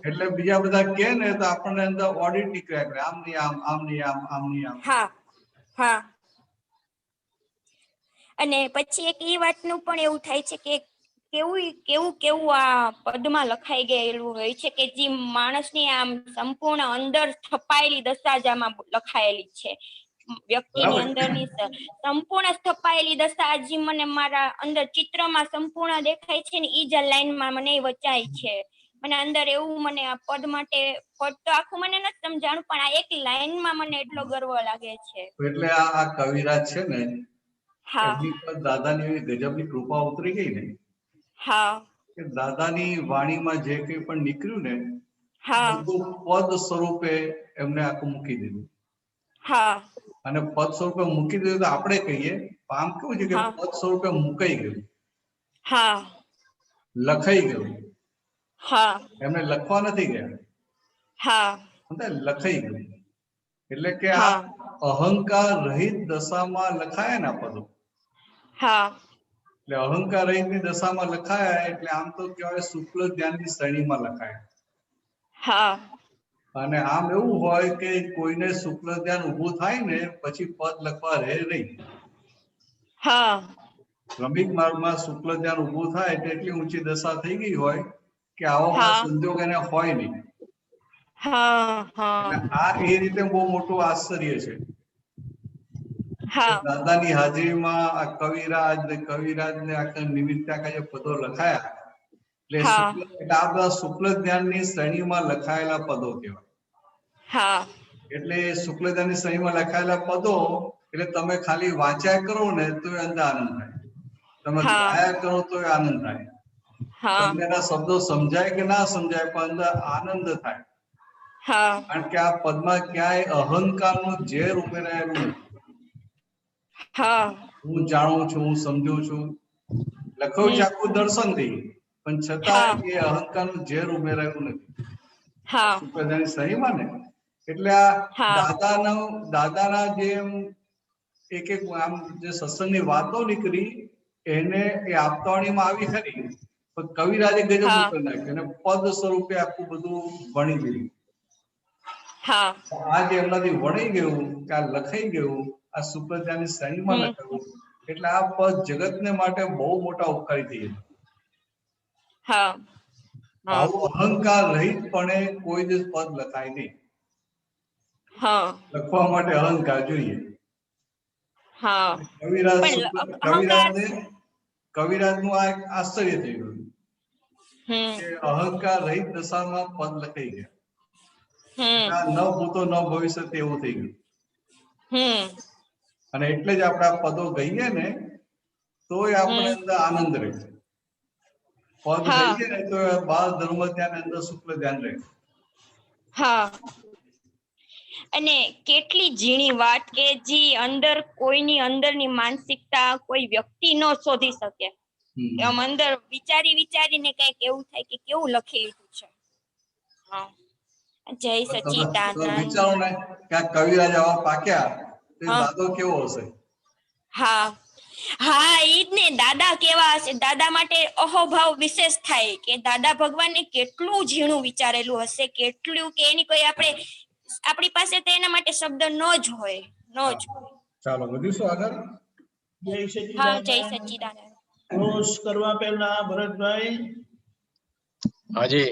એટલે બીજા બધા કે ને તો આપણને અંદર ઓડિટ નીકળ્યા કરે, આમ નહીં આમ, આમ નહીં આમ, આમ નહીં આમ. હા હા અને પછી એક એ વાતનું પણ એવું થાય છે કે કેવું આ પદમાં લખાઈ ગયેલું હોય છે કે જે માણસની આમ સંપૂર્ણ અંદર સ્થપાયેલી દશા જ આમાં લખાયેલી છે. વ્યક્તિની અંદરની સંપૂર્ણ સ્થપાયેલી દશા હજી મને મારા અંદર ચિત્રમાં સંપૂર્ણ દેખાય છે ને ઈ જ લાઈનમાં મને વચાય છે. મને અંદર એવું મને આ પદ માટે પદ તો આખું મને નથી સમજાણું પણ આ એક લાઈનમાં મને એટલો ગર્વ લાગે છે. એટલે આ કવિરાજ છે ને હા એમની પર દાદાની એવી ગજબની કૃપા ઉતરી ગઈ ને હા કે દાદાની વાણીમાં જે કંઈ પણ નીકળ્યું ને હા બધું પદ સ્વરૂપે એમને આખું મૂકી દીધું. હા અને પદ સ્વરૂપે મૂકી દીધું તો આપણે કહીએ આમ કેવું છે કે પદ સ્વરૂપે મુકાઈ ગયું. હા લખાઈ ગયું. હા એમને લખવા નથી ગયા. હા લખાઈ ગયું. એટલે કે આ અહંકાર રહિત દશામાં લખાયા ને પદો. હા એટલે અહંકાર રહિતની દશામાં લખાયા એટલે આમ તો કહેવાય શુક્લ ધ્યાનની શ્રેણીમાં લખાયા. હા અને આમ એવું હોય કે કોઈને શુક્લ ધ્યાન ઊભું થાય ને પછી પદ લખવા રહે નહીં. હા ક્રમિક માર્ગમાં શુક્લ ધ્યાન ઊભું થાય એટલે એટલી ઊંચી દશા થઈ ગઈ હોય કે આવો સંજોગ એને હોય નહીં. એટલે આ એ રીતે બહુ મોટું આશ્ચર્ય છે. દાદાની હાજરીમાં આ કવિરાજ ને આખા નિમિત્ત આખા જે પદો લખાયા એટલે આ બધા શુક્લ જ્ઞાનની શ્રેણીમાં લખાયેલા પદો કહેવાય. એટલે શુક્લ જ્ઞાનની શ્રેણીમાં લખાયેલા પદો એટલે તમે ખાલી વાંચ્યા કરો ને તો અંદર આનંદ થાય. તમે ગાયા કરો તો આનંદ થાય. તમને એના શબ્દો સમજાય કે ના સમજાય પણ અંદર આનંદ થાય. કારણ કે આ પદમાં ક્યાંય અહંકારનું ઝેર ઉમેરાયેલું નથી. હું જાણું છું, હું સમજુ છું, લખાયું છે આખું દર્શનથી, પણ છતાં એ અહંકારનું ઝેર ઉમેરાયું નથી. શુક્લદાની શ્રેણીમાં ને એટલે આ દાદાના જે એક આમ જે સત્સંગની વાતો નીકળી એને એ આપતાવાણીમાં આવી ખરી પણ કવિરાજે ગજબ કરી નાખ્યું અને પદ સ્વરૂપે આખું બધું વણી ગયું. આ જે એમનાથી વણી ગયું કે આ લખાઈ ગયું આ શુક્લદાની શ્રેણીમાં લખાયું એટલે આ પદ જગતને માટે બહુ મોટા ઉપકારી થઈ ગયા. આવું અહંકાર રહિતપણે કોઈ દિવસ પદ લખાય નહીં. લખવા માટે અહંકાર જોઈએ. કવિરાજનું આ એક આશ્ચર્ય થઈ ગયું કે અહંકાર રહિત દશામાં પદ લખાઈ ગયા. ન ભૂતો ન ભવિષ્ય તેવું થઈ ગયું. અને એટલે જ આપણે આ પદો ગઈએ ને તો આપણે અંદર આનંદ રહે. પદ હા. થઈ જાય ને તો બાળ ધર્મ ધ્યાન અંદર શુક્લ ધ્યાન રહે. હા. અને કેટલી ઝીણી વાત કે જે અંદર કોઈની અંદરની માનસિકતા કોઈ વ્યક્તિ ન શોધી શકે. આમ અંદર વિચારીને કઈક એવું થાય કે કેવું લખી લીધું છે. હા. જય તમે સચ્ચિદાનંદ. વિચારો ને કે આ કવિરાજ આવા પાક્યા તો હા. દાદો કેવો હશે? હા હા ઈ જ ને, દાદા કેવા હશે. દાદા માટે અહોભાવ વિશેષ થાય કે દાદા ભગવાને કેટલું ઝીણું વિચારેલું હશે, કેટલું કે એની કોઈ આપણી પાસે તો એના માટે શબ્દ ન જ હોય, ન જ હોય. ચાલો વધીશું આગળ. જય હા જય સચ્ચિદાનંદ. સચ્ચિદાનંદ. ક્લોઝ કરવા પહેલા ભરતભાઈ હાજી.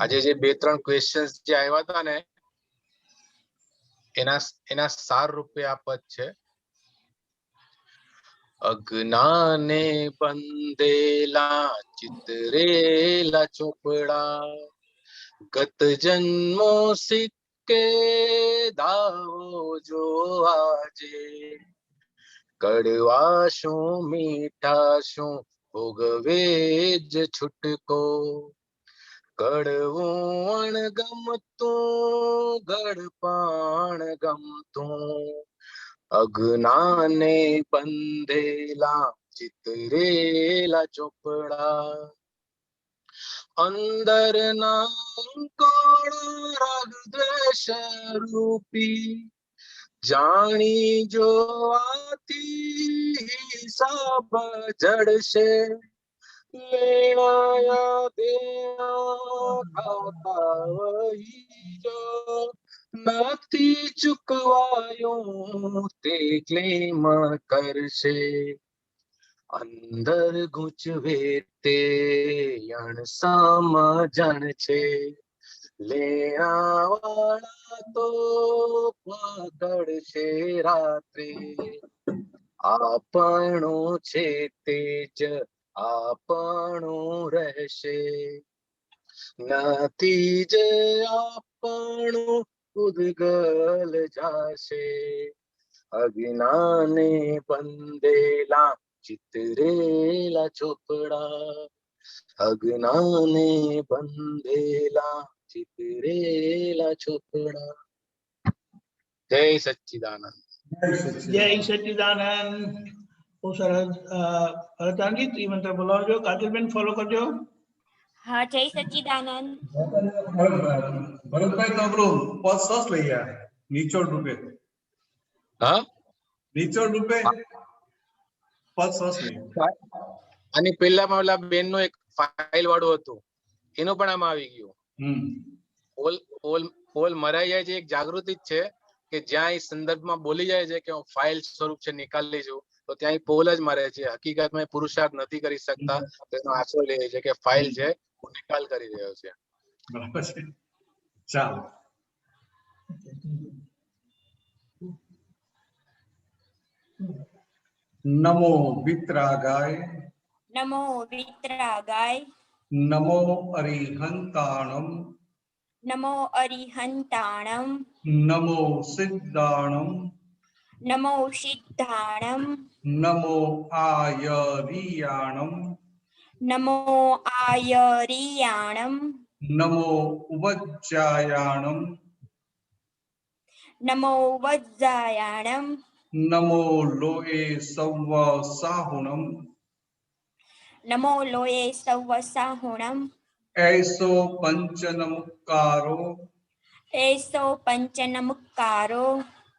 આજે જે 2-3 ક્વેશ્ચન્સ જે આવ્યા હતા ને એના સાર રૂપે આ પદ છે. અજ્ઞાને બંધેલા ચિતરેલા ચોપડા, ગત જન્મો સિક્કે દાવો જો આજે, કડવા શું મીઠા શું ભોગવે જ છૂટકો, કડવું અણગમતું ગળપાણ ગમતું, અજ્ઞાને બંધેલા ચિતરેલા ચોપડા, અંદર ના કોણ રાગ દ્વેષ રૂપી, જાણી જોવાથી હિસાબ જડશે, લેણાયા દેણા ખાતા વહી જો, નથી ચૂકવાયું તે ક્લેમ કરશે, અંદર ગૂંચવે તે યણ સમજણ છે, લેણાવાળા તો પકડશે રાત્રે, આપણું છે તે જ આપણું રહેશે, નથી જે આપણું ઉદ્ગલ જાશે, અજ્ઞાને બંધેલા ચિતરેલા ચોપડા, અજ્ઞાને બંધેલા ચિતરેલા ચોપડા. જય સચ્ચિદાનંદ. જય સચ્ચિદાનંદ. બહુ સરસ. ભરતાંગી ત્રિમંત્ર બોલાવજો. કાજલબેન ફોલો કરજો. હા જય સચ્ચિદાનંદ. ભરતભાઈ તો આપણું પદ સરસ લઈ ગયા નિચોડ રૂપે. હા નિચોડ રૂપે પદ સરસ લઈ ગયા. આની પહેલામાં ઓલા બેન નું એક ફાઇલ વાળું હતું એનું પણ આમાં આવી ગયું. ઓલ મરાઈ જાય છે એક જાગૃતિ જ છે કે જ્યાં એ સંદર્ભમાં બોલી જાય છે કે હું ફાઇલ સ્વરૂપ છે નિકાલી છું તો ત્યાં પોલ જ મારે છે. હકીકતમાં પુરુષાર્થ નથી કરી શકતા તો એનો આશરો લે છે કે ફાઇલ છે હું નિકાલ કરી રહ્યો છે. બરાબર છે. ચાલો નમો વિતરાગાય, નમો વિતરાગાય, નમો અરિહંતાણમ, નમો અરિહંતાણમ, નમો સિદ્ધાણમ, નમો સિદ્ધાણમ, નમો આયરિયાણમ, નમો આયરિયાણમ, નમો ઉપજ્જાયાણમ, નમો વજ્જાયાણમ, નમો લોએ સવ્વ સાહુણમ, નમો લોએ સવ્વ સાહુણમ, એસો પંચનમુક્કારો, એસો પંચનમુક્કારો,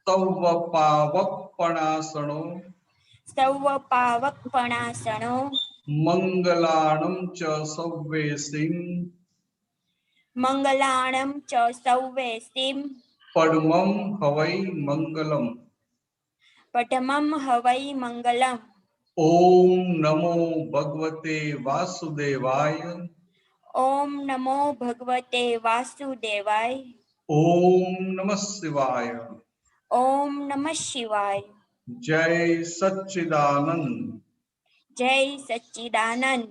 સવ્વ પાવપણાસણો, સવ્વ પાવકપણાસણો, મંગલાણમ ચ સવ્વેસિમ, મંગલાણમ ચ સવ્વેસિમ, પડમમ હવૈ મંગલમ. પઠમમ હવૈ મંગલમ. ઓમ નમો ભગવતે વાસુદેવાય, ઓમ નમો ભગવતે વાસુદેવાય, ઓમ નમઃ શિવાય, ઓમ નમઃ શિવાય. જય સચ્ચિદાનંદ. જય સચ્ચિદાનંદ.